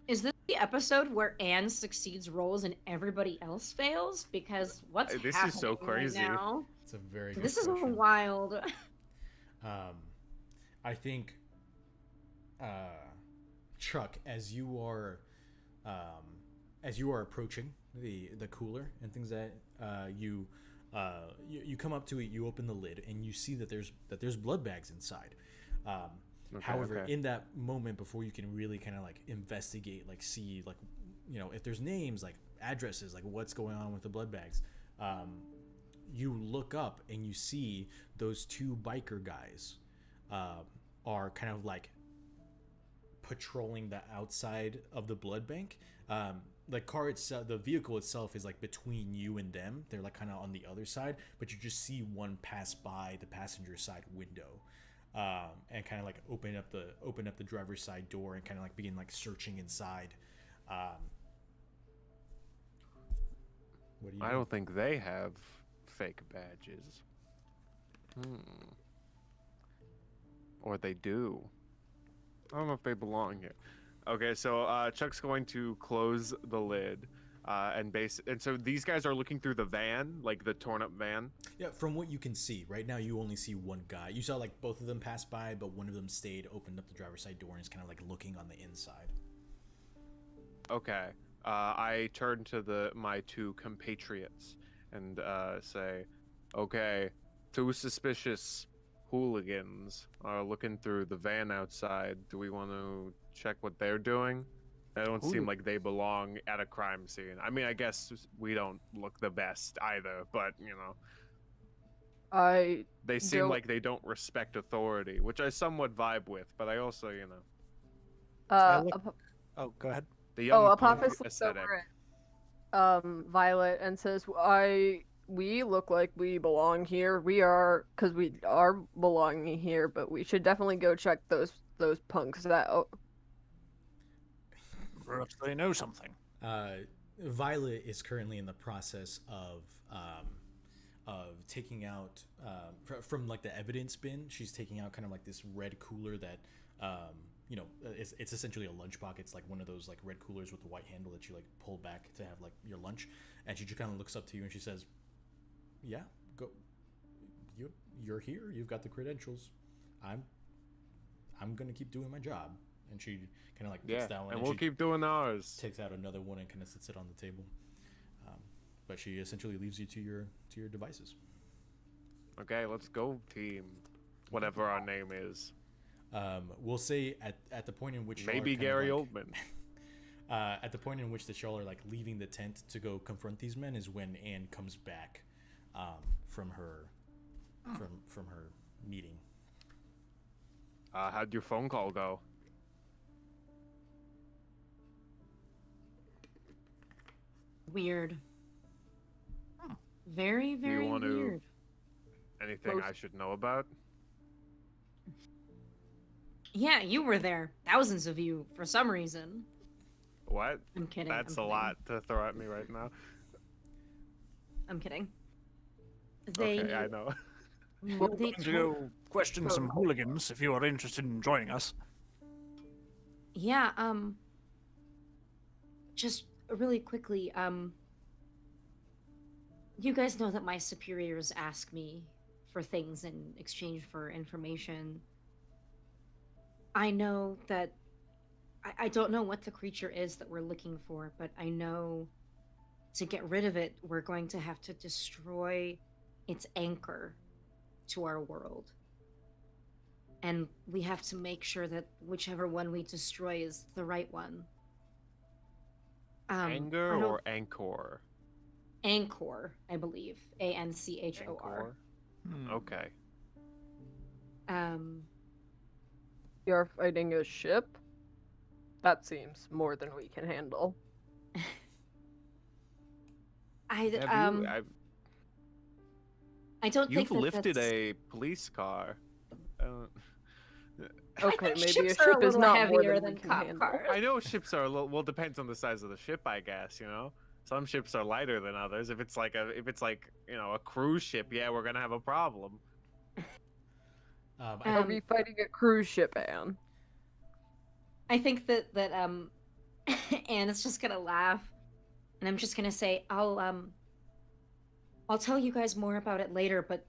Is this the episode where Anne succeeds rolls and everybody else fails? Because what's This happening is so crazy. right now? It's a very good This is question. wild. I think, Chuck, as you are approaching the cooler and things that you come up to it, you open the lid and you see that there's blood bags inside. However, okay. in that moment, before you can really kind of like investigate, like see, like, you know, if there's names, like addresses, like what's going on with the blood bags, you look up and you see those two biker guys are kind of like patrolling the outside of the blood bank. The car itself, the vehicle itself, is like between you and them. They're like kind of on the other side, but you just see one pass by the passenger side window, and kind of like open up the driver's side door and kind of like begin like searching inside. What do you I do? don't think they have fake badges. Or they do. I don't know if they belong here. Okay, so Chuck's going to close the lid, and so these guys are looking through the van, like the torn up van. Yeah, from what you can see right now, you only see one guy. You saw like both of them pass by, but one of them stayed, opened up the driver's side door, and is kind of like looking on the inside. Okay. I turn to my two compatriots and say, okay, two suspicious hooligans are looking through the van outside. Do we want to check what they're doing? They don't seem like they belong at a crime scene. I mean, I guess we don't look the best either, but, you know, they seem like they don't respect authority, which I somewhat vibe with, but I also, you know, Oh, go ahead. the young punk Apophis looks aesthetic. over at Violet and says, we look like we belong here. We are, because we are belonging here, but we should definitely go check those punks out. Perhaps they know something. Violet is currently in the process of taking out from like the evidence bin. She's taking out kind of like this red cooler that you know, it's essentially a lunchbox. It's like one of those like red coolers with the white handle that you like pull back to have like your lunch. And she just kind of looks up to you and she says, "Yeah, go. You're here. You've got the credentials. I'm gonna keep doing my job." And she kind of like puts that one, and we'll keep doing ours. takes out another one and kind of sits it on the table. But she essentially leaves you to your devices. Okay, let's go, team. Whatever our name is. We'll say at the point in which y'all Maybe are kind of Gary like, Oldman. at the point in which that y'all are like leaving the tent to go confront these men is when Anne comes back from her meeting. How'd your phone call go? Weird. Very, Do you very want weird. Anything I should know about? Yeah, you were there. Thousands of you, for some reason. What? I'm kidding. That's I'm a kidding. lot to throw at me right now. I'm kidding. They, Okay, I know. We're they going to go question some hooligans if you are interested in joining us. Yeah, just really quickly, you guys know that my superiors ask me for things in exchange for information. I know that I don't know what the creature is that we're looking for, but I know to get rid of it, we're going to have to destroy its anchor to our world. And we have to make sure that whichever one we destroy is the right one. Anger or Anchor? Anchor, I believe. Anchor. Anchor? Okay. You're fighting a ship? That seems more than we can handle. I don't think You've lifted that's... a police car. Okay, think maybe a ships are ship a is little not more heavier than we than can cop handle. cars. I know ships are a little. Well, depends on the size of the ship, I guess. You know, some ships are lighter than others. If it's like a cruise ship, yeah, we're gonna have a problem. Are we fighting a cruise ship, Anne? I think that Anne is just gonna laugh, and I'm just gonna say I'll tell you guys more about it later. But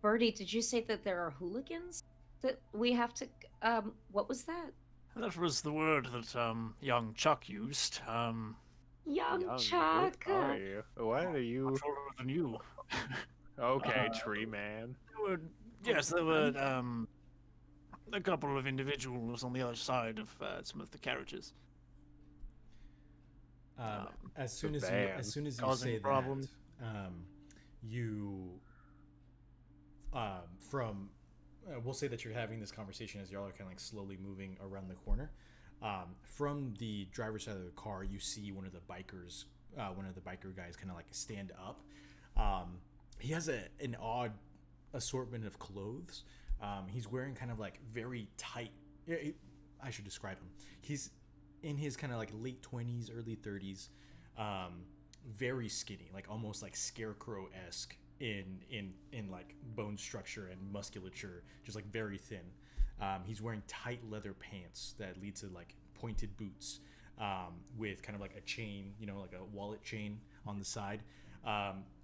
Birdie, did you say that there are hooligans that we have to? What was that? That was the word that young Chuck used. Young Chuck. What are you? What are you? Much older than you. Okay, tree man. Yes, there were a couple of individuals on the other side of some of the carriages. As soon as you causing say problems. that, you from we'll say that you're having this conversation as y'all are kind of like slowly moving around the corner. From the driver's side of the car, you see one of the biker guys kind of like stand up. He has an odd assortment of clothes. He's wearing kind of like very tight. I should describe him. He's in his kind of like late 20s, early 30s. Very skinny, like almost like scarecrow-esque in like bone structure and musculature, just like very thin. He's wearing tight leather pants that lead to like pointed boots, with kind of like a chain, like a wallet chain on the side.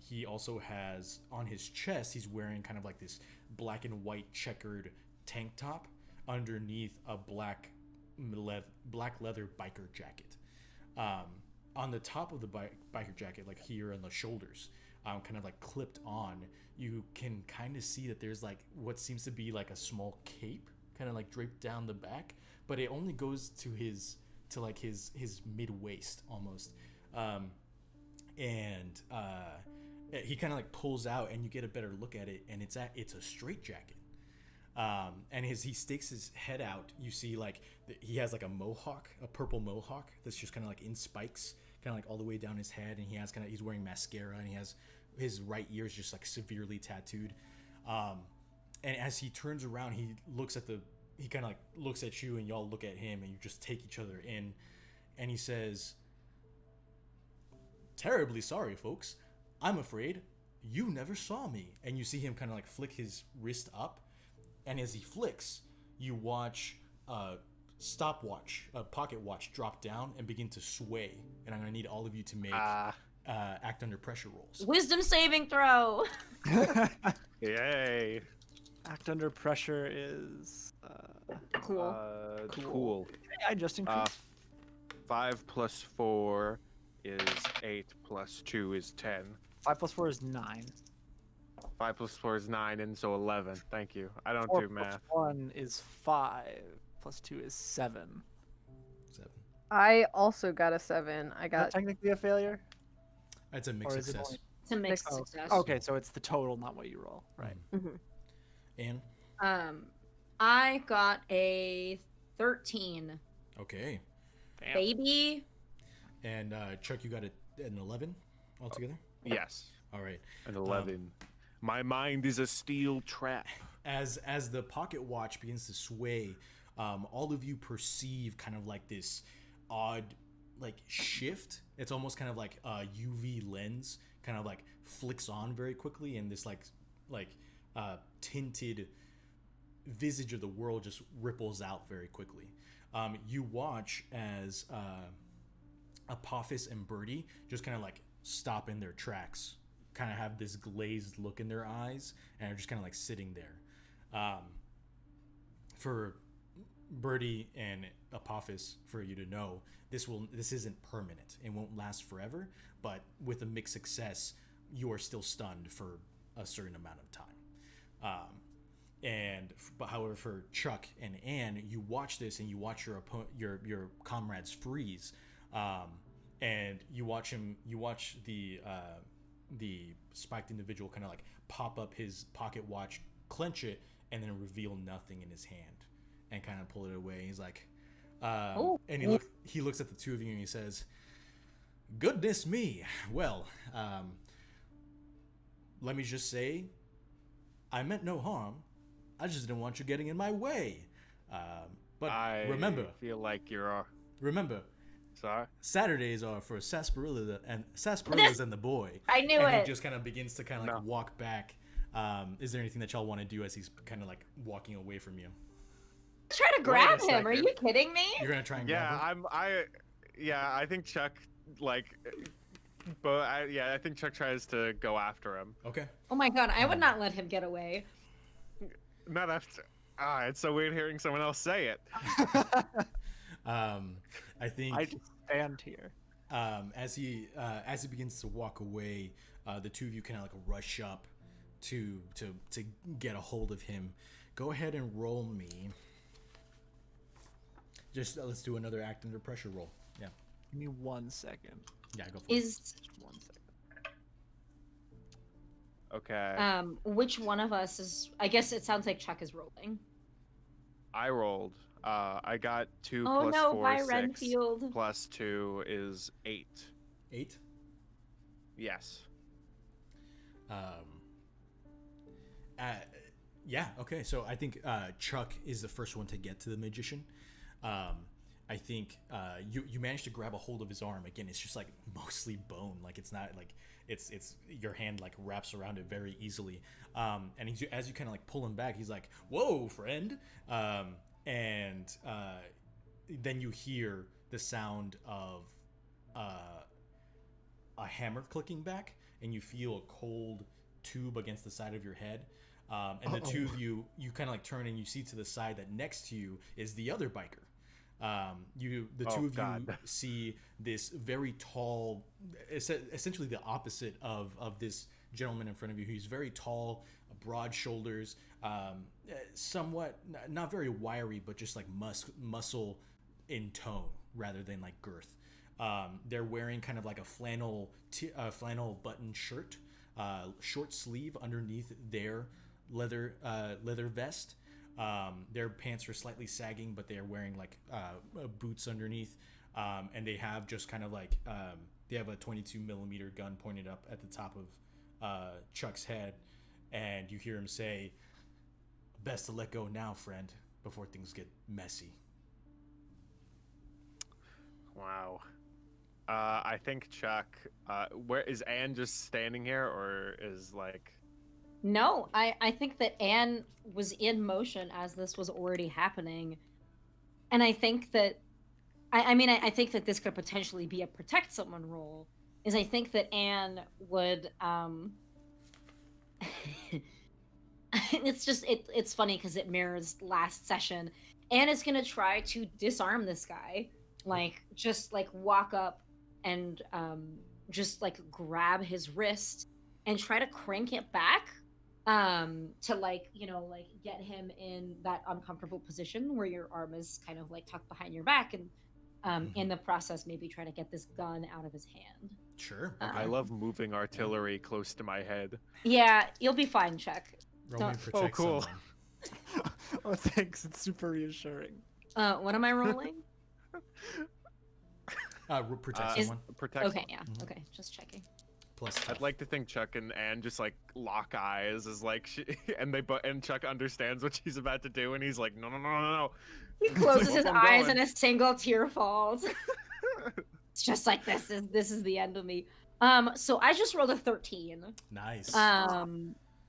He also has on his chest, he's wearing kind of like this black and white checkered tank top underneath a black leather biker jacket. On the top of the biker jacket, like here on the shoulders, kind of like clipped on, you can kind of see that there's like what seems to be like a small cape kind of like draped down the back, but it only goes to his mid waist almost. And he kind of like pulls out, and you get a better look at it, and it's a straight jacket. And as he sticks his head out, you see like he has like a purple mohawk that's just kind of like in spikes, kind of like all the way down his head, and he's wearing mascara, and he has his right ear is just like severely tattooed. And as he turns around, he kind of like looks at you, and y'all look at him, and you just take each other in, and he says, "Terribly sorry, folks. I'm afraid you never saw me." And you see him kind of like flick his wrist up, and as he flicks, you watch a pocket watch drop down and begin to sway. And I'm gonna need all of you to make act under pressure rolls. Wisdom saving throw. Yay. Act under pressure is Cool. Cool. I just increased. 5 plus 4 is 8 plus 2 is 10. 5 plus 4 is 9. 5 plus 4 is 9, and so 11. Thank you. I don't 4 do plus math. 1 is 5. Plus 2 is 7. 7. I also got a 7. I Is that got technically a failure? That's a mixed Or is it success. only- It's a mixed Oh, success. Okay, so it's the total, not what you roll. Right. And I got a 13. okay. Damn. Baby. And Chuck, you got an 11 altogether. Yes. All right. An 11. My mind is a steel trap. As the pocket watch begins to sway, all of you perceive kind of like this odd like shift. It's almost kind of like a UV lens kind of like flicks on very quickly, and this like tinted visage of the world just ripples out very quickly. You watch as Apophis and Birdie just kind of like stop in their tracks, kind of have this glazed look in their eyes, and are just kind of like sitting there. For Birdie and Apophis, for you to know, this isn't permanent. It won't last forever, but with a mixed success, you are still stunned for a certain amount of time. But however, for Chuck and Anne, you watch this, and you watch your comrades freeze, and you watch the spiked individual kind of like pop up his pocket watch, clench it, and then reveal nothing in his hand, and kind of pull it away. He's like, and he looks at the two of you, and he says, "Goodness me! Well, let me just say, I meant no harm. I just didn't want you getting in my way. But remember, feel like you're. Remember, Sorry. Saturdays are for sarsaparilla and the boy." I knew and it. he just kind of begins to kind of like walk back. Is there anything that y'all want to do as he's kind of like walking away from you? Try to grab Wait a him. Are second. you kidding me? You're gonna try and grab him? I think Chuck I think Chuck tries to go after him. Okay. Oh my god, I would not let him get away. Not after. It's so weird hearing someone else say it. I think I just stand here. as he begins to walk away, the two of you kind of like rush up to get a hold of him. Go ahead and roll me Just let's do another act under pressure roll. Yeah. Give me 1 second. Yeah, go for it. Is Just 1 second. Okay. which one of us is? I guess it sounds like Chuck is rolling. I rolled. I got 2 Oh plus no, 4 by is 6. Renfield. Plus 2 is 8. 8. Yes. Yeah. Okay. So I think Chuck is the first one to get to the magician. I think you managed to grab a hold of his arm. Again, it's just like mostly bone. Like it's not like it's your hand like wraps around it very easily. And as you kind of like pull him back, he's like, "Whoa, friend!" And then you hear the sound of a hammer clicking back, and you feel a cold tube against the side of your head. And the two of you kind of like turn and you see to the side that next to you is the other biker. The two of you see this very tall, essentially the opposite of this gentleman in front of you. He's very tall, broad shoulders, somewhat not very wiry, but just like muscle in tone rather than like girth. They're wearing kind of like a flannel button shirt, short sleeve underneath their leather vest. Their pants are slightly sagging, but they are wearing like boots underneath, and they have just kind of like they have a 22 millimeter gun pointed up at the top of Chuck's head, and you hear him say, "Best to let go now, friend, before things get messy." Wow. I think Chuck. Where is Anne? Just standing here, or is like? No, I think that Anne was in motion as this was already happening. And I think that I think that this could potentially be a protect someone role. Is I think that Anne would it's funny because it mirrors last session. Anne is gonna try to disarm this guy. Like just like walk up and just like grab his wrist and try to crank it back to like like get him in that uncomfortable position where your arm is kind of like tucked behind your back, and in the process maybe try to get this gun out of his hand. Sure. I love moving artillery close to my head. Yeah, you'll be fine, Chuck. Roman Don't- protect cool. someone. Oh, thanks. It's super reassuring. What am I rolling? Protect Uh, someone. Protect. Okay, yeah. Okay, just checking. Plus I'd tough. like to think Chuck and Anne just like lock eyes as like and Chuck understands what she's about to do, and he's like, no, no, no, no, no. He It's closes like, his "Whoop, I'm eyes going." and a single tear falls. It's just like this is the end of me. So I just rolled a 13. Nice.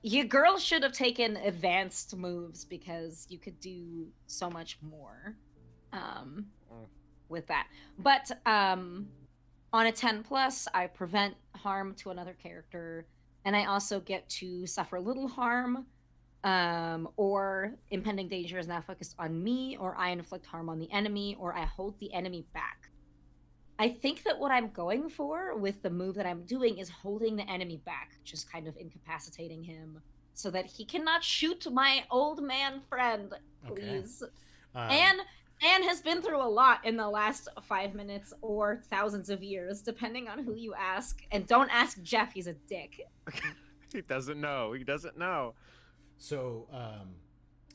Your girl should have taken advanced moves because you could do so much more with that. But on a 10 plus, I prevent harm to another character, and I also get to suffer little harm, or impending danger is now focused on me, or I inflict harm on the enemy, or I hold the enemy back. I think that what I'm going for with the move that I'm doing is holding the enemy back, just kind of incapacitating him so that he cannot shoot my old man friend, please. Anne has been through a lot in the last 5 minutes or thousands of years, depending on who you ask. And don't ask Jeff, he's a dick. He doesn't know. He doesn't know. So,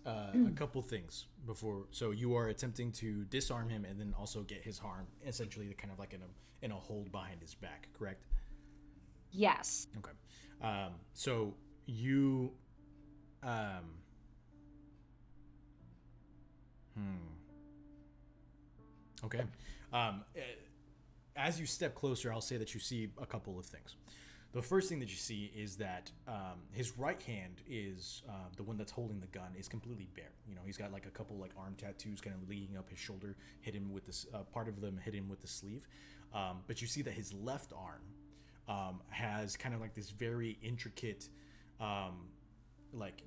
a couple things before. So you are attempting to disarm him and then also get his harm, essentially, kind of like in a hold behind his back. Correct? Yes. Okay. So you, Okay. As you step closer, I'll say that you see a couple of things. The first thing that you see is that his right hand is the one that's holding the gun is completely bare. You know, he's got like a couple like arm tattoos kind of leading up his shoulder, hidden with this part of them hidden with the sleeve. But you see that his left arm has kind of like this very intricate, like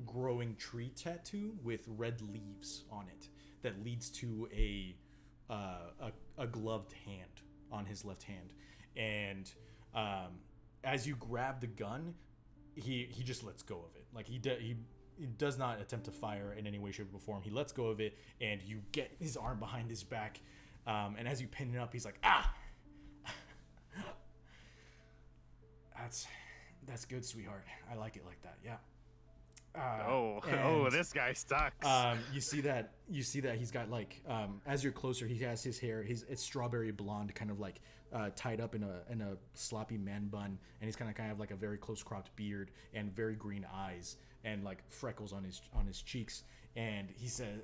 growing tree tattoo with red leaves on it that leads to a gloved hand on his left hand. And as you grab the gun, he just lets go of it. Like he he does not attempt to fire in any way, shape, or form. He lets go of it, and you get his arm behind his back. And as you pin it up, he's like, ah! That's good, sweetheart. I like it like that. Yeah. This guy sucks. You see that he's got like as you're closer, he has his hair. It's strawberry blonde, kind of like tied up in a sloppy man bun, and he's kind of like a very close cropped beard and very green eyes and like freckles on his cheeks. And he said,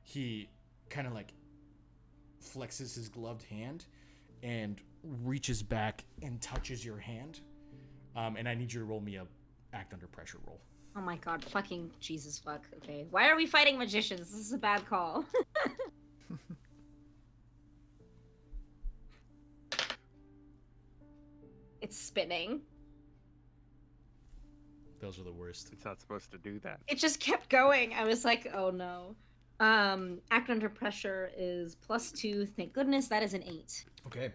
he kind of like flexes his gloved hand and reaches back and touches your hand. And I need you to roll me a act under pressure roll. Oh my god, fucking Jesus fuck. Okay. Why are we fighting magicians? This is a bad call. It's spinning. Those are the worst. It's not supposed to do that. It just kept going. I was like, oh no. Act under pressure is +2. Thank goodness that is an 8. Okay.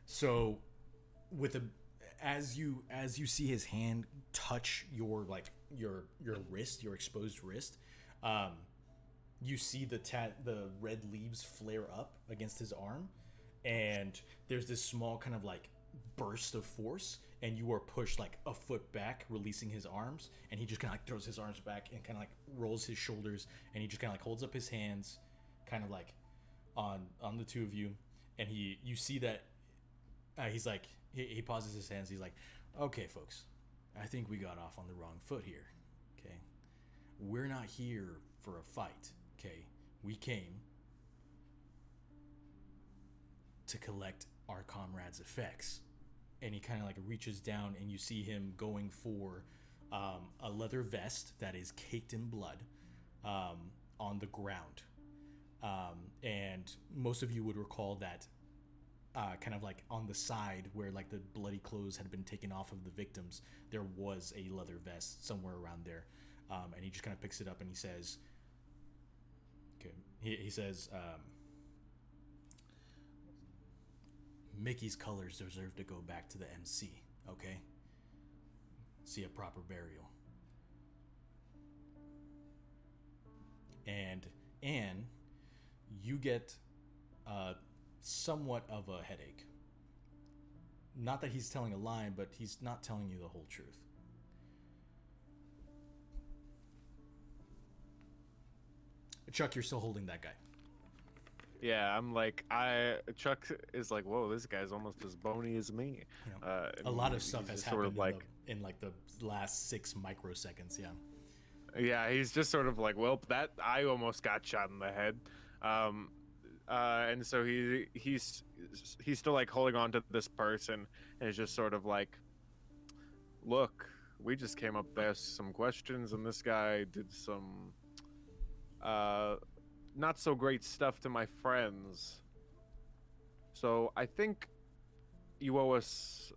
So with as you see his hand touch your wrist, your exposed wrist, you see the red leaves flare up against his arm, and there's this small kind of like burst of force, and you are pushed like a foot back, releasing his arms, and he just kind of like throws his arms back and kind of like rolls his shoulders, and he just kind of like holds up his hands, kind of like on the two of you, and you see that he's like he pauses his hands. He's like, okay, folks, I think we got off on the wrong foot here. Okay, we're not here for a fight. Okay, we came to collect our comrades' effects. And he kind of like reaches down, and you see him going for a leather vest that is caked in blood on the ground. And most of you would recall that kind of like on the side where like the bloody clothes had been taken off of the victims, there was a leather vest somewhere around there. And he just kind of picks it up and he says, okay, he says, Mickey's colors deserve to go back to the MC, okay? See a proper burial. And Anne, you get somewhat of a headache. Not that he's telling a lie, but he's not telling you the whole truth. Chuck, you're still holding that guy. Yeah, I'm like, Chuck is like, whoa, this guy's almost as bony as me. Yeah. A lot of stuff has happened in the last 6 microseconds. Yeah. Yeah, he's just sort of like, well, that I almost got shot in the head, and so he's still like holding on to this person, and is just sort of like, look, we just came up there some questions, and this guy did some not so great stuff to my friends. So I think you owe us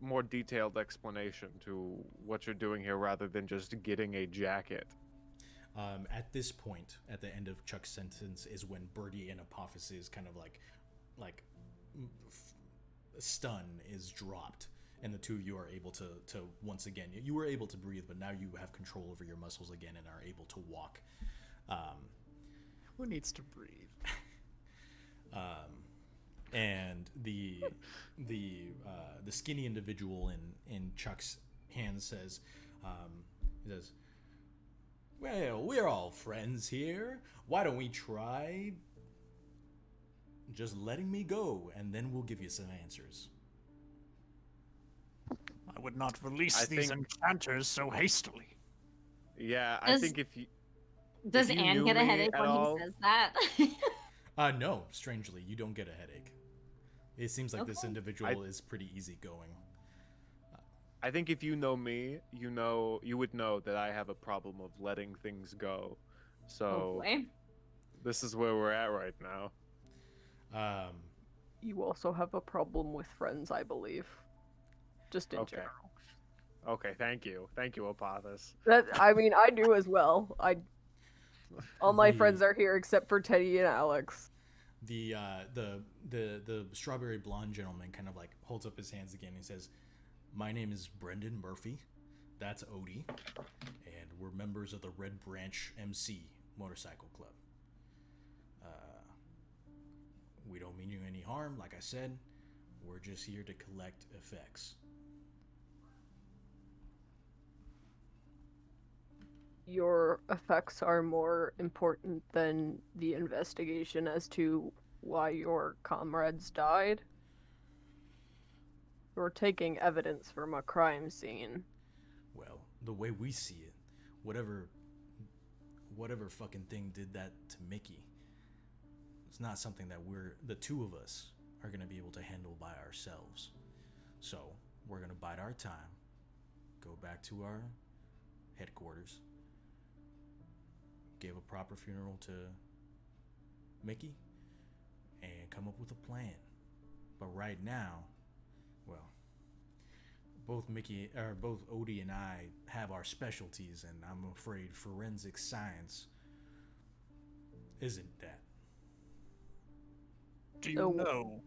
more detailed explanation to what you're doing here rather than just getting a jacket. At this point, at the end of Chuck's sentence, is when Birdie and Apophysis kind of like stun is dropped, and the two of you are able to once again, you were able to breathe, but now you have control over your muscles again and are able to walk. Who needs to breathe? And the skinny individual in Chuck's hand says, he says, well, we're all friends here. Why don't we try just letting me go, and then we'll give you some answers. I would not release these enchanters so hastily. Yeah, I think if you... Does Anne get a headache when he says that? No, strangely, you don't get a headache. It seems like this individual is pretty easygoing. I think if you know me, you would know that I have a problem of letting things go. So this is where we're at right now. You also have a problem with friends, I believe. Just in general. Okay, thank you, Apophis. I mean, I do as well. All my friends are here except for Teddy and Alex. The strawberry blonde gentleman kind of like holds up his hands again and says, my name is Brendan Murphy. that's Odie, and we're members of the Red Branch MC Motorcycle Club. We don't mean you any harm, like I said. We're just here to collect effects. Your effects are more important than the investigation as to why your comrades died. You're taking evidence from a crime scene. Well, the way we see it, whatever fucking thing did that to Mickey, it's not something that the two of us are gonna be able to handle by ourselves. So we're gonna bide our time, go back to our headquarters, give a proper funeral to Mickey, and come up with a plan. But right now, well, both Odie and I have our specialties, and I'm afraid forensic science isn't that. Do you know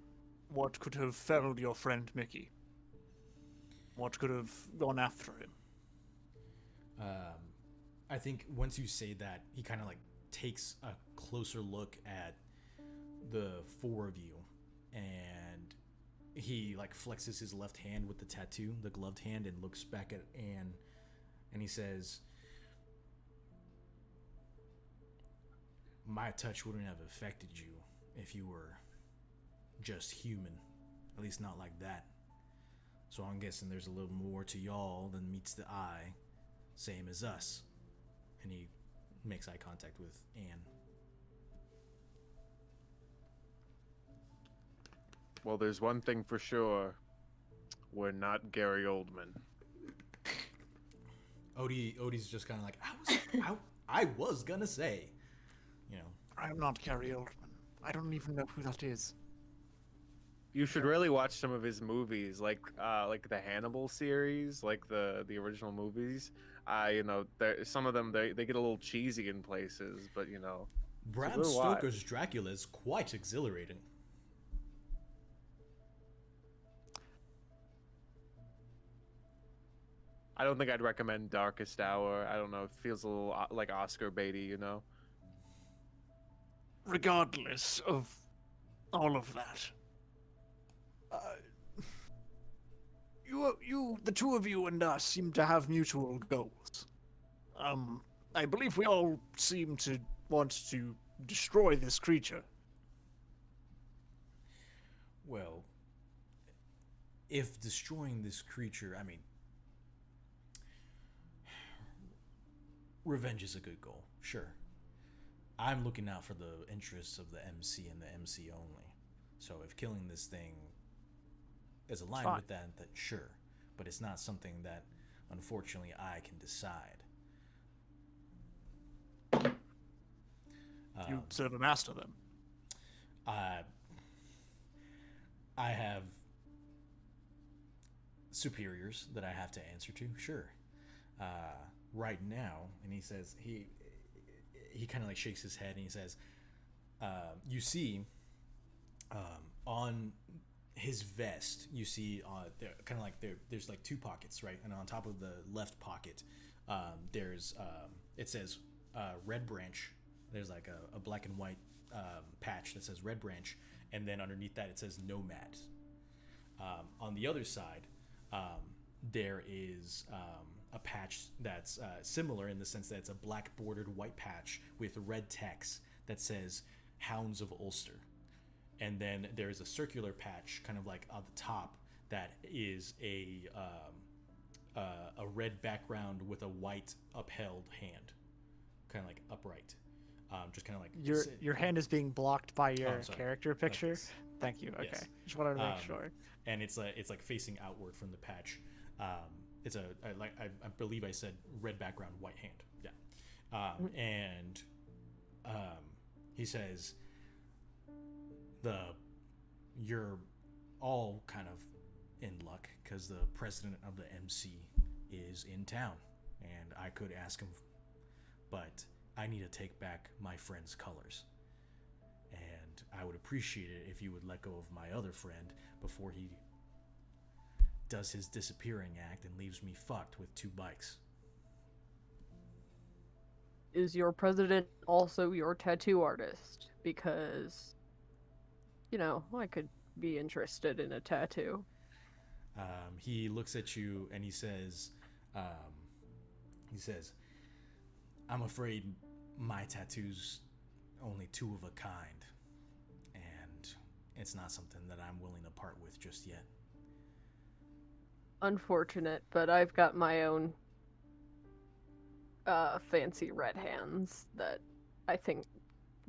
what could have felled your friend Mickey? What could have gone after him? I think once you say that, he kind of like takes a closer look at the four of you, and he like flexes his left hand with the tattoo, the gloved hand, and looks back at Anne, and he says, my touch wouldn't have affected you if you were just human, at least not like that. So I'm guessing there's a little more to y'all than meets the eye, same as us. And he makes eye contact with Anne. Well, there's one thing for sure. We're not Gary Oldman. Odie's just kind of like, I was gonna say, you know. I'm not Gary Oldman. I don't even know who that is. You should really watch some of his movies, like the Hannibal series, like the original movies. You know, some of them they get a little cheesy in places, but you know, Bram Stoker's Dracula is quite exhilarating. I don't think I'd recommend Darkest Hour. I don't know. It feels a little like Oscar baity, you know. Regardless of all of that, the two of you and us seem to have mutual goals. I believe we all seem to want to destroy this creature. Well, if destroying this creature, I mean, revenge is a good goal, sure. I'm looking out for the interests of the MC and the MC only. So if killing this thing is aligned with that, then sure. But it's not something that, unfortunately, I can decide. You serve a master, then? I have superiors that I have to answer to, sure. Right now, and he says, he kind of like shakes his head and he says, you see, on his vest, you see kind of like there's like two pockets, right? And on top of the left pocket, there's it says Red Branch. There's like a black and white patch that says Red Branch, and then underneath that it says Nomad. On the other side, there is a patch that's similar in the sense that it's a black bordered white patch with red text that says Hounds of Ulster. And then there's a circular patch kind of like on the top that is a red background with a white upheld hand, kind of like upright. Just kind of like your hand is being blocked by your sorry. character picture. Yes. Thank you. Okay, Yes. just wanted to make sure. And it's like facing outward from the patch. It's I believe I said red background, white hand. Yeah. And he says you're all kind of in luck because the president of the MC is in town, and I could ask him, but I need to take back my friend's colors, and I would appreciate it if you would let go of my other friend before he does his disappearing act and leaves me fucked with 2 bikes. Is your president also your tattoo artist? Because, I could be interested in a tattoo. He looks at you and um, he says, I'm afraid my tattoo's only 2 of a kind, and it's not something that I'm willing to part with just yet. Unfortunate, but I've got my own fancy red hands that I think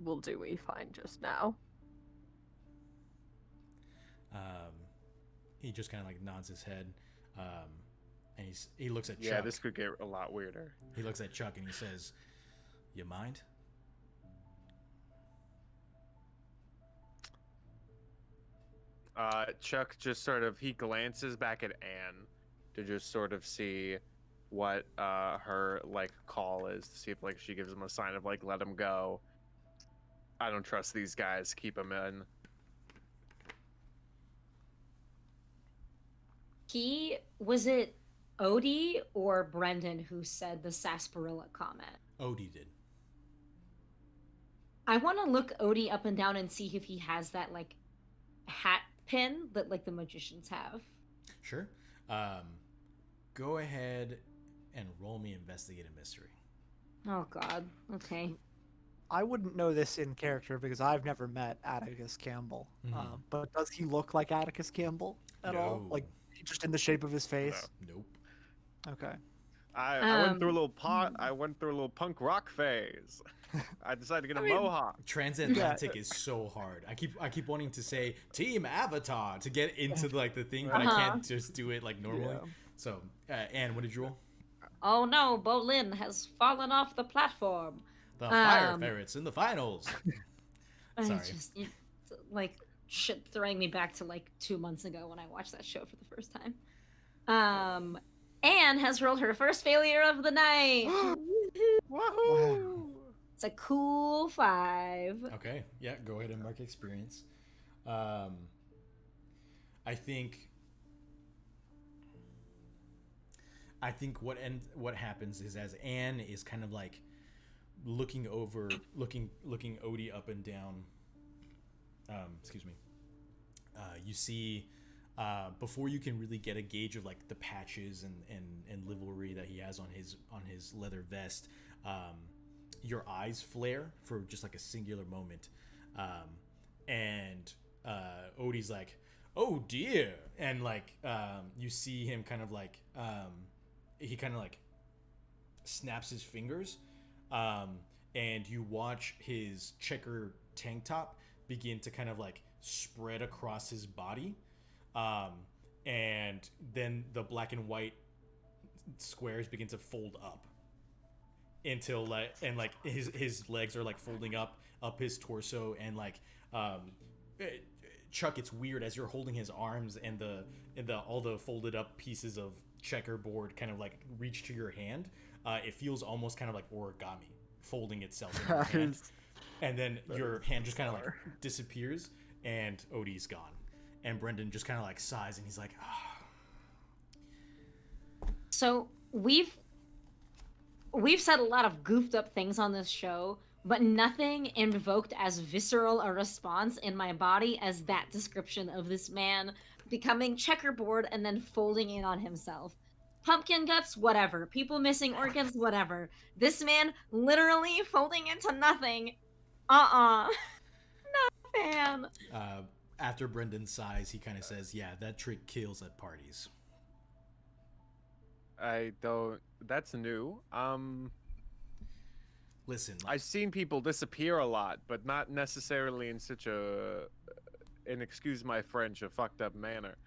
will do me fine just now. He just kind of like nods his head, and he looks at Chuck. Yeah, this could get a lot weirder. He looks at Chuck and he says, "You mind?" Chuck just sort of he glances back at Anne to just sort of see what her like call is, to see if like she gives him a sign of like let him go. I don't trust these guys. Keep him in. Was it Odie or Brendan who said the sarsaparilla comment? Odie did. I want to look Odie up and down and see if he has that like hat pin that like the magicians have. Sure. Go ahead and roll me investigate a mystery. Oh God. Okay. I wouldn't know this in character because I've never met Atticus Campbell. But does he look like Atticus Campbell at all? Like just in the shape of his face? Nope. Okay. I went through a little I went through a little punk rock phase. I decided to get a mohawk. Transatlantic is so hard. I keep wanting to say Team Avatar to get into like the thing, but I can't just do it like normally. Yeah. So, Anne, what did you roll? Oh no, Bolin has fallen off the platform. The Fire Ferrets in the finals. Sorry. It's like shit throwing me back to like 2 months ago when I watched that show for the first time. Anne has rolled her first failure of the night. Woohoo! It's a cool 5. Okay, yeah, go ahead and mark experience. I think what happens is as Anne is kind of like looking Odie up and down. Excuse me. You see, before you can really get a gauge of like the patches and livery that he has on his leather vest, your eyes flare for just like a singular moment, and Odie's like, "Oh dear," and like you see him kind of like he kind of like snaps his fingers, and you watch his checker tank top begin to kind of like spread across his body, and then the black and white squares begin to fold up until like his legs are like folding up his torso, and like Chuck, it's weird as you're holding his arms and the all the folded up pieces of checkerboard kind of like reach to your hand. It feels almost kind of like origami folding itself in your hand. And then your hand just kind of like disappears and Odie's gone. And Brendan just kind of like sighs and he's like, So we've said a lot of goofed up things on this show, but nothing invoked as visceral a response in my body as that description of this man becoming checkerboard and then folding in on himself. Pumpkin guts, whatever. People missing organs, whatever. This man literally folding into nothing. Not a fan. After Brendan sighs, he kind of says, "Yeah, that trick kills at parties." I don't. That's new. Listen, I've seen people disappear a lot, but not necessarily in such and excuse my French, a fucked up manner.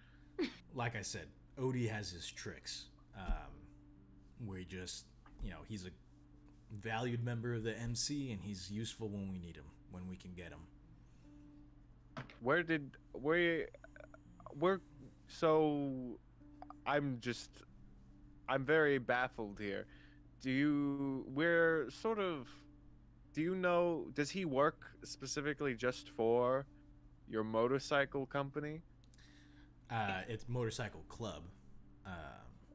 Like I said, Odie has his tricks. We just, he's a valued member of the MC, and he's useful when we need him, when we can get him. So I'm very baffled here. Do you know, does he work specifically just for your motorcycle company? It's Motorcycle Club.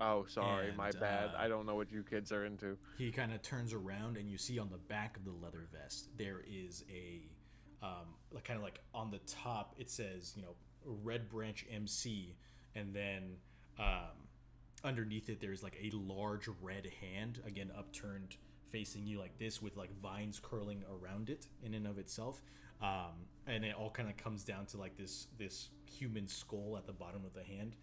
Oh, sorry, my And, bad. I don't know what you kids are into. He kind of turns around, and you see on the back of the leather vest there is a like kind of like on the top it says, you know, Red Branch MC, and then underneath it there's like a large red hand, again upturned facing you like this, with like vines curling around it in and of itself. And it all kind of comes down to like this human skull at the bottom of the hand.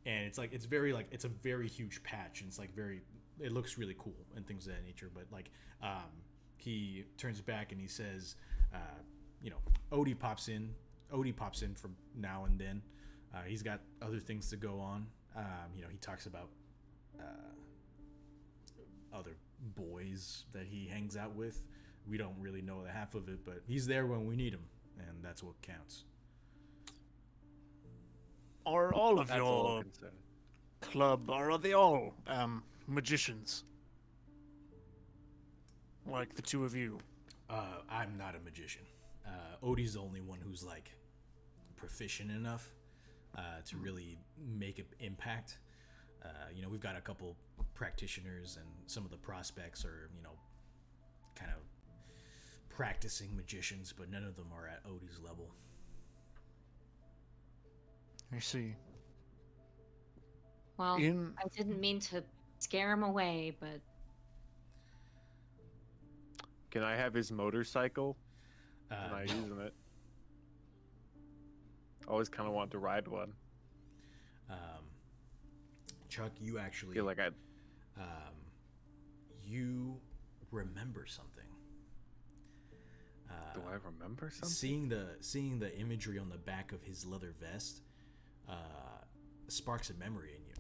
And it's like, it's very like, it's a very huge patch, and it's like very, it looks really cool and things of that nature. But like he turns back and he says, you know, Odie pops in from now and then. He's got other things to go on. You know, he talks about other boys that he hangs out with. We don't really know the half of it, but he's there when we need him, and that's what counts. Are all of That's a little your concerning. club, are they all magicians? Like the two of you? I'm not a magician. Odie's the only one who's like proficient enough to really make an impact. You know, we've got a couple practitioners, and some of the prospects are, you know, kind of practicing magicians, but none of them are at Odie's level. I see. Well, I didn't mean to scare him away, but Can I have his motorcycle? Am I No. using it? Always kind of want to ride one. Chuck, you actually Feel like I. you remember something. Do I remember something? Seeing the imagery on the back of his leather vest sparks a memory in you,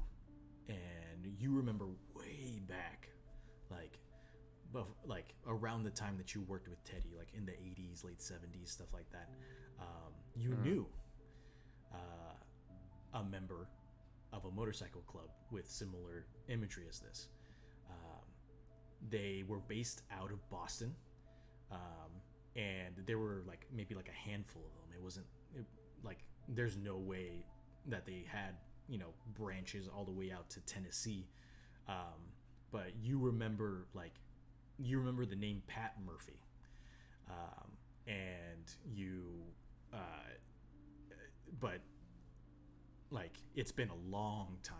and you remember way back, like around the time that you worked with Teddy, like in the 80s, late 70s, stuff like that. You knew a member of a motorcycle club with similar imagery as this. They were based out of Boston, and there were like maybe like a handful of them. It wasn't like, there's no way that they had, you know, branches all the way out to Tennessee. But you remember the name Pat Murphy, and you but like it's been a long time.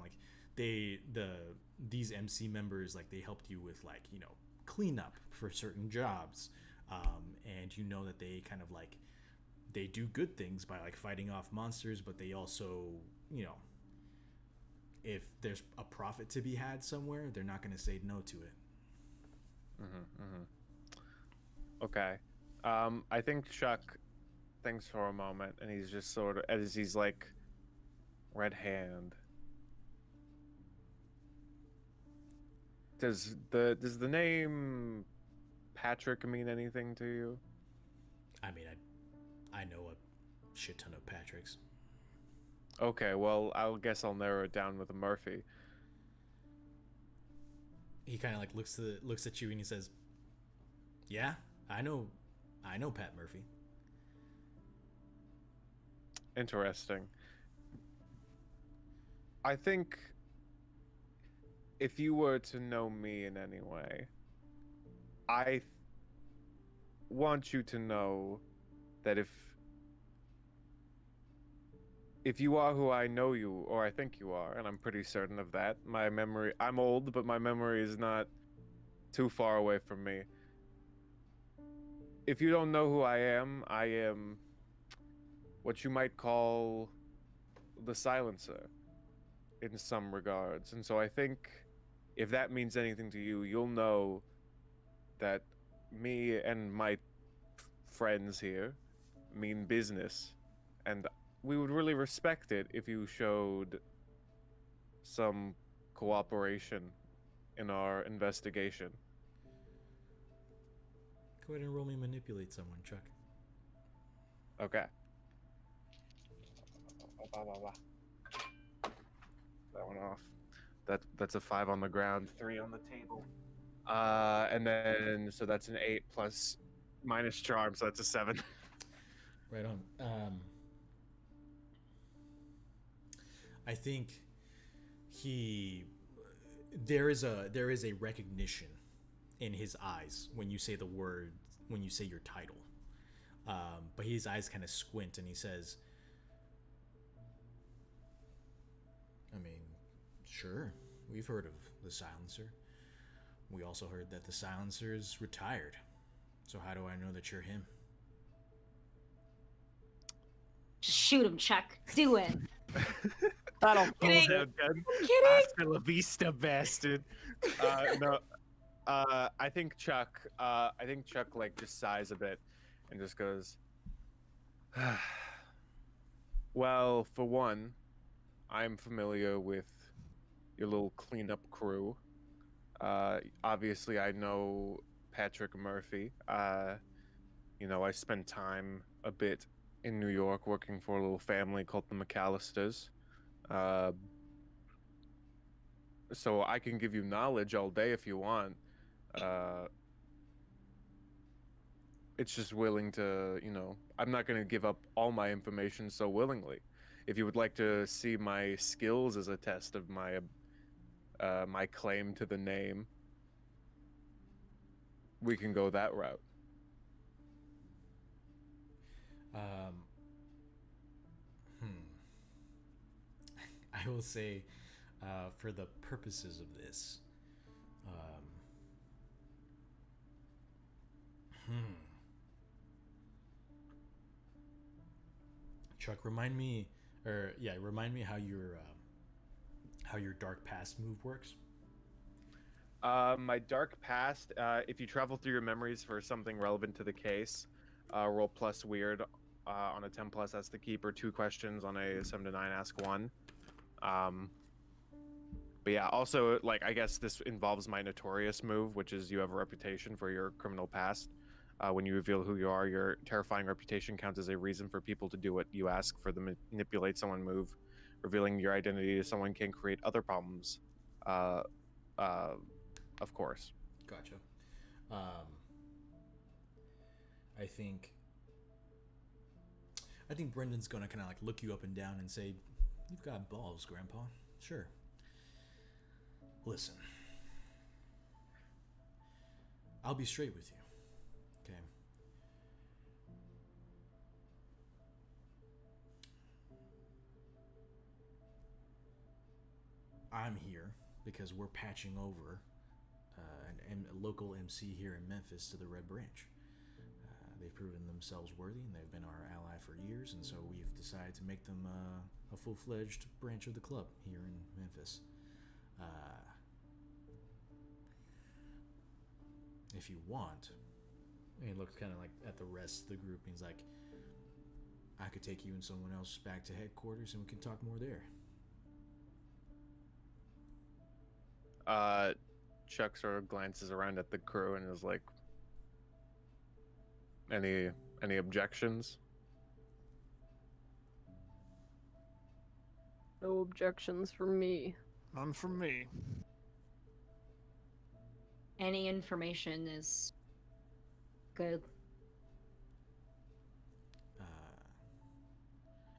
Like these MC members, like they helped you with, like, you know, cleanup for certain jobs, and you know that they kind of like, they do good things by like fighting off monsters, but they also, you know, if there's a profit to be had somewhere, they're not going to say no to it. Okay. I think Chuck thinks for a moment, and he's just sort of, as he's like, red hand. Does the name Patrick mean anything to you? I mean, I know a shit ton of Patricks. Okay, well, I guess I'll narrow it down with a Murphy. He kind of like looks at you and he says, "Yeah, I know Pat Murphy." Interesting. I think if you were to know me in any way, I want you to know that if you are who I know you, or I think you are, and I'm pretty certain of that, my memory, I'm old, but my memory is not too far away from me. If you don't know who I am what you might call the silencer in some regards. And so I think if that means anything to you, you'll know that me and my friends here mean business, and we would really respect it if you showed some cooperation in our investigation. Go ahead and roll me manipulate someone, Chuck. Okay. That one off. That's a 5 on the ground, 3 on the table. And then so that's an 8 plus minus charm, so that's a 7. Right on. I think there is a recognition in his eyes when you say your title. But his eyes kind of squint and he says, I mean, sure, we've heard of the Silencer. We also heard that the Silencer is retired. So how do I know that you're him? Just shoot him, Chuck. Do it. That'll Kidding. hold it. Kidding. Hasta la vista, bastard. No. I think Chuck like just sighs a bit and just goes, well, for one, I'm familiar with your little cleanup crew. Obviously, I know Patrick Murphy. You know, I spent time a bit in New York working for a little family called the McAllisters. So I can give you knowledge all day if you want. It's just willing to, you know, I'm not going to give up all my information so willingly. If you would like to see my skills as a test of my my claim to the name, we can go that route. I will say, for the purposes of this, Chuck, remind me how your dark past move works. My dark past, if you travel through your memories for something relevant to the case, roll plus weird on a 10 plus, ask the keeper 2 questions. On a 7 to 9, ask 1. But yeah, also, like, I guess this involves my notorious move, which is you have a reputation for your criminal past. When you reveal who you are, your terrifying reputation counts as a reason for people to do what you ask for them to manipulate someone move. Revealing your identity to someone can create other problems. Of course. Gotcha. I think Brendan's gonna kind of like look you up and down and say, "You've got balls, Grandpa. Sure. Listen, I'll be straight with you. Okay. I'm here because we're patching over a local MC here in Memphis to the Red Branch. They've proven themselves worthy, and they've been our ally for years, and so we've decided to make them a full-fledged branch of the club here in Memphis. If you want, and he looks kind of like at the rest of the group, and he's like, I could take you and someone else back to headquarters, and we can talk more there. Chuck sort of glances around at the crew and is like, any objections? No objections from me. None from me. Any information is good.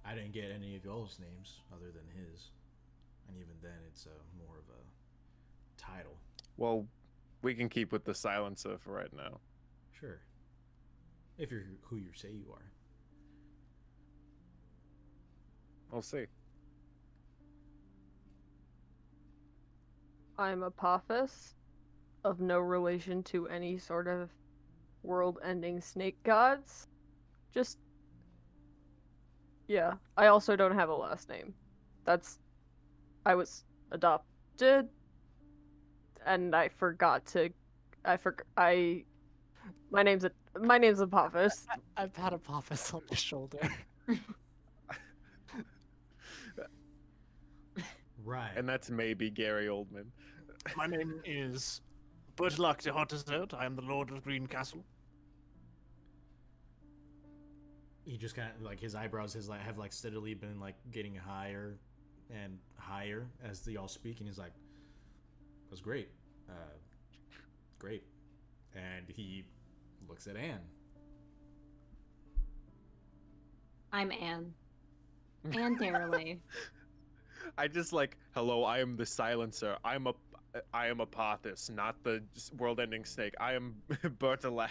I didn't get any of y'all's names other than his, and even then it's more of a title. Well, we can keep with the silencer for right now. Sure. If you're who you say you are. We'll see. I'm Apophis, of no relation to any sort of world-ending snake gods. Just... yeah, I also don't have a last name. I was adopted, and I forgot to... My name's Apophis. I've had a Apophis on my shoulder. Right. And that's maybe Gary Oldman. My name is Bertilak de Hottersert. I am the Lord of Green Castle. He just kind of like his eyebrows have like steadily been like getting higher and higher as they all speak, and he's like, "That's great, great," and he looks at Anne. I'm Anne. Anne Darrelly. I just like, hello, I am the silencer. I am Apothis, not the world-ending snake. I am Bertilak,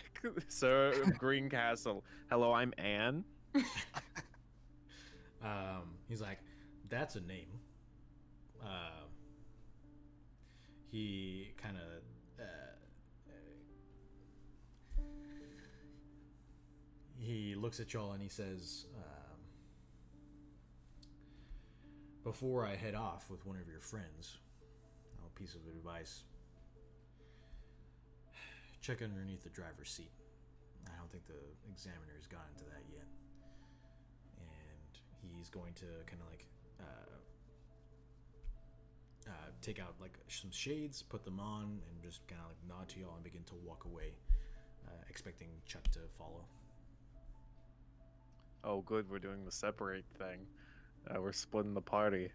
Sir of Green Castle. Hello, I'm Anne. He's like, that's a name. He kind of he looks at y'all and he says, before I head off with one of your friends, a piece of advice: check underneath the driver's seat. I don't think the examiner's gotten to that yet. And he's going to kind of like take out like some shades, put them on, and just kind of like nod to y'all and begin to walk away, expecting Chuck to follow. Oh, good. We're doing the separate thing. We're splitting the party.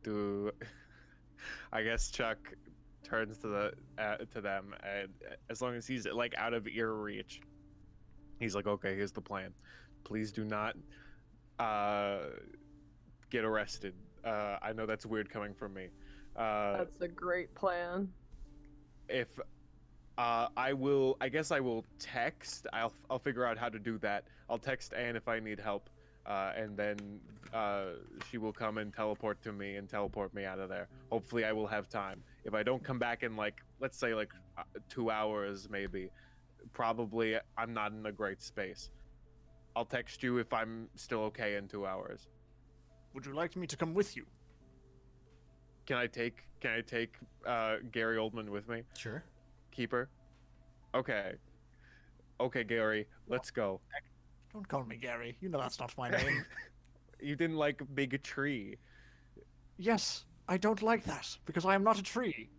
Do I guess Chuck turns to them, and as long as he's like out of ear reach, he's like, "Okay, here's the plan. Please do not get arrested. I know that's weird coming from me. That's a great plan. If I guess I will text. I'll figure out how to do that. I'll text Anne if I need help, and then she will come and teleport to me and teleport me out of there. Hopefully, I will have time. If I don't come back in like, let's say like 2 hours, maybe, probably I'm not in a great space. I'll text you if I'm still okay in 2 hours. Would you like me to come with you? Can I take Gary Oldman with me? Sure. Keeper? Okay. Okay, Gary, let's go. Don't call me Gary. You know that's not my name. You didn't like Big Tree. Yes, I don't like that, because I am not a tree.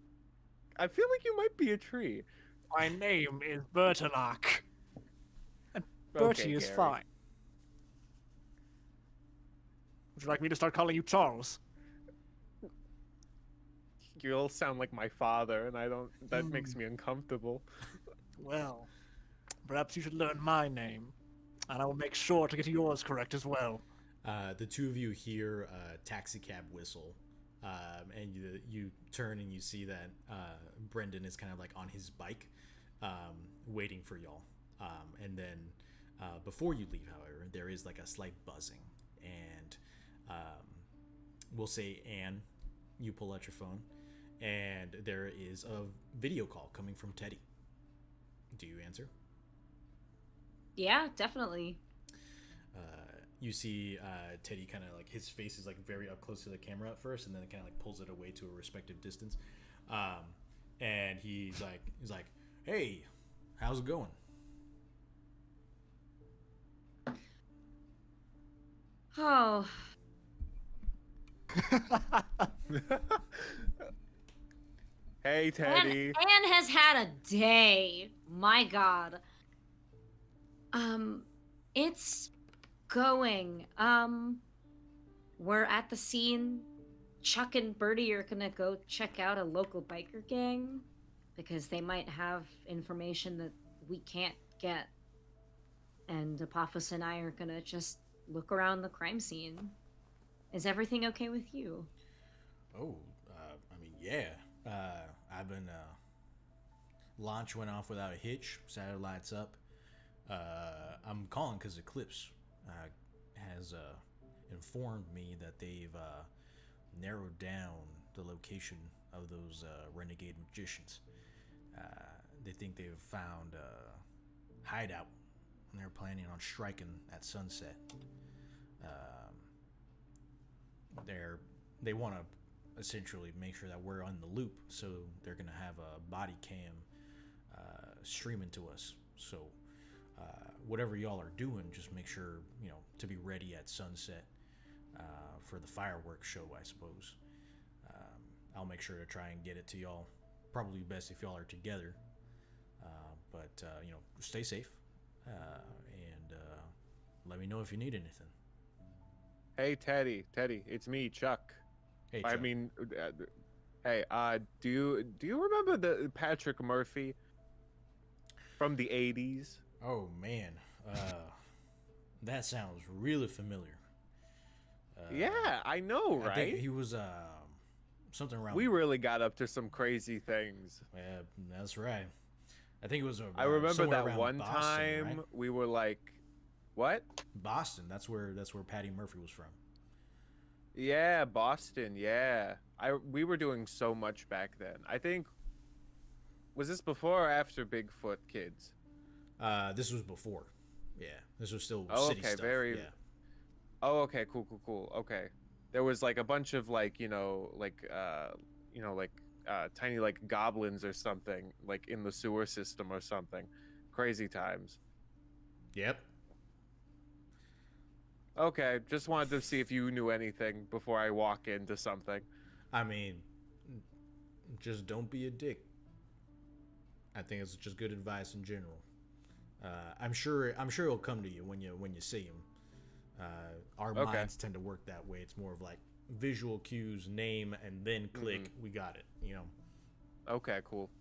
I feel like you might be a tree. My name is Bertilak. And Bertie Okay, is Gary. fine. Would you like me to start calling you Charles? You all sound like my father, and that makes me uncomfortable. Well, perhaps you should learn my name, and I will make sure to get yours correct as well. The two of you hear a taxi cab whistle, and you turn and you see that Brendan is kind of like on his bike, waiting for y'all. And then before you leave, however, there is like a slight buzzing, and we'll say, Anne, you pull out your phone, and there is a video call coming from Teddy. Do you answer? Yeah, definitely. You see Teddy kind of like, his face is like very up close to the camera at first, and then it kind of like pulls it away to a respective distance. And he's like, hey, how's it going? Oh, Hey, Teddy. Anne has had a day. My God. It's going. We're at the scene. Chuck and Bertie are gonna go check out a local biker gang because they might have information that we can't get. And Apophis and I are gonna just look around the crime scene. Is everything okay with you? Oh, I mean, yeah. I've been, launch went off without a hitch, satellites up. I'm calling because Eclipse has informed me that they've narrowed down the location of those renegade magicians. They think they've found a hideout, and they're planning on striking at sunset. They want to essentially make sure that we're on the loop, so they're gonna have a body cam streaming to us. So whatever y'all are doing, just make sure to be ready at sunset for the fireworks show, I suppose. I'll make sure to try and get it to y'all. Probably best if y'all are together. But stay safe, and let me know if you need anything. Hey, Teddy, it's me, Chuck. Hey, I Chuck. mean, hey, do you remember the Patrick Murphy from the '80s? Oh man, that sounds really familiar. Yeah, I know, I think right? he was something around. We really got up to some crazy things. Yeah, that's right. I think it was. I remember somewhere that around one Boston, time right? we were like, what? Boston. That's where Patty Murphy was from. Yeah, Boston. Yeah, we were doing so much back then. I think, was this before or after Bigfoot Kids? This was before. Yeah, this was still Oh, city okay, stuff. very. Yeah. Oh, okay, cool. Okay, there was like a bunch of like tiny like goblins or something like in the sewer system or something. Crazy times. Yep. Okay, just wanted to see if you knew anything before I walk into something. I mean, just don't be a dick. I think it's just good advice in general. I'm sure it'll come to you when you see him. Our minds tend to work that way. It's more of like visual cues, name, and then click. We got it. You know. Okay, cool.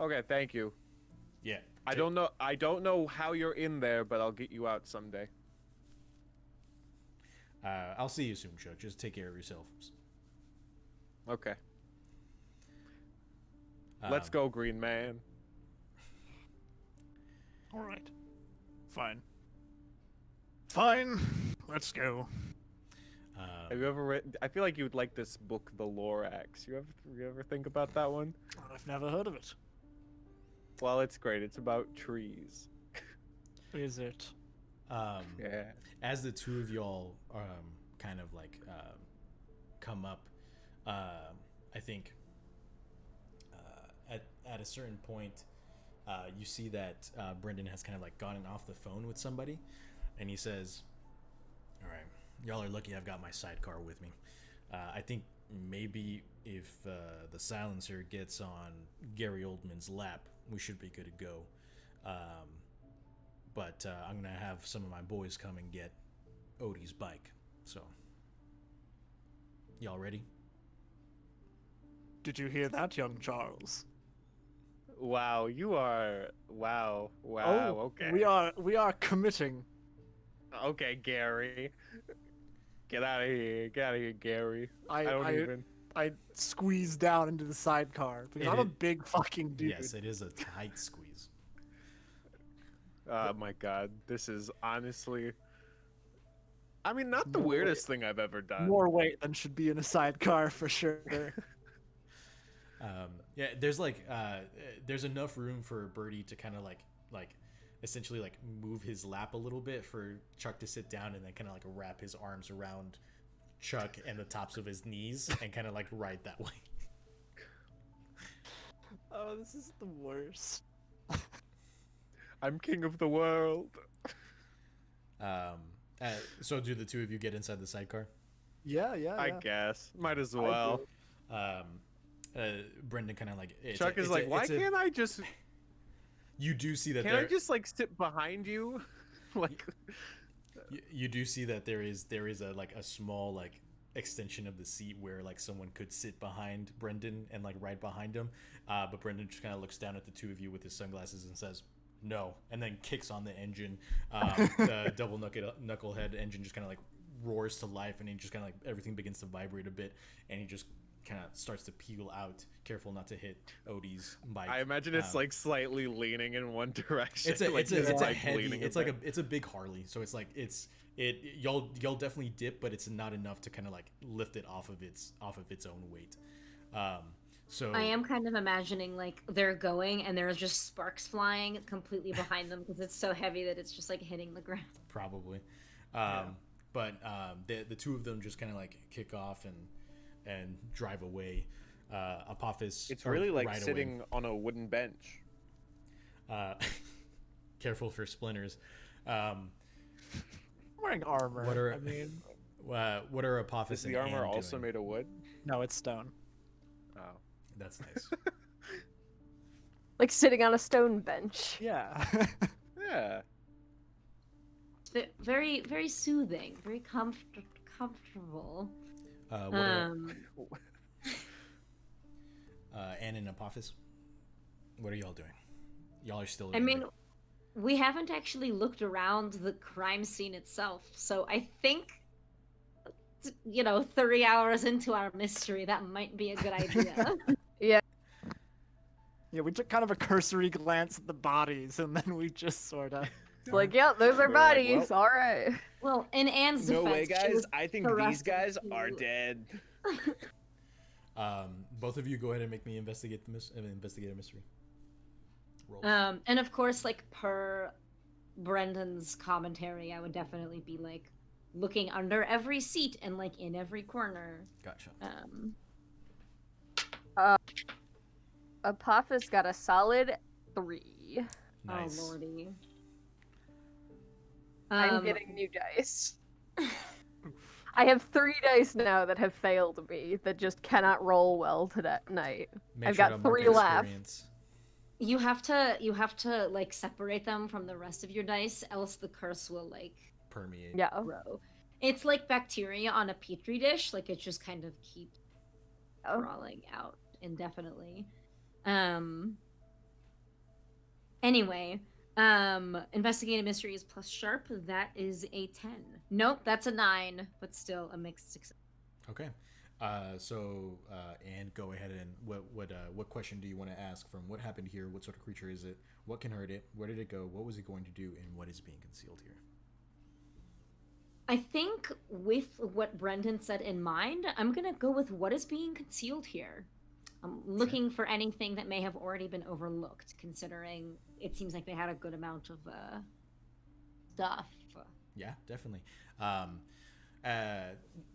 Okay, thank you. Yeah. I don't know how you're in there, but I'll get you out someday. I'll see you soon, Chuck. Just take care of yourself. Okay. Let's go, Green Man. All right. Fine. Fine. Let's go. Have you ever read? I feel like you would like this book, The Lorax. You ever think about that one? I've never heard of it. Well, it's great. It's about trees. Is it? Yeah. As the two of y'all kind of like come up, I think at a certain point, you see that Brendan has kind of like gotten off the phone with somebody, and he says, "All right, y'all are lucky I've got my sidecar with me. I think maybe if the silencer gets on Gary Oldman's lap, we should be good to go. But I'm gonna have some of my boys come and get Odie's bike. So, y'all ready?" Did you hear that, young Charles? Wow, you are. Wow. Okay. We are committing. Okay, Gary. Get out of here. Get out of here, Gary. I squeeze down into the sidecar because I'm a big fucking dude. Yes, it is a tight squeeze. Oh my god, this is honestly. I mean, not the weirdest thing I've ever done. More weight than should be in a sidecar for sure. Yeah, there's like there's enough room for Birdie to kind of like essentially like move his lap a little bit for Chuck to sit down, and then kind of like wrap his arms around Chuck and the tops of his knees and kind of like ride that way. Oh, this is the worst. I'm king of the world. So do the two of you get inside the sidecar? Yeah. I guess. Might as well. Brendan kind of like Chuck is like, why can't I just? You do see that. Can I just like sit behind you? Like, you do see that there is a like a small like extension of the seat where like someone could sit behind Brendan and like right behind him, but Brendan just kind of looks down at the two of you with his sunglasses and says no, and then kicks on the engine. The double knucklehead engine just kind of like roars to life, and he just kind of like everything begins to vibrate a bit, and he just kind of starts to peel out, careful not to hit Odie's bike. I imagine it's like slightly leaning in one direction. It's a heavy. Leaning It's like it's a big Harley, so it's like y'all definitely dip, but it's not enough to kind of like lift it off of its own weight. So I am kind of imagining like they're going and there's just sparks flying completely behind them because it's so heavy that it's just like hitting the ground. Probably. But the two of them just kind of like kick off and drive away. Apophis. It's really like right sitting on a wooden bench. Careful for splinters. I'm wearing armor. What are Apophis Is the and armor Anne also doing? made of wood? No, it's stone. Oh. That's nice. Like sitting on a stone bench. Yeah. Yeah. Very, very soothing, very comfortable. What are Anne and Apophis? What are y'all doing? Y'all are still. I mean, we haven't actually looked around the crime scene itself, so I think 30 hours into our mystery, that might be a good idea. Yeah. Yeah, we took kind of a cursory glance at the bodies, and then we just sort of. It's like, yep, those are We're like, bodies. All right. Well, in Anne's defense, No way, she guys. was I think these harassed guys are to- dead. Both of you go ahead and make me investigate investigate a mystery. Rolls. And of course, like per Brendan's commentary, I would definitely be like looking under every seat and like in every corner. Gotcha. Apophis got a solid 3. Nice. Oh lordy. I'm getting new dice. I have 3 dice now that have failed me that just cannot roll well tonight. Make I've sure got to mark 3 left. experience. You have to like separate them from the rest of your dice, else the curse will like Permeate. Yeah. grow. It's like bacteria on a petri dish, like it just kind of keeps crawling out indefinitely. Anyway, investigating mysteries plus sharp, that is a 10. Nope, that's a 9, but still a mixed success. Okay. And go ahead and what question do you want to ask from what happened here? What sort of creature is it? What can hurt it? Where did it go? What was it going to do? And what is being concealed here? I think with what Brendan said in mind, I'm gonna go with what is being concealed here. I'm looking for anything that may have already been overlooked, considering it seems like they had a good amount of stuff. Yeah, definitely.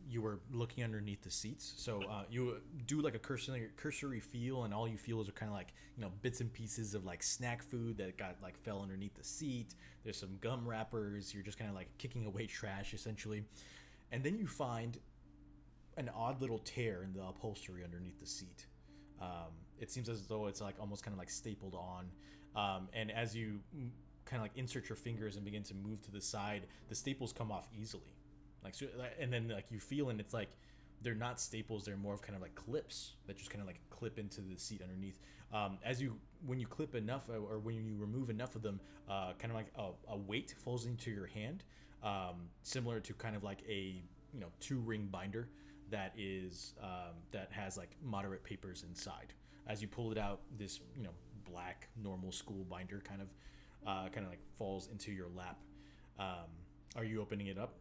You were looking underneath the seats, so you do like a cursory feel, and all you feel is kind of like bits and pieces of like snack food that got like fell underneath the seat. There's some gum wrappers. You're just kind of like kicking away trash essentially, and then you find an odd little tear in the upholstery underneath the seat. It seems as though it's like almost kind of like stapled on, and as you kind of like insert your fingers and begin to move to the side, the staples come off easily. And then like you feel, and it's like they're not staples, they're more of kind of like clips that just kind of like clip into the seat underneath. When you clip enough, or when you remove enough of them, kind of like a weight falls into your hand, similar to kind of like a 2-ring binder that is that has like moderate papers inside. As you pull it out, this black normal school binder kind of like falls into your lap. Are you opening it up?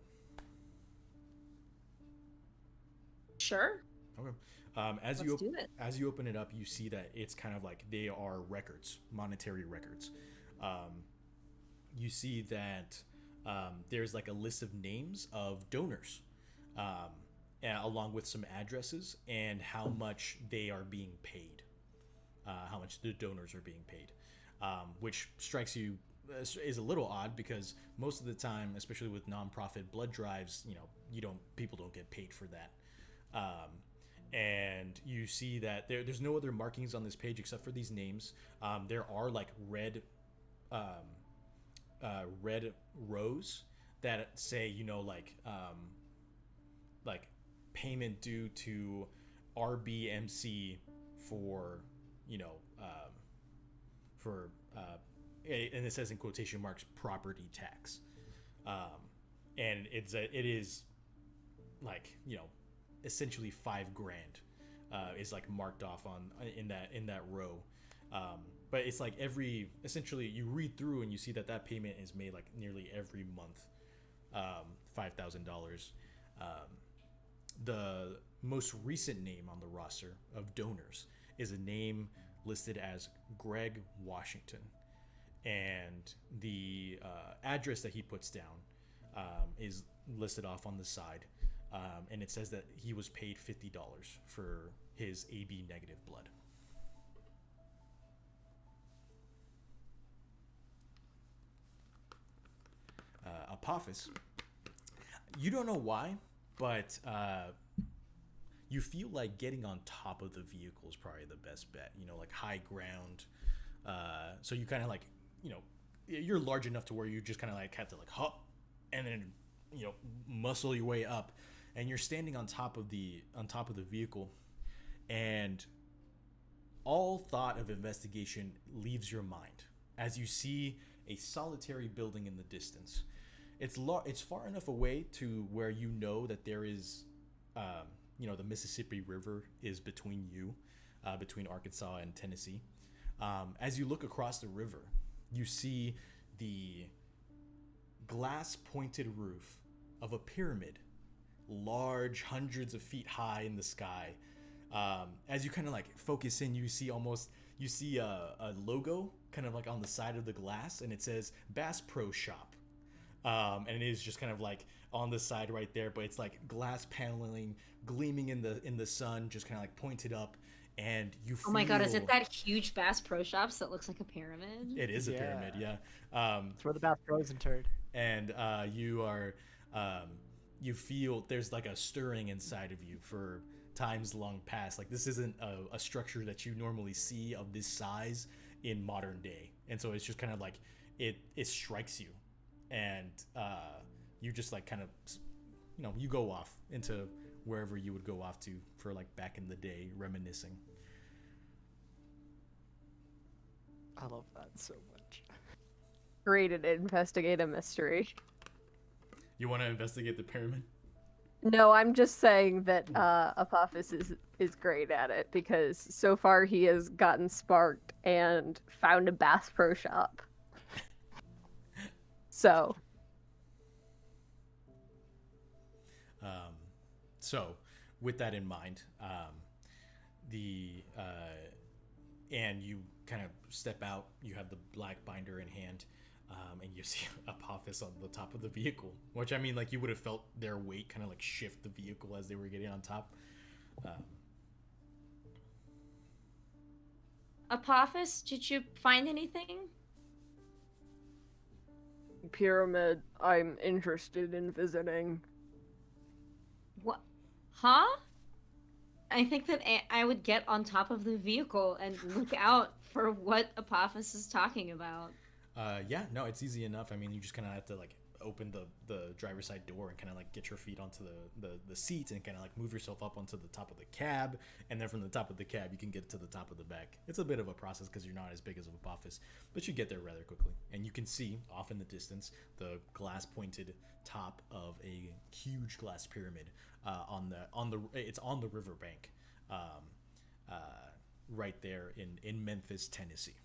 Sure. Okay. Let's do it. As you open it up, you see that it's kind of like they are records, monetary records. You see that there's like a list of names of donors, along with some addresses and how much they are being paid, how much the donors are being paid, which strikes you is a little odd because most of the time, especially with nonprofit blood drives, people don't get paid for that. And you see that there's no other markings on this page except for these names. There are like red rows that say like payment due to RBMC for and it says in quotation marks property tax, and it is like essentially $5,000 is like marked off on in that row, but it's like essentially you read through and you see that payment is made like nearly every month, $5,000. The most recent name on the roster of donors is a name listed as Greg Washington, and the address that he puts down is listed off on the side. And it says that he was paid $50 for his AB negative blood. Apophis, you don't know why, but you feel like getting on top of the vehicle is probably the best bet. Like high ground. So you kind of like, you're large enough to where you just kind of like have to like hop, and then muscle your way up. And you're standing on top of the vehicle, and all thought of investigation leaves your mind as you see a solitary building in the distance. It's far enough away to where that there is the Mississippi River is between you, between Arkansas and Tennessee. As you look across the river, you see the glass pointed roof of a pyramid, large, hundreds of feet high in the sky. As you kind of like focus in, you see a logo kind of like on the side of the glass, and it says Bass Pro Shop. And it is just kind of like on the side right there, but it's like glass paneling gleaming in the sun, just kind of like pointed up, and you feel... Oh my god, is it that huge Bass Pro Shops that looks like a pyramid? It is a pyramid, yeah. It's where the Bass Pros interred. And you feel there's like a stirring inside of you for times long past. Like, this isn't a structure that you normally see of this size in modern day, and so it's just kind of like it strikes you, and you just like kind of, you go off into wherever you would go off to for like back in the day, reminiscing. I love that so much. Great at investigate a mystery. You want to investigate the pyramid? No, I'm just saying that Apophis is great at it, because so far he has gotten sparked and found a Bass Pro Shop. So. So, with that in mind, and you kind of step out, you have the black binder in hand, and you see Apophis on the top of the vehicle, which, I mean, like, you would have felt their weight kind of like shift the vehicle as they were getting on top. Apophis, did you find anything? Pyramid, I'm interested in visiting. What? Huh? I think that I would get on top of the vehicle and look out for what Apophis is talking about. Yeah, no, it's easy enough. I mean, you just kind of have to like open the driver's side door and kind of like get your feet onto the seat and kind of like move yourself up onto the top of the cab, and then from the top of the cab you can get to the top of the back. It's a bit of a process because you're not as big as Apophis, but you get there rather quickly, and you can see off in the distance the glass pointed top of a huge glass pyramid it's on the riverbank, right there in Memphis, Tennessee.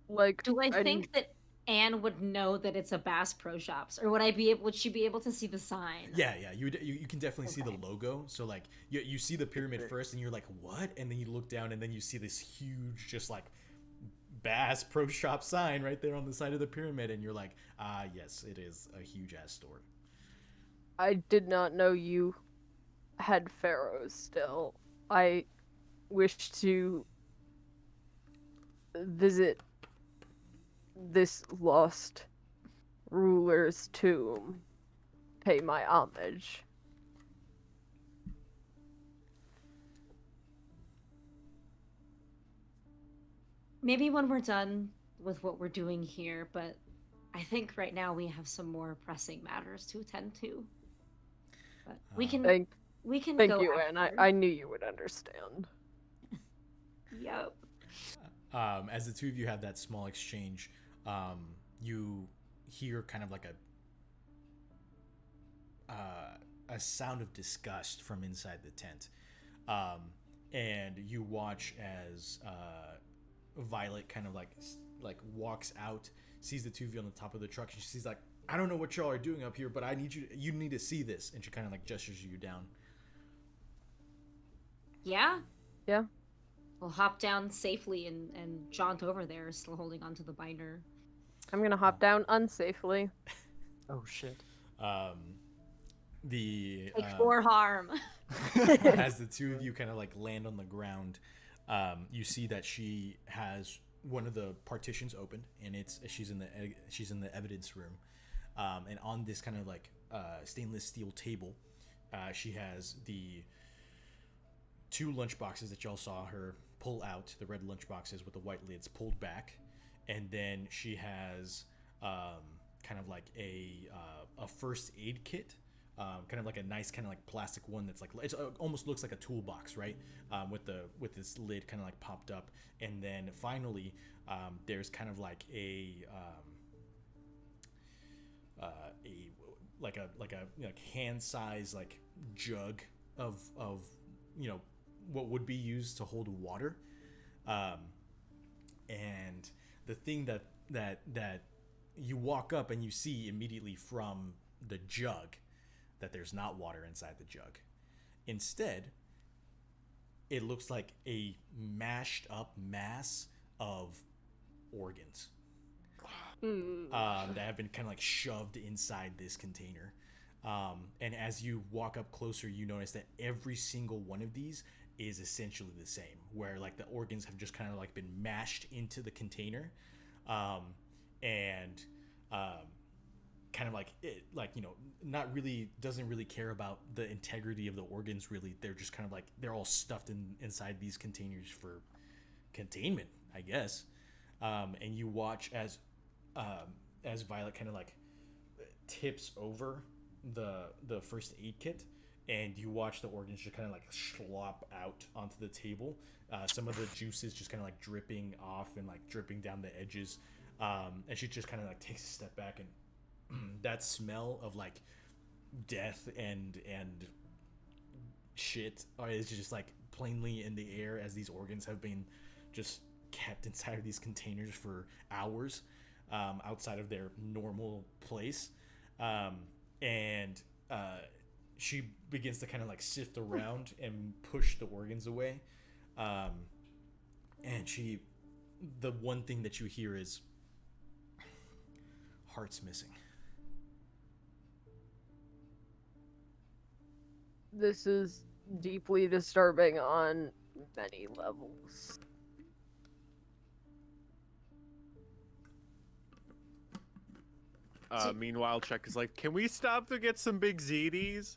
Like, do I think that Anne would know that it's a Bass Pro Shops, or would she be able to see the sign? Yeah, you can definitely see the logo. So like you see the pyramid first, and you're like, what? And then you look down, and then you see this huge, just like Bass Pro Shop sign right there on the side of the pyramid, and you're like, yes, it is a huge ass store. I did not know you had pharaohs still. I wish to visit this lost ruler's tomb, pay my homage. Maybe when we're done with what we're doing here, but I think right now we have some more pressing matters to attend to. But we can Thank go you, after. Anne. I knew you would understand. Yep. As the two of you have that small exchange, you hear kind of like a sound of disgust from inside the tent, and you watch as Violet kind of like walks out, sees the two of you on the top of the truck, and she's like, I don't know what y'all are doing up here, but you need to see this, and she kind of like gestures you down. Yeah. We'll hop down safely and jaunt over there, still holding onto the binder. I'm gonna hop down unsafely. Oh shit. Take 4 harm. As the two of you kind of like land on the ground, you see that she has one of the partitions open, and she's in the evidence room, and on this kind of like stainless steel table, she has the 2 lunch boxes that y'all saw her pull out, the red lunch boxes with the white lids pulled back, and then she has kind of like a first aid kit, kind of like a nice kind of like plastic one that's like it almost looks like a toolbox, right? With this lid kind of like popped up, and then finally there's kind of like a hand size like jug of what would be used to hold water, and the thing that you walk up and you see immediately from the jug that there's not water inside the jug. Instead, it looks like a mashed up mass of organs that have been kind of like shoved inside this container. And as you walk up closer, you notice that every single one of these is essentially the same, where like the organs have just kind of like been mashed into the container, and kind of like it, like, you know, not really, doesn't really care about the integrity of the organs. Really, they're just kind of like, they're all stuffed inside these containers for containment, I guess. And you watch as Violet kind of like tips over the first aid kit, and you watch the organs just kind of like slop out onto the table. Some of the juices just kind of like dripping off and like dripping down the edges. And she just kind of like takes a step back, and that smell of like death and shit is just like plainly in the air, as these organs have been just kept inside of these containers for hours, outside of their normal place. And she begins to kind of like sift around and push the organs away. And the one thing that you hear is, heart's missing. This is deeply disturbing on many levels. Meanwhile, Chuck is like, "Can we stop to get some big ziti's?"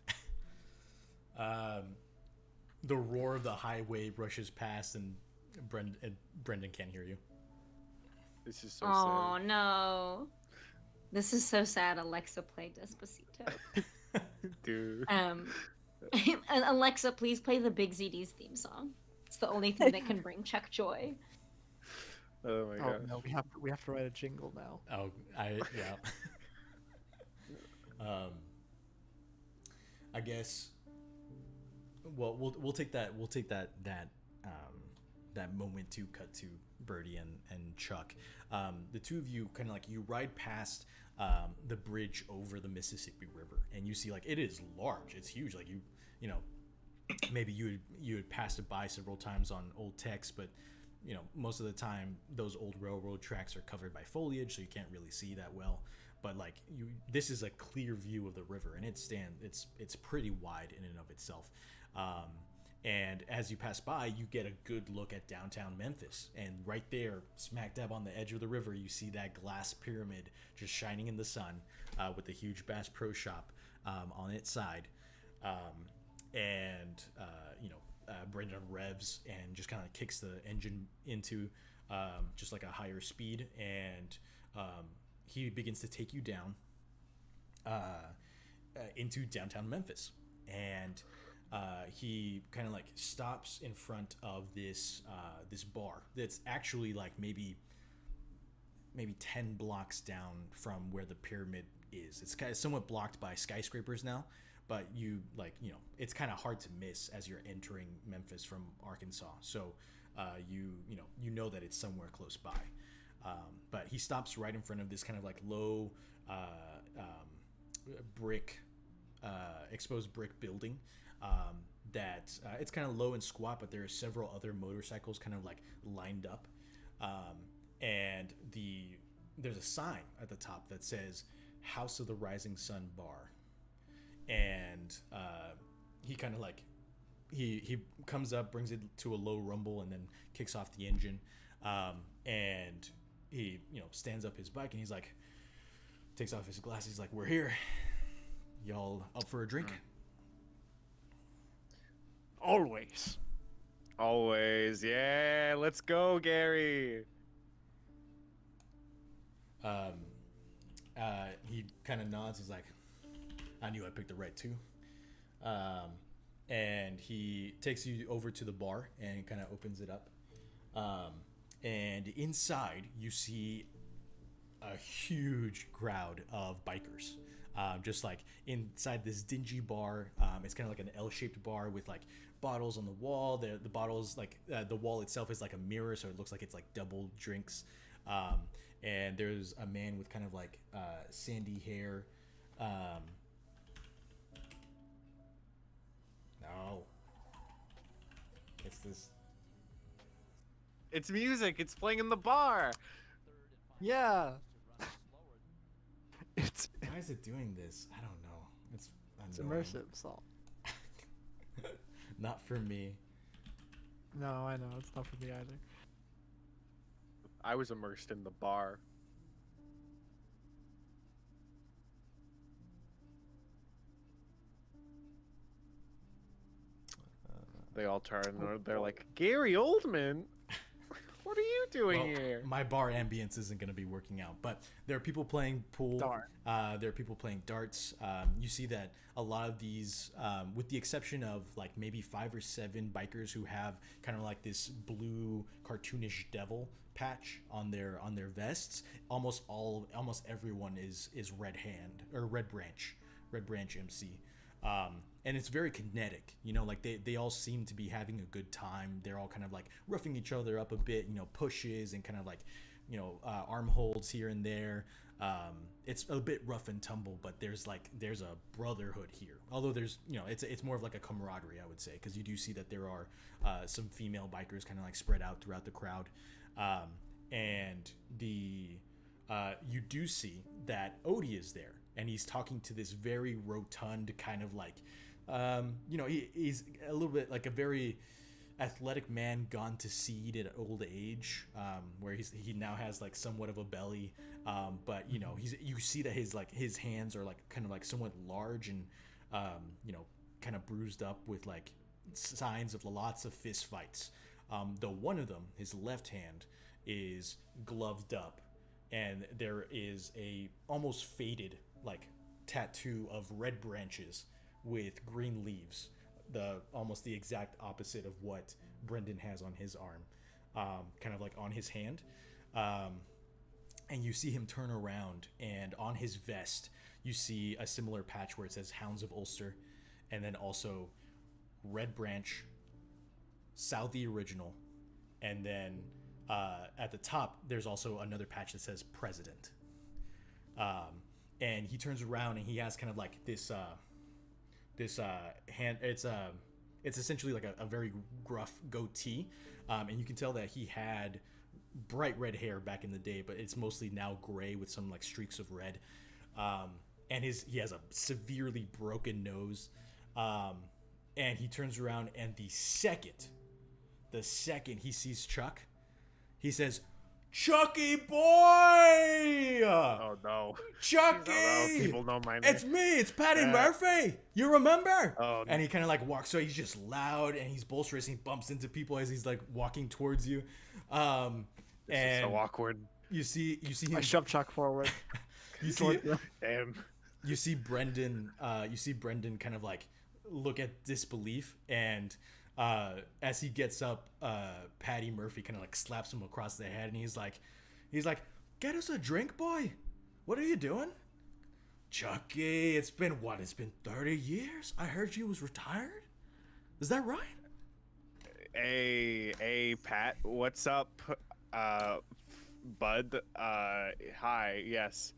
The roar of the highway rushes past, and Brendan can't hear you. This is so Oh sad. no. This is so sad. Alexa, play Despacito. Dude. Alexa, please play the Big ZD's theme song. It's the only thing that can bring Chuck joy. Oh my Oh gosh. no, we have to write a jingle now. Oh, yeah. I guess. Well, we'll take that moment to cut to Birdie and Chuck. The two of you kind of like, you ride past the bridge over the Mississippi River, and you see like it is large. It's huge. Like you know, maybe you had passed it by several times on old text, but you know, most of the time those old railroad tracks are covered by foliage, so you can't really see that well. But like this is a clear view of the river, and it's pretty wide in and of itself. And as you pass by, you get a good look at downtown Memphis, and right there, smack dab on the edge of the river, you see that glass pyramid just shining in the sun, with a huge Bass Pro Shop on its side. Brendan revs and just kind of kicks the engine into just like a higher speed, and he begins to take you down into downtown Memphis. And he kind of like stops in front of this bar that's actually like maybe 10 blocks down from where the pyramid is. It's kind of somewhat blocked by skyscrapers now, but it's kind of hard to miss as you're entering Memphis from Arkansas. So you know that it's somewhere close by. But he stops right in front of this kind of like low exposed brick building. That it's kind of low and squat, but there are several other motorcycles kind of like lined up, and there's a sign at the top that says House of the Rising Sun Bar. And he kind of like he comes up, brings it to a low rumble, and then kicks off the engine, and he stands up his bike, and he's like, takes off his glasses, he's like, "We're here, y'all up for a drink?" Always, yeah. Let's go, Gary. He kind of nods. He's like, "I knew I picked the right two." And he takes you over to the bar and kind of opens it up. And inside you see a huge crowd of bikers. just like inside this dingy bar. It's kind of like an L-shaped bar with like bottles on the wall. The bottles, like the wall itself is like a mirror, so it looks like it's like double drinks. And there's a man with kind of like sandy hair. No. It's this. It's music. It's playing in the bar. Yeah. It's Why is it doing this? I don't know. It's annoying. Immersive, Salt. Not for me. No, I know. It's not for me either. I was immersed in the bar. They all turn. They're like, Gary Oldman? What are you doing here? My bar ambience isn't going to be working out, but there are people playing pool. Darn. There are people playing darts. You see that a lot of these, with the exception of like maybe 5 or 7 bikers who have kind of like this blue cartoonish devil patch on their vests, almost everyone is Red Hand or Red Branch MC. And it's very kinetic, you know, like they all seem to be having a good time. They're all kind of like roughing each other up a bit, you know, pushes and kind of like, you know, arm holds here and there. It's a bit rough and tumble, but there's a brotherhood here. Although there's, you know, it's more of like a camaraderie, I would say, because you do see that there are some female bikers kind of like spread out throughout the crowd. And you do see that Odie is there, and he's talking to this very rotund kind of like, you know, he's a little bit like a very athletic man gone to seed at old age, where he now has like somewhat of a belly, but you know, you see that his hands are like kind of like somewhat large and you know, kind of bruised up with like signs of lots of fist fights. Though one of them, his left hand, is gloved up, and there is a almost faded like tattoo of red branches with green leaves, almost the exact opposite of what Brendan has on his arm, kind of like on his hand. And you see him turn around, and on his vest you see a similar patch where it says Hounds of Ulster, and then also Red Branch, Southie Original, and then at the top there's also another patch that says President. And he turns around and he has kind of like this hand. It's essentially like a very gruff goatee, and you can tell that he had bright red hair back in the day, but it's mostly now gray with some like streaks of red. And he has a severely broken nose, and he turns around, and the second he sees Chuck, he says, "Chucky boy!" Oh no, Chucky! Oh, no. People know my name. It's me. It's Patty Murphy. You remember? Oh, and he kind of like walks. So he's just loud and he's boisterous. And he bumps into people as he's like walking towards you. This is so awkward. You see him. I shove Chuck forward. Damn. You see Brendan. Kind of like look at disbelief, and as he gets up, Patty Murphy kind of like slaps him across the head, and he's like, "Get us a drink, boy. What are you doing?" "Chucky, it's been 30 years? I heard you was retired. Is that right?" Hey, Pat, what's up, bud? Hi, yes.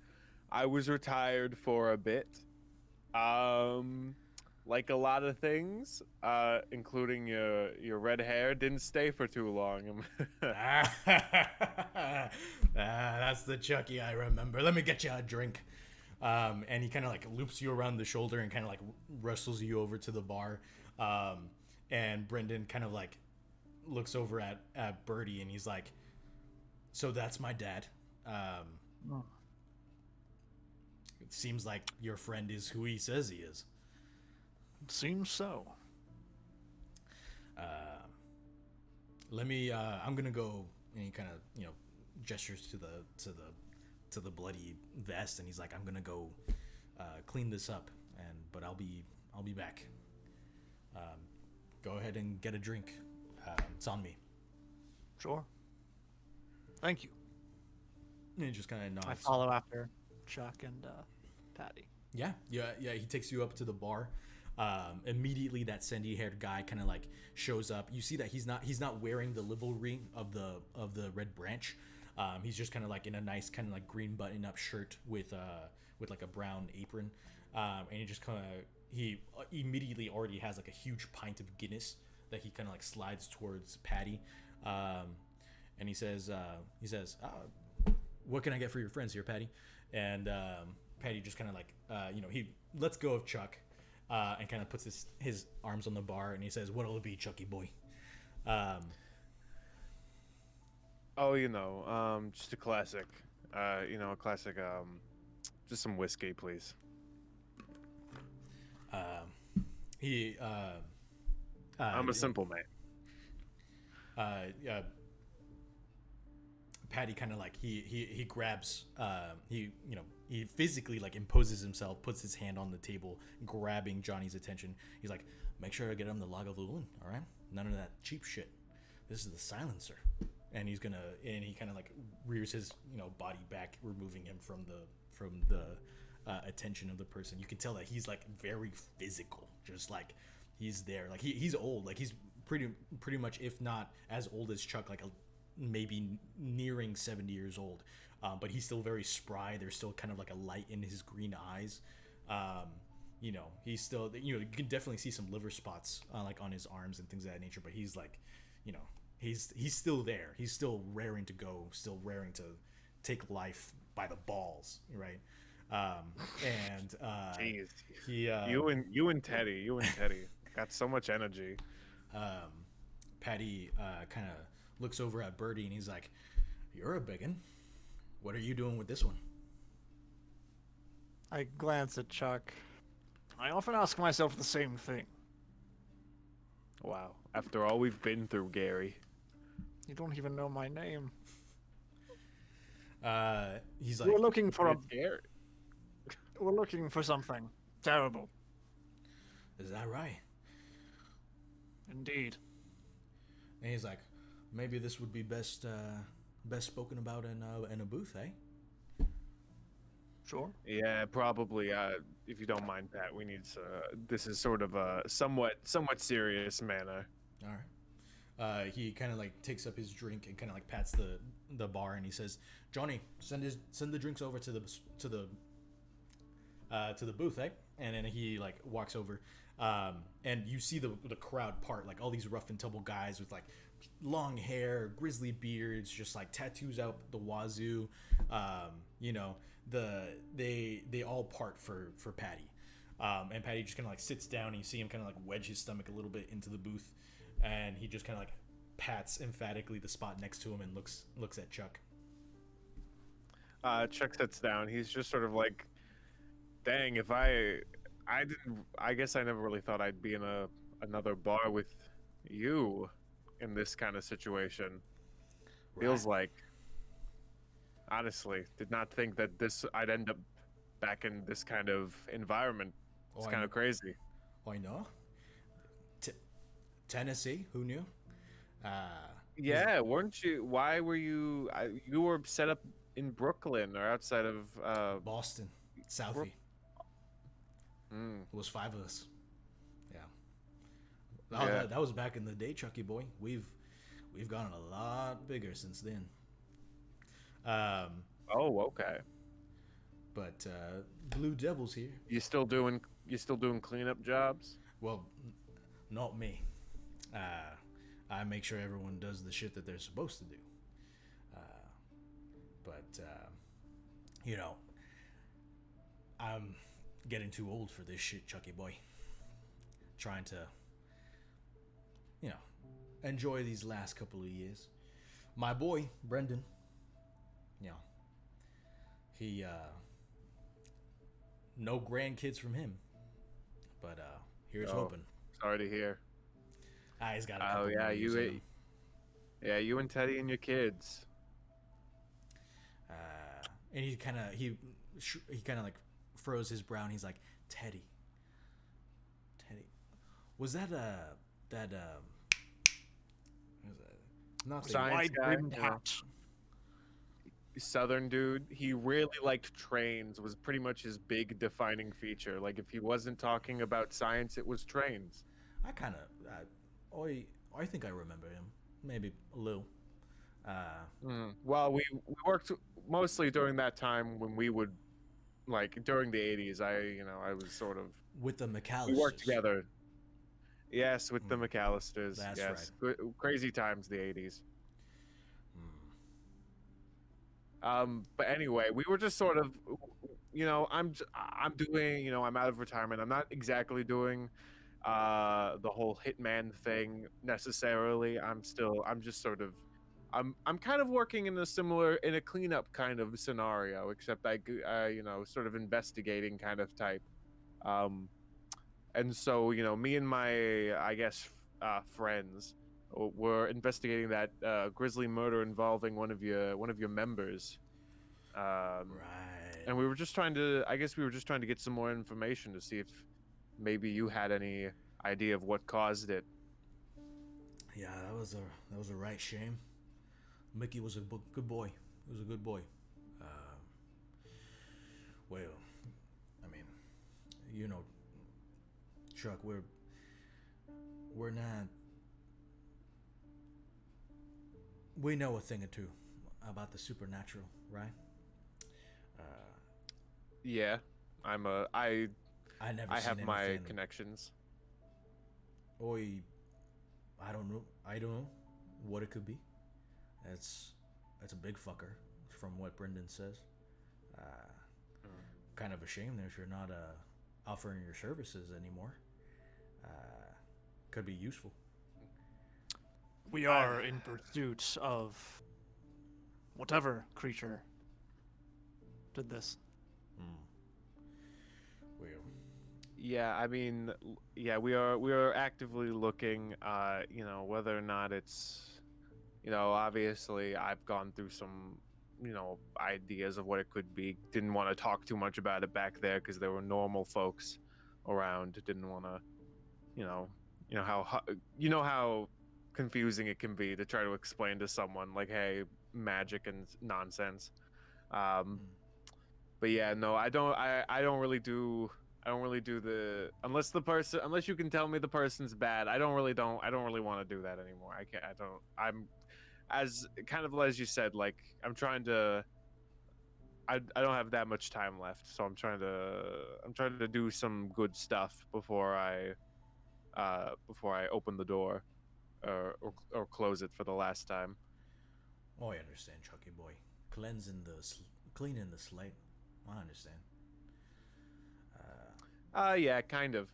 I was retired for a bit. Like a lot of things, including your red hair, didn't stay for too long. That's the Chucky I remember. Let me get you a drink. And he kind of like loops you around the shoulder and kind of like wrestles you over to the bar. And Brendan kind of like looks over at Birdie, and he's like, "So that's my dad. It seems like your friend is who he says he is." It seems so. I'm gonna go, and he kind of, you know, gestures to the bloody vest, and he's like, "I'm gonna go clean this up, but I'll be back. Go ahead and get a drink. It's on me." Sure. Thank you. And he just kind of nods. I follow after Chuck and Patty. Yeah. He takes you up to the bar. Immediately, that sandy-haired guy kind of like shows up. You see that he's not wearing the livery of the Red Branch. He's just kind of like in a nice kind of like green button-up shirt with like a brown apron, and he immediately already has like a huge pint of Guinness that he kind of like slides towards Patty, and he says, "What can I get for your friends here, Patty?" And Patty just kind of like he lets go of Chuck, and kind of puts his arms on the bar, and he says, "What'll it be, Chucky boy?" Just a classic. Just some whiskey, please. I'm a simple man. Patty kind of like he grabs he physically like imposes himself, puts his hand on the table, grabbing Johnny's attention. He's like, "Make sure I get him the Lagavulin, all right? None of that cheap shit. This is the silencer." And he kind of like rears his body back, removing him from the attention of the person. You can tell that he's like very physical, just like he's there. Like he's old, like he's pretty much, if not as old as Chuck, like maybe nearing 70 years old, but he's still very spry. There's still kind of like a light in his green eyes. He's still, you can definitely see some liver spots like on his arms and things of that nature, but he's like, he's still there. He's still raring to go, still raring to take life by the balls, right? Jeez. He you and Teddy got so much energy. Patty kind of looks over at Birdie, and he's like, "You're a biggin. What are you doing with this one?" I glance at Chuck. I often ask myself the same thing. Wow. After all we've been through, Gary. You don't even know my name. He's like, We're looking for Gary. We're looking for something terrible. "Is that right?" Indeed. And he's like, "Maybe this would be best spoken about in a booth, eh?" Sure. Yeah, probably. If you don't mind, Pat, we need to. This is sort of a somewhat serious manner. All right. He kind of like takes up his drink and kind of like pats the bar, and he says, "Johnny, send the drinks over to the booth, eh?" And then he like walks over, and you see the crowd part, like all these rough and tumble guys with like long hair, grizzly beards, just like tattoos out the wazoo. They all part for Patty, and Patty just kind of like sits down, and you see him kind of like wedge his stomach a little bit into the booth, and he just kind of like pats emphatically the spot next to him and looks at Chuck. Chuck sits down. He's just sort of like, dang, I guess I never really thought I'd be in another bar with you in this kind of situation. Feels like, honestly, did not think that I'd end up back in this kind of environment. It's kind of crazy. I know. Tennessee, who knew? Yeah, weren't you? Why were you? You were set up in Brooklyn or outside of Boston, Southie. It was 5 of us. Yeah. That was back in the day, Chucky boy. We've gotten a lot bigger since then. Oh, okay. But Blue Devil's here. You still doing cleanup jobs? Well, not me. I make sure everyone does the shit that they're supposed to do. But I'm getting too old for this shit, Chucky boy. Trying to, enjoy these last couple of years. My boy, Brendan, he, no grandkids from him. But here's hoping. Sorry to hear. He's got a couple you and Teddy and your kids. And he kind of like froze his brow, and he's like, Teddy, was that what was that? Not the Science guy? wide-brimmed hat. southern dude. He really liked trains. Was pretty much his big defining feature. Like if he wasn't talking about science, it was trains. I kind of, I think I remember him, maybe a little. Well, we worked mostly during that time when we would like during the 80s. I was sort of With the McAllisters. we worked together. Yes, with the McAllisters. That's yes, right. crazy times, the 80s. But anyway, we were just sort of, I'm doing, I'm out of retirement. I'm not exactly doing the whole hitman thing necessarily. I'm just sort of, I'm kind of working in a cleanup kind of scenario, except sort of investigating kind of type. And so, me and my, I guess, friends were investigating that grisly murder involving one of your members. Right. And we were just trying to get some more information to see if maybe you had any idea of what caused it. Yeah, that was a right shame. Mickey was a good boy. He was a good boy. Well, I mean, Chuck, we're not. We know a thing or two about the supernatural, right? Yeah, I never. I have my anything. connections. I don't know. I don't know what it could be. That's a big fucker, from what Brendan says. Kind of a shame that if you're not offering your services anymore. Could be useful. We are in pursuit of whatever creature did this. Well, Yeah, I mean, yeah, we are actively looking. Whether or not it's, obviously I've gone through some, ideas of what it could be. Didn't want to talk too much about it back there because there were normal folks around. Didn't want to, how confusing it can be to try to explain to someone like, hey, magic and nonsense. But yeah, no, I don't really do the unless you can tell me the person's bad. I don't really want to do that anymore. I'm as kind of as you said, like I'm trying to I don't have that much time left, so I'm trying to do some good stuff before I open the door or close it for the last time. oh, I understand, Chucky boy. Cleaning the slate. I understand. Yeah, kind of.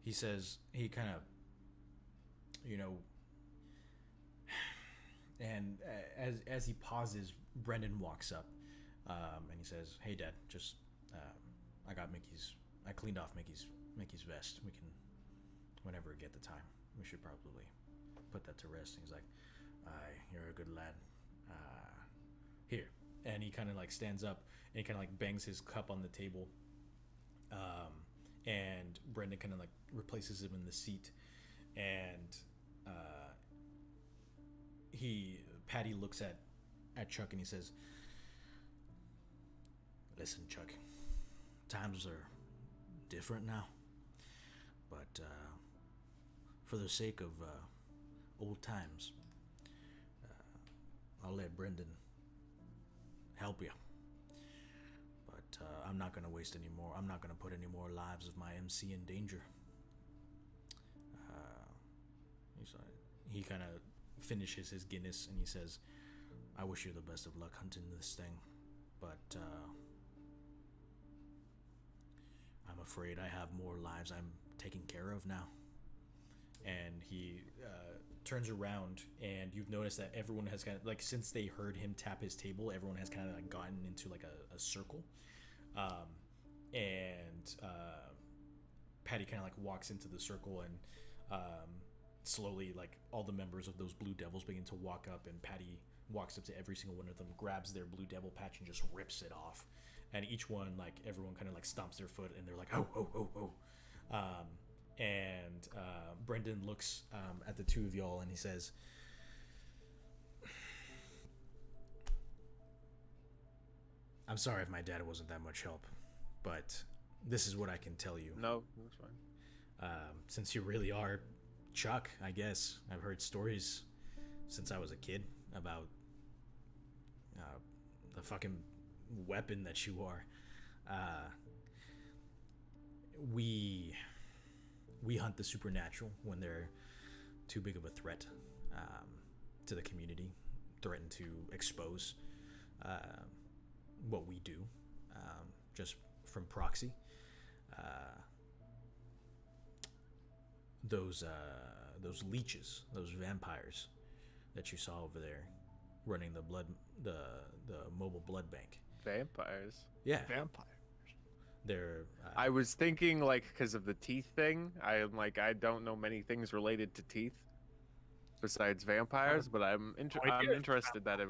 He says he kind of, and as he pauses, Brendan walks up, and he says, "Hey, Dad, just I cleaned off Mickey's vest. We can, whenever we get the time, we should probably put that to rest." And he's like, "Aye, you're a good lad. Here." And he kind of like stands up and he kind of like bangs his cup on the table. And Brendan kind of like replaces him in the seat, and Patty looks at Chuck and he says, "Listen, Chuck, times are different now, but for the sake of old times, I'll let Brendan help you. But I'm not gonna waste any more. I'm not gonna put any more lives of my MC in danger." He kind of finishes his Guinness and he says, "I wish you the best of luck hunting this thing, but I'm afraid I have more lives I'm taking care of now." And he turns around, and you've noticed that everyone has kind of like, since they heard him tap his table, everyone has kind of like gotten into like a circle, and Patty kind of like walks into the circle, and slowly like all the members of those blue devils begin to walk up, and Patty walks up to every single one of them, grabs their blue devil patch and just rips it off, and each one, like everyone kind of like stomps their foot and they're like, "Oh, oh, oh, oh." And Brendan looks at the two of y'all and he says, I'm sorry if my dad wasn't that much help, but this is what I can tell you. No, that's fine. Since you really are Chuck, I guess. I've heard stories since I was a kid about the fucking weapon that you are. We hunt the supernatural when they're too big of a threat to the community, threaten to expose what we do, just from proxy. Those leeches, those vampires that you saw over there, running the mobile blood bank. Vampires. Yeah, Vampire. they're. I was thinking like because of the teeth thing. I'm like I don't know many things related to teeth besides vampires, but I'm interested that it.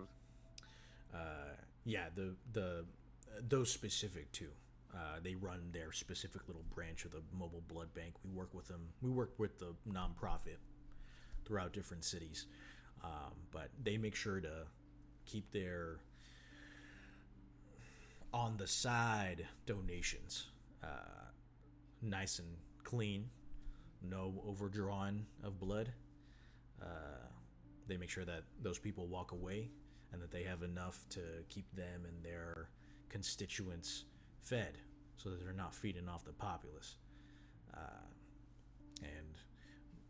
Yeah, the those specific two. They run their specific little branch of the mobile blood bank. We work with them. We work with the nonprofit throughout different cities, but they make sure to keep their on the side donations nice and clean, no overdrawn of blood. They make sure that those people walk away and that they have enough to keep them and their constituents fed, so that they're not feeding off the populace. And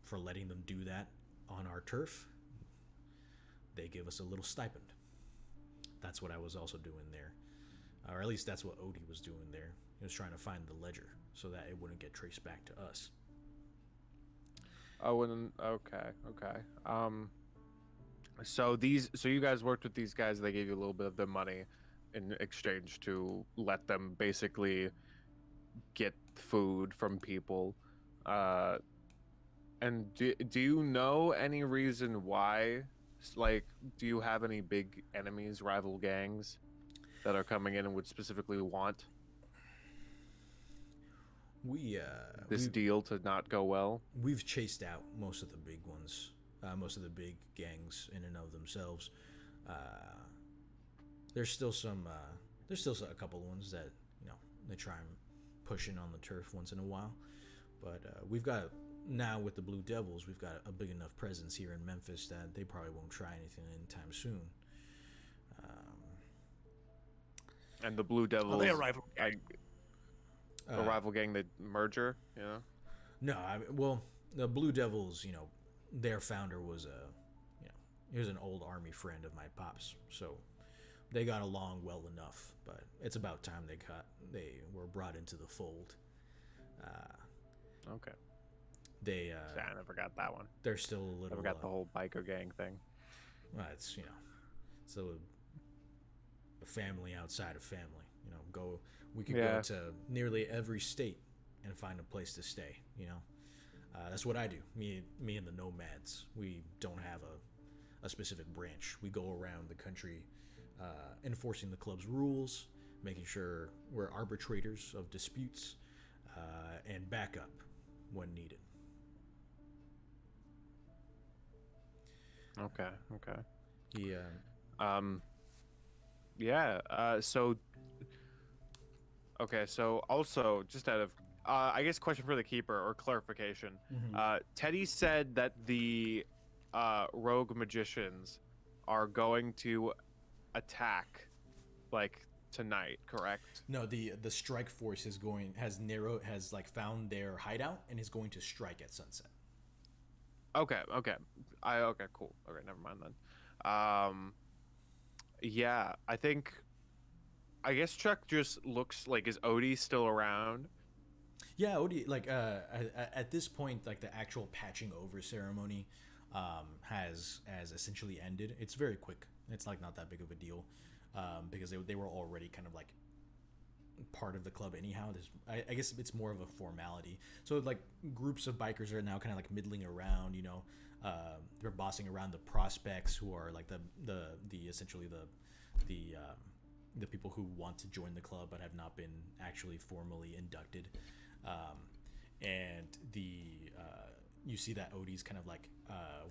for letting them do that on our turf, they give us a little stipend. That's what I was also doing there. Or at least that's what Odie was doing there. He was trying to find the ledger so that it wouldn't get traced back to us. Oh, and okay. So you guys worked with these guys. They gave you a little bit of their money in exchange to let them basically get food from people. And do you know any reason why? Like, do you have any big enemies, rival gangs that are coming in and would specifically want this deal to not go well? We've chased out most of the big ones, most of the big gangs in and of themselves. There's still a couple ones that they try and push in on the turf once in a while, but we've got now with the Blue Devils, we've got a big enough presence here in Memphis that they probably won't try anything anytime soon. And the Blue Devils, they a rival gang. A rival gang, the merger, No, well, the Blue Devils, their founder was he was an old army friend of my pop's, so they got along well enough. But it's about time they were brought into the fold. Okay. They I never got that one. They're still a little. Never got the whole biker gang thing. Well, it's so a family outside of family. We could go to nearly every state and find a place to stay. That's what I do. Me and the nomads. We don't have a specific branch. We go around the country, enforcing the club's rules, making sure we're arbitrators of disputes, and backup when needed. Okay. Yeah. So also just out of I guess question for the keeper or clarification. Teddy said that the rogue magicians are going to attack like tonight, correct? No, the strike force has found their hideout and is going to strike at sunset. Okay. Okay, cool. Okay, never mind then. Yeah, I guess Chuck just looks like, is Odie still around? Yeah, Odie, at this point, like the actual patching over ceremony has essentially ended. It's very quick. It's like not that big of a deal because they were already kind of like part of the club anyhow. I guess it's more of a formality. So like groups of bikers are now kind of like middling around, they're bossing around the prospects who are like the essentially the people who want to join the club but have not been actually formally inducted. And you see that Odie's kind of like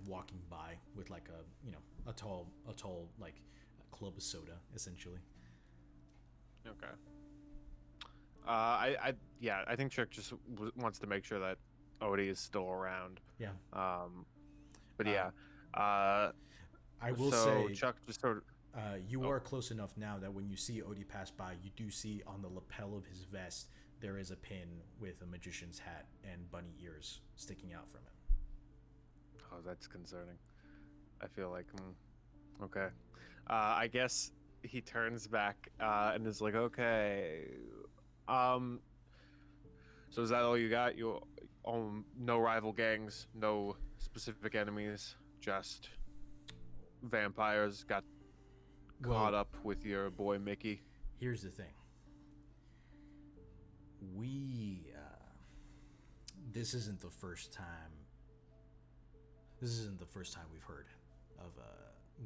walking by with like a tall like club soda essentially. Okay. Yeah, I think Chuck just wants to make sure that Odie is still around. Yeah. But Uh, yeah. I will So say, Chuck just sort of. you Oh. are close enough now that when you see Odie pass by, you do see on the lapel of his vest there is a pin with a magician's hat and bunny ears sticking out from it. Oh, that's concerning. I feel like, okay. I guess he turns back and is like, okay. Um. So is that all you got? You no rival gangs, no specific enemies, just vampires got caught Well, up with your boy Mickey. here's the thing. We this isn't the first time. This isn't the first time we've heard of a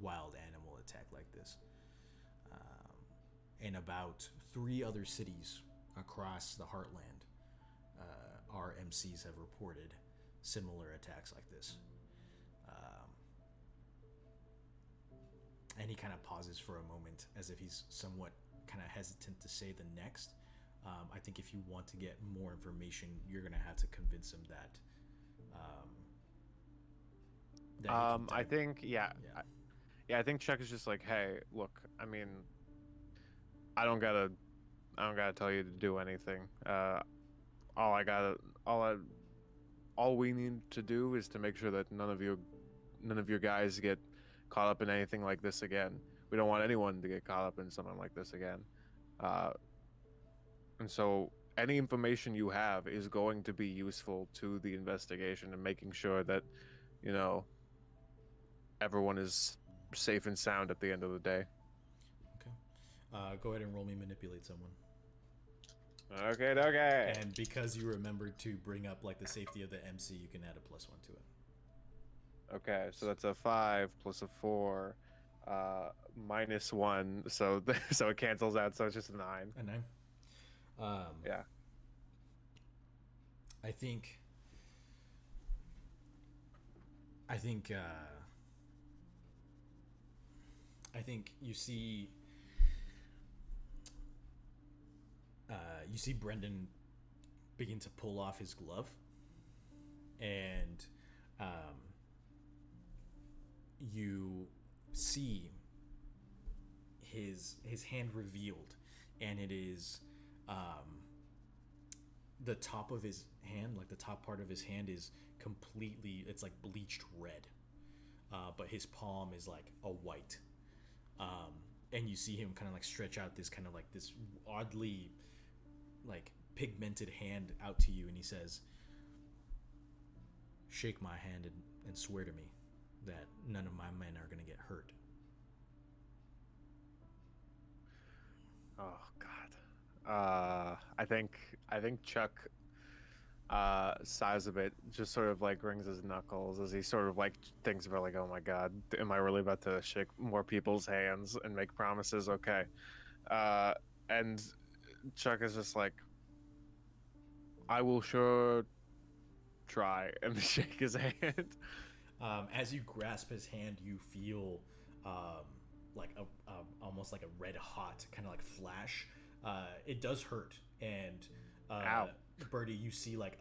wild animal attack like this. In about 3 other cities across the heartland, our MCs have reported similar attacks like this. And he kind of pauses for a moment as if he's somewhat kind of hesitant to say the next. I think if you want to get more information, you're gonna have to convince him that. I think, yeah, Yeah. I think Chuck is just like, hey, look, I mean, I don't gotta tell you to do anything. All we need to do is to make sure that none of your guys get caught up in anything like this again. We don't want anyone to get caught up in something like this again. And so any information you have is going to be useful to the investigation and making sure that, everyone is safe and sound at the end of the day. Okay. Go ahead and roll me manipulate someone. Okay. And because you remembered to bring up like the safety of the MC, you can add a +1 to it. Okay, so that's a 5 plus a 4, -1, so so it cancels out, so it's just a 9. A 9. Yeah. I think I think you see Brendan begin to pull off his glove, and you see his hand revealed, and it is the top of his hand, like the top part of his hand is completely, it's like bleached red, but his palm is like a white, and you see him kind of like stretch out this kind of like this oddly like pigmented hand out to you, and he says, shake my hand and swear to me that none of my men are going to get hurt. Oh God. I think Chuck sighs a bit, just sort of like rings his knuckles as he sort of like thinks about like, oh my God, am I really about to shake more people's hands and make promises? Okay. And Chuck is just like, I will sure try, and shake his hand. As you grasp his hand, you feel like a almost like a red hot kind of like flash. It does hurt, and Ow. Birdie, you see like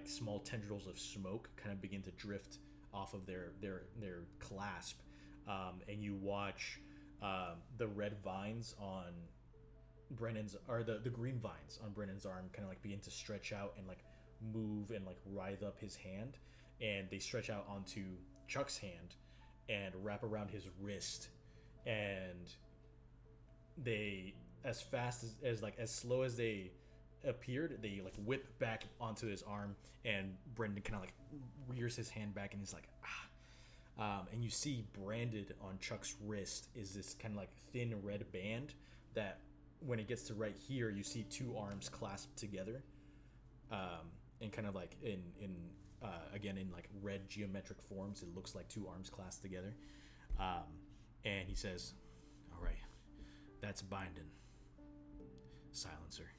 small tendrils of smoke kind of begin to drift off of their clasp, and you watch the red vines on Brennan's, or the green vines on Brennan's arm kind of like begin to stretch out and like move and like writhe up his hand, and they stretch out onto Chuck's hand and wrap around his wrist, and they, as fast as slow as they appeared, they like whip back onto his arm, and Brendan kind of like rears his hand back and he's like, ah. And you see branded on Chuck's wrist is this kind of like thin red band that when it gets to right here, you see 2 arms clasped together, and kind of like in again in like red geometric forms. It looks like 2 arms clasped together, and he says, all right, that's binding, Silencer.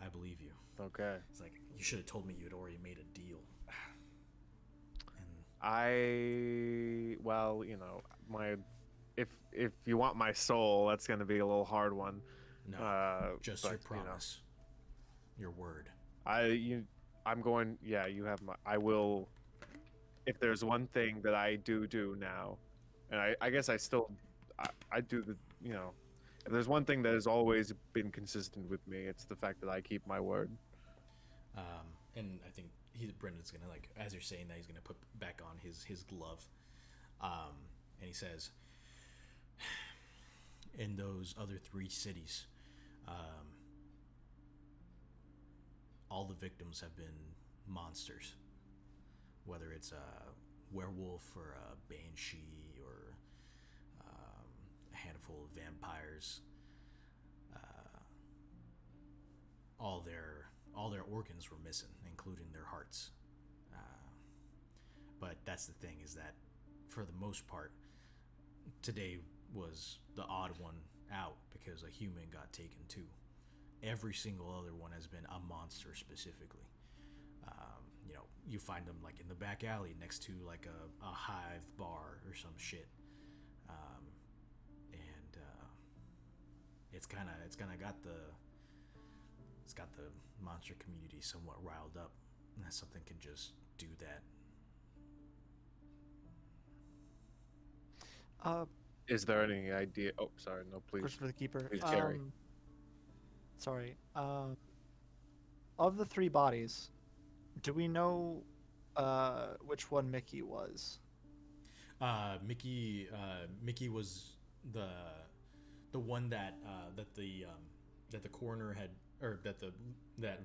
I believe you. Okay. It's like, you should have told me you'd already made a deal. Well, if you want my soul, that's gonna be a little hard one. No, just your but, you know, promise. Your word. I'm going. Yeah, you have my. I will. If there's one thing that I do now, and I guess I do the, you know, if there's one thing that has always been consistent with me, it's the fact that I keep my word. And I think Brendan's gonna, like, as you're saying that, he's gonna put back on his glove, and he says, in those other 3 cities, all the victims have been monsters, whether it's a werewolf or a banshee or a handful of vampires. All their organs were missing, including their hearts. But that's the thing, is that for the most part, today was the odd one out because a human got taken too. Every single other one has been a monster specifically. You know, you find them like in the back alley next to like a hive bar or some shit. And it's kind of got the monster community somewhat riled up, and that something can just do that. Is there any idea? Oh, sorry. No, please. Question for the keeper. Please, Gary. Sorry. Of the 3 bodies, do we know which one Mickey was? Mickey was the one that the coroner had, or that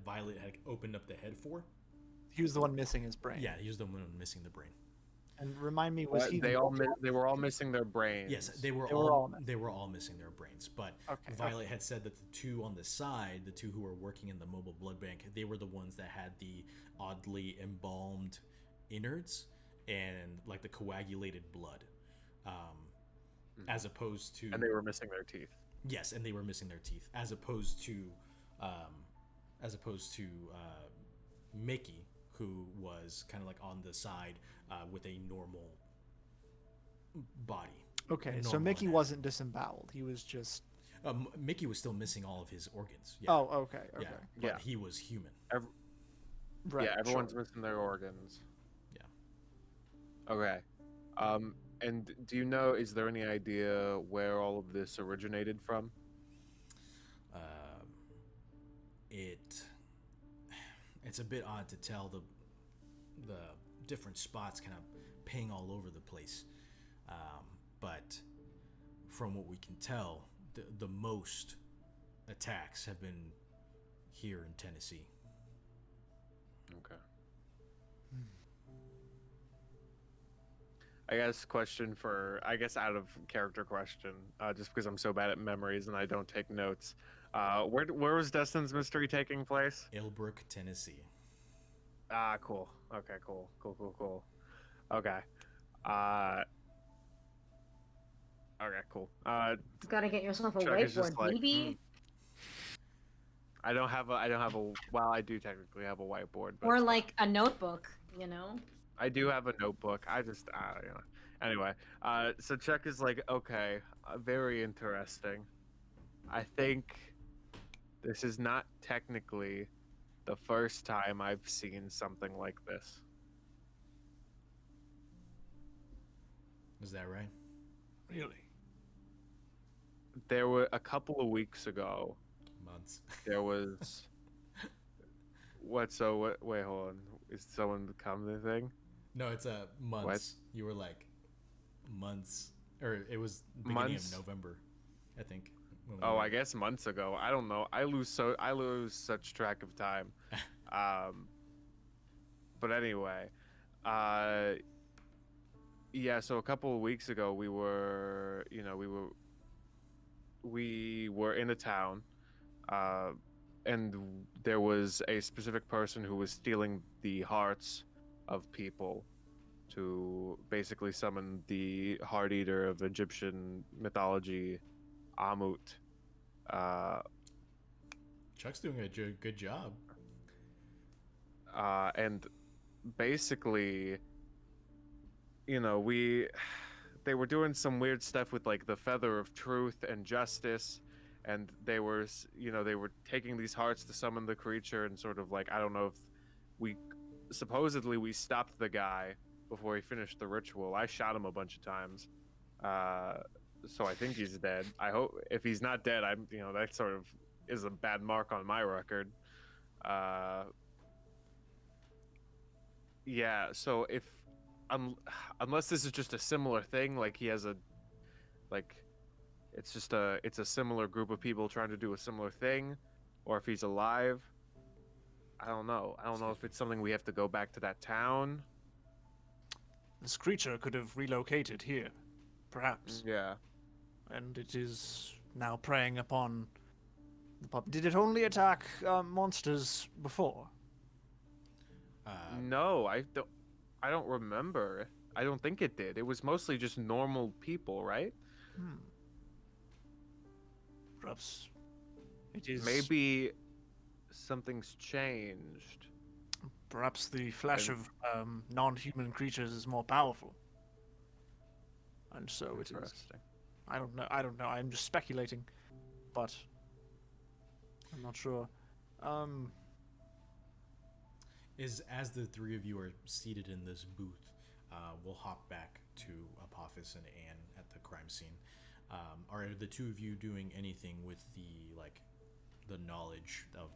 Violet had opened up the head for. He was the one missing his brain. Yeah, he was the one missing the brain. And remind me, was he? They were all missing their brains. Yes, they were all missing their brains. But Violet had said that the 2 on the side, the 2 who were working in the mobile blood bank, they were the ones that had the oddly embalmed innards and like the coagulated blood, as opposed to. And they were missing their teeth. Yes, and they were missing their teeth, as opposed to Mickey, who was kind of like on the side with a normal body. Okay, so Mickey wasn't disemboweled. He was just. Mickey was still missing all of his organs. Yeah. Oh, okay. Yeah, but he was human. Right. Yeah, everyone's missing their organs. Yeah. Okay. And do you know? Is there any idea where all of this originated from? It's a bit odd to tell. The different spots kind of ping all over the place, but from what we can tell, the most attacks have been here in Tennessee. Okay. I guess out of character question, just because I'm so bad at memories and I don't take notes. Where was Destin's mystery taking place? Elbrook, Tennessee. Ah, cool. Okay, cool. Okay. Okay, cool. Gotta get yourself a Chuck is just whiteboard, like, baby. I don't have a. Well, I do technically have a whiteboard, but Or like a notebook, you know? I do have a notebook. I just, you know. Anyway, so Chuck is like, okay, very interesting. I think this is not technically the first time I've seen something like this. Is that right? Really? There were a couple of weeks ago. Months. There was. Wait, hold on. Is someone become the thing? No, it's months. What? You were like months, or it was beginning of November, I think. Oh, I guess months ago. I don't know. I lose such track of time. But anyway, yeah. So a couple of weeks ago, we were in a town, and there was a specific person who was stealing the hearts of people to basically summon the heart eater of Egyptian mythology, Amut. Chuck's doing a good job. And basically, they were doing some weird stuff with like the feather of truth and justice, and they were, they were taking these hearts to summon the creature, and sort of like, I don't know if we, supposedly we stopped the guy before he finished the ritual. I shot him a bunch of times, so I think he's dead. I hope if he's not dead, that sort of is a bad mark on my record. Yeah. So if, unless this is just a similar thing, like he has a, like, it's a similar group of people trying to do a similar thing, or if he's alive. I don't know. I don't know if it's something we have to go back to that town. This creature could have relocated here, perhaps. Yeah. And it is now preying upon the pub. Did it only attack monsters before? No, I don't remember. I don't think it did. It was mostly just normal people, right? Perhaps it is. Maybe something's changed. Perhaps the flesh of non-human creatures is more powerful. And so it is. Interesting. I don't know. I'm just speculating, but I'm not sure. As the three of you are seated in this booth, we'll hop back to Apophis and Anne at the crime scene. Are the two of you doing anything with the knowledge of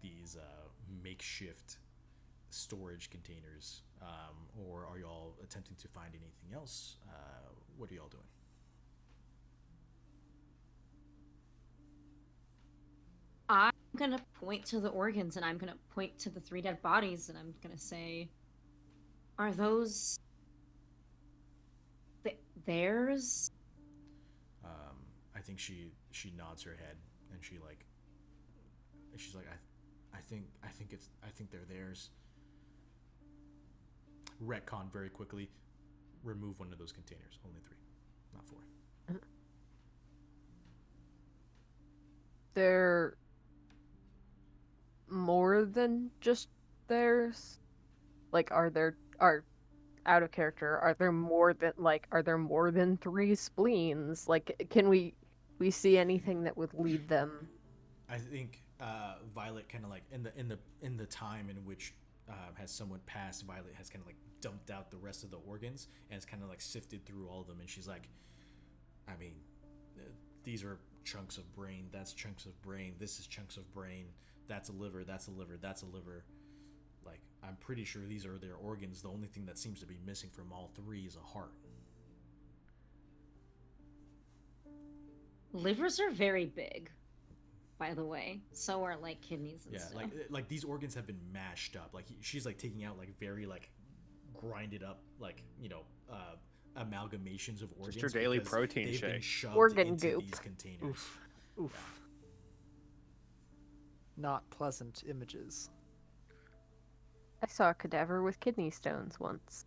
these makeshift storage containers, or are y'all attempting to find anything else? What are y'all doing? I'm gonna point to the organs, and I'm gonna point to the 3 dead bodies, and I'm gonna say, are those theirs? I think she nods her head, and she's like, I think they're theirs. Retcon very quickly. Remove one of those containers. Only 3, not 4. They're more than just theirs. Like, are out of character? Are there more than 3 spleens? Like, can we see anything that would lead them? I think Violet kind of like in the time in which has someone passed, Violet has kind of like dumped out the rest of the organs and has kind of like sifted through all of them, and she's like, I mean, these are chunks of brain, that's chunks of brain, this is chunks of brain, that's a liver, that's a liver, that's a liver. Like, I'm pretty sure these are their organs. The only thing that seems to be missing from all 3 is a heart. Livers are very big, by the way. So are like kidneys and stuff. like these organs have been mashed up. Like she's like taking out like very like grinded up amalgamations of organs. Just your daily because protein they've shake. been shoved Organ into goop. these containers. Oof. Not pleasant images. I saw a cadaver with kidney stones once.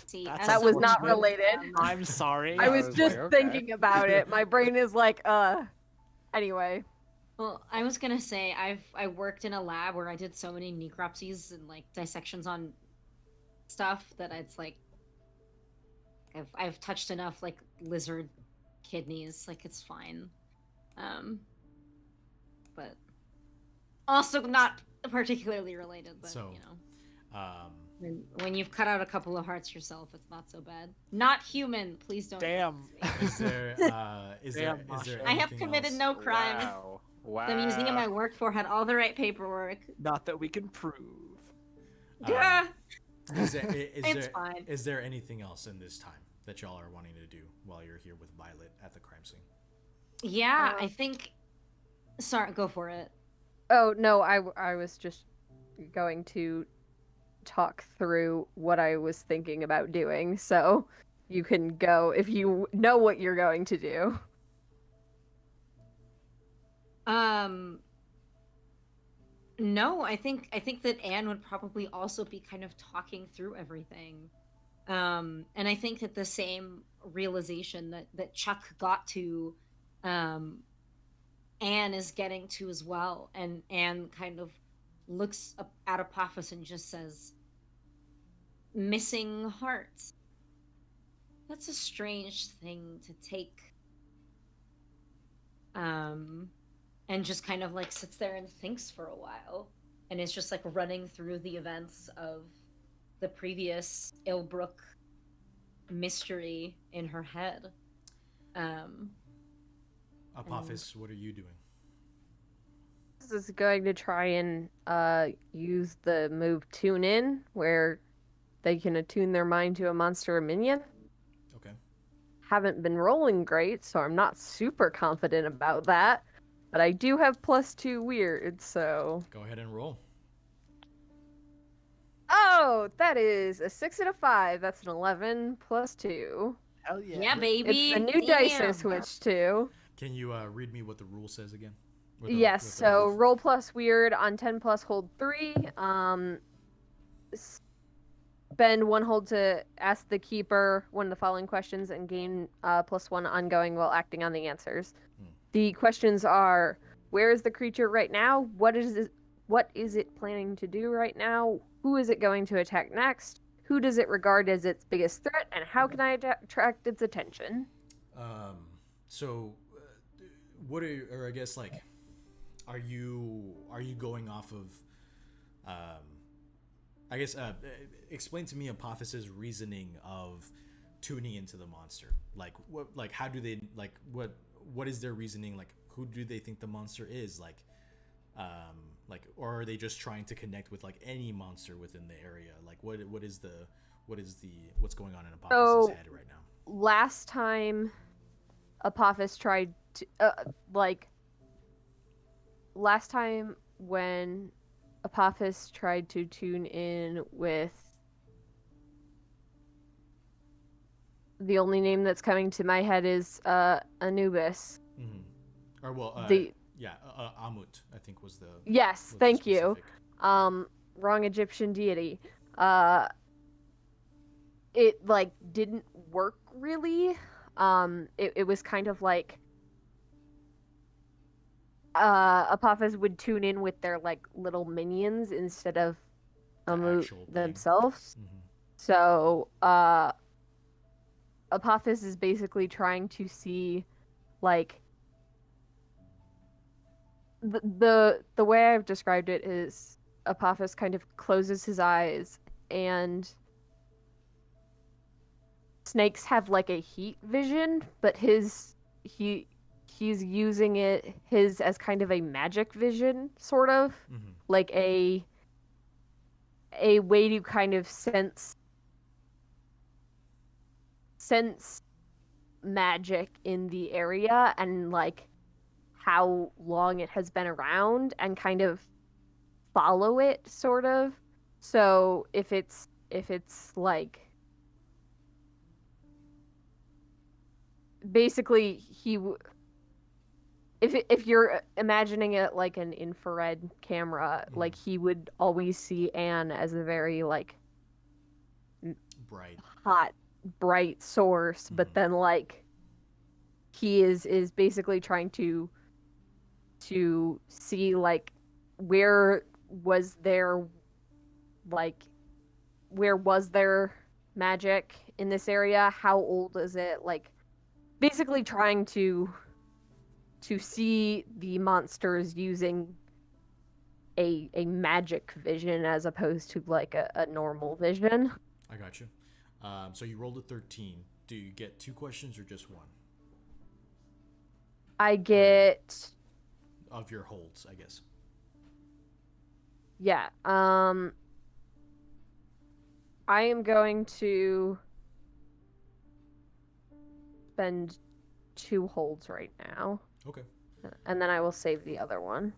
See, That's That was not unfortunate. related. I'm sorry. I was was just like, okay. thinking about it. My brain is like, Anyway. well, I was gonna say I worked in a lab where I did so many necropsies and like dissections on stuff that it's like I've touched enough like lizard kidneys, like it's fine. But also not particularly related, but So, you know. Um, When you've cut out a couple of hearts yourself, it's not so bad. Not human, please don't. Damn. is there Damn, I have anything committed else? no crime. Wow. The museum I worked for had all the right paperwork. Not that we can prove. Gah! Is It's fine. Is there anything else in this time that y'all are wanting to do while you're here with Violet at the crime scene? Yeah, I think. Sorry, go for it. Oh, no, I was just going to talk through what I was thinking about doing, so you can go if you know what you're going to do. No, I think that Anne would probably also be kind of talking through everything. And I think that the same realization that Chuck got to, Anne is getting to as well. And Anne kind of looks up at Apophis and just says, "Missing hearts. That's a strange thing to take and just kind of like sits there and thinks for a while, and is just like running through the events of the previous Ilbrook mystery in her head. Apophis, what are you doing? This is going to try and use the move Tune In, where they can attune their mind to a monster or minion. Okay. Haven't been rolling great, so I'm not super confident about that. But I do have +2 weird, so... Go ahead and roll. Oh, that is a 6 and a 5. That's an 11 +2. Hell yeah. Yeah, baby. It's the new dice I Damn. switched to. Can you read me what the rule says again? Yes, so roll plus weird on 10 plus hold 3. Spend 1 hold to ask the keeper one of the following questions and gain +1 ongoing while acting on the answers. The questions are: where is the creature right now? What is it planning to do right now? Who is it going to attack next? Who does it regard as its biggest threat? And how can I attract its attention? So, what are, or I guess like, are you going off of, I guess, explain to me Apophis's reasoning of tuning into the monster. Like, how do they, like, what is their reasoning? Like, who do they think the monster is? Like, or are they just trying to connect with like any monster within the area? Like, what's going on in Apophis's head right now? Last time Apophis tried to, last time when Apophis tried to tune in with, the only name that's coming to my head is Anubis. Or well, Amut, I think was the. Yes, was thank the you. specific. Wrong Egyptian deity. It like didn't work really. It was kind of like Apophis would tune in with their like little minions instead of Amut actual thing. themselves. So Apophis is basically trying to see like the way I've described it is Apophis kind of closes his eyes, and snakes have like a heat vision, but he's using his as kind of a magic vision, sort of like a way to kind of sense magic in the area and like how long it has been around and kind of follow it, sort of. So if it's like basically if you're imagining it like an infrared camera, like he would always see Anne as a very like bright source, but then like he is basically trying to see like where was there magic in this area, how old is it, like basically trying to see the monsters using a magic vision as opposed to like a normal vision. I got you. So you rolled a 13. Do you get 2 questions or just 1? I get of your holds, I guess. Yeah. I am going to spend 2 holds right now. Okay. And then I will save the other one.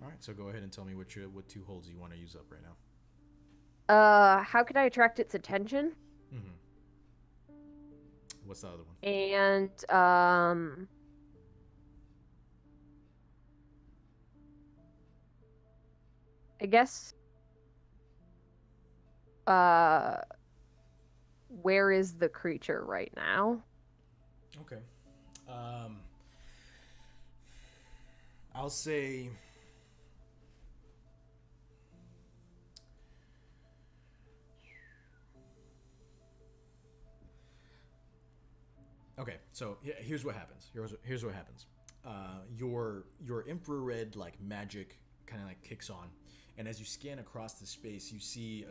All right. So go ahead and tell me what 2 holds you want to use up right now. How can I attract its attention? What's the other one? And I guess where is the creature right now? Okay. I'll say okay, so here's what happens. Here's what happens. your infrared like magic kind of like kicks on, and as you scan across the space, you see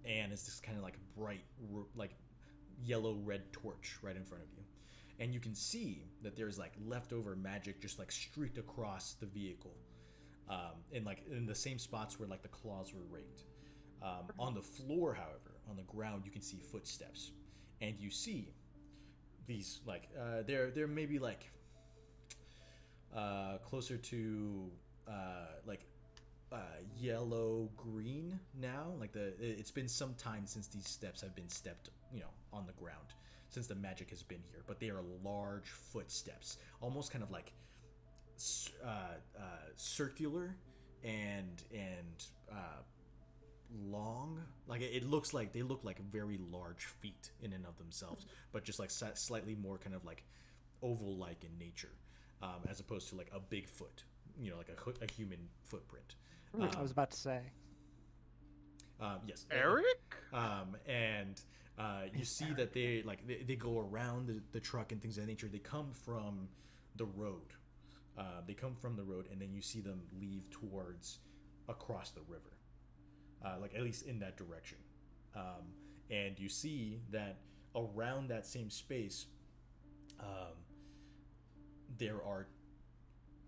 Anne is this kind of like bright like yellow red torch right in front of you, and you can see that there's like leftover magic just like streaked across the vehicle, in the same spots where like the claws were raked. On the floor, however, on the ground, you can see footsteps, and you see these like they're maybe like closer to yellow green now. Like it's been some time since these steps have been stepped, on the ground, since the magic has been here. But they are large footsteps, almost kind of like circular and long. Like it looks like they look like very large feet in and of themselves, but just like slightly more kind of like oval-like in nature, as opposed to like a big foot, like a human footprint. I was about to say. Yes, Eric. And you see that they go around the truck and things of that nature. They come from the road. And then you see them leave towards across the river. Like at least in that direction, and you see that around that same space, there are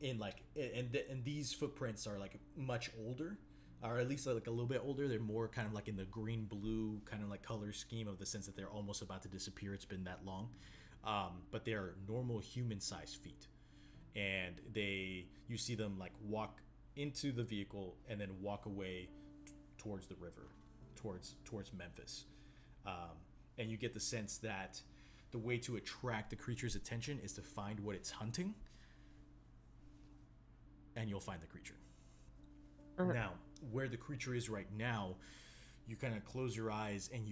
and these footprints are like much older, or at least like a little bit older. They're more kind of like in the green blue kind of like color scheme, of the sense that they're almost about to disappear. It's been that long, but they are normal human-sized feet, and you see them like walk into the vehicle and then walk away towards the river, towards Memphis, and you get the sense that the way to attract the creature's attention is to find what it's hunting, and you'll find the creature. Now, where the creature is right now, you kind of close your eyes and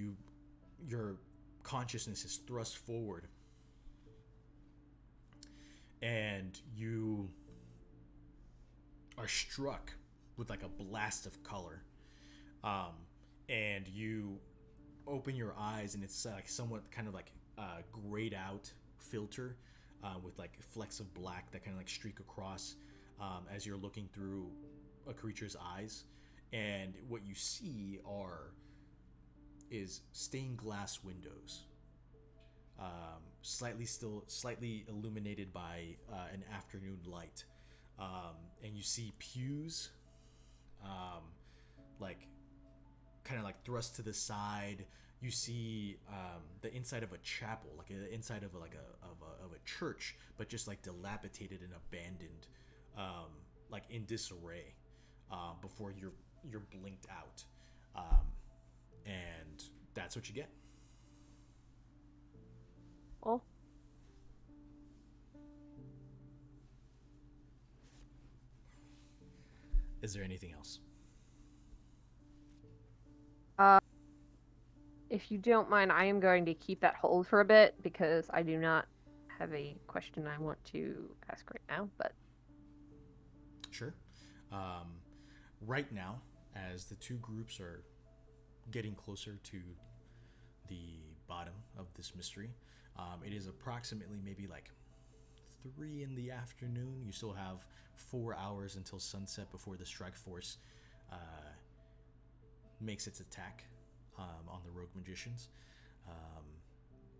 your consciousness is thrust forward, and you are struck with like a blast of color. And you open your eyes, and it's like somewhat kind of like grayed out filter, with like flecks of black that kind of like streak across, as you're looking through a creature's eyes. And what you see is stained glass windows, slightly illuminated by an afternoon light, and you see pews, like kind of like thrust to the side. You see the inside of a chapel, like the inside of a church, but just like dilapidated and abandoned, like in disarray, before you're blinked out, and that's what you get. Oh. Is there anything else? If you don't mind, I am going to keep that hold for a bit, because I do not have a question I want to ask right now, but... Sure. Right now, as the two groups are getting closer to the bottom of this mystery, it is approximately maybe like 3 in the afternoon. You still have 4 hours until sunset before the strike force makes its attack on the rogue magicians,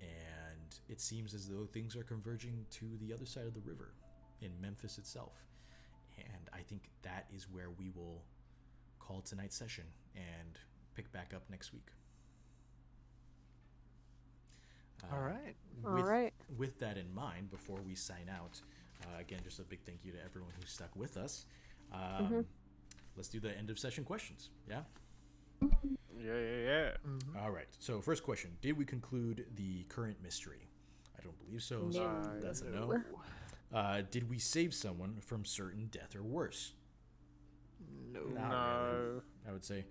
and it seems as though things are converging to the other side of the river in Memphis itself, and I think that is where we will call tonight's session and pick back up next week. All right. With, All right. With that in mind, before we sign out, again, just a big thank you to everyone who stuck with us. Let's do the end of session questions. Yeah? Yeah. Mm-hmm. All right. So first question, did we conclude the current mystery? I don't believe so. So No. that's a no. Did we save someone from certain death or worse? No. Not No. really, I would say.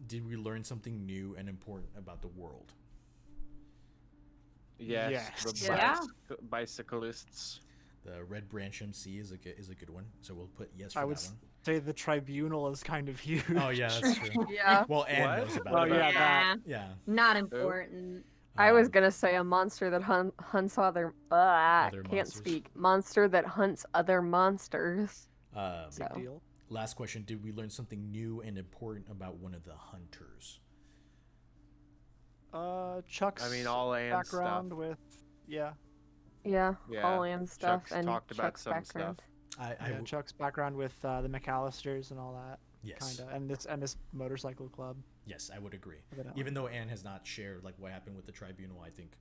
Did we learn something new and important about the world? Yes. Yes. The Yeah. bicyclists. The Red Branch MC is a good one. So we'll put yes for I would that one. say the tribunal is kind of huge. Oh yeah, that's true. Yeah. Well, Anne What? knows about Oh it. yeah, Yeah. that. Yeah. Not important. I was Um, gonna say a monster that hunts other. Other Can't monsters. speak. Monster that hunts other monsters. Big So. deal. Last question: did we learn something new and important about one of the hunters? Chuck's I mean, all and background stuff. with yeah. Yeah, Yeah, all and stuff Chuck's and talked about Chuck's some background. stuff. Yeah, Chuck's background with the McAllisters and all that. Yes. Kinda, and this motorcycle club. Yes, I would agree. Evidently. Even though Anne has not shared like what happened with the tribunal, I think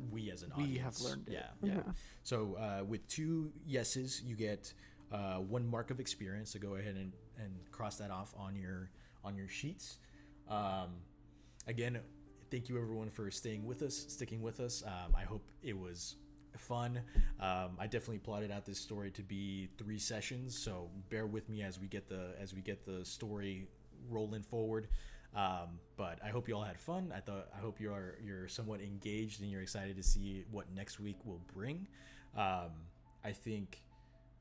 we as an We audience have learned it. Yeah, yeah. So with 2 yeses, you get 1 mark of experience. So go ahead and cross that off on your sheets. Again, thank you everyone for sticking with us. I hope it was fun. I definitely plotted out this story to be 3 sessions, so bear with me as we get the story rolling forward. But I hope you all had fun. I hope you're somewhat engaged and you're excited to see what next week will bring. I think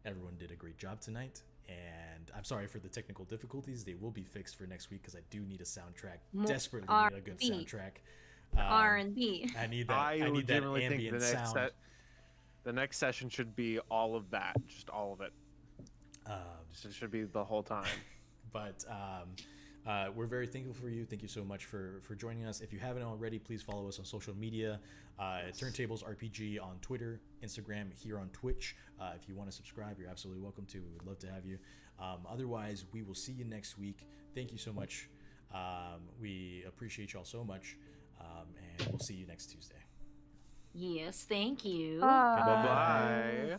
everyone did a great job tonight, and I'm sorry for the technical difficulties. They will be fixed for next week because I do need a soundtrack. Desperately need a good R&B. soundtrack. R&B. I need that. I I need that legitimately think ambient sound. the next session should be all of that, just all of it. It should be the whole time. But we're very thankful for you. Thank you so much for joining us. If you haven't already, please follow us on social media. Turntables RPG on Twitter, Instagram, here on Twitch. If you want to subscribe, you're absolutely welcome to. We would love to have you. Otherwise, we will see you next week. Thank you so much. We appreciate y'all so much. And we'll see you next Tuesday. Yes, thank you. Bye. Bye-bye.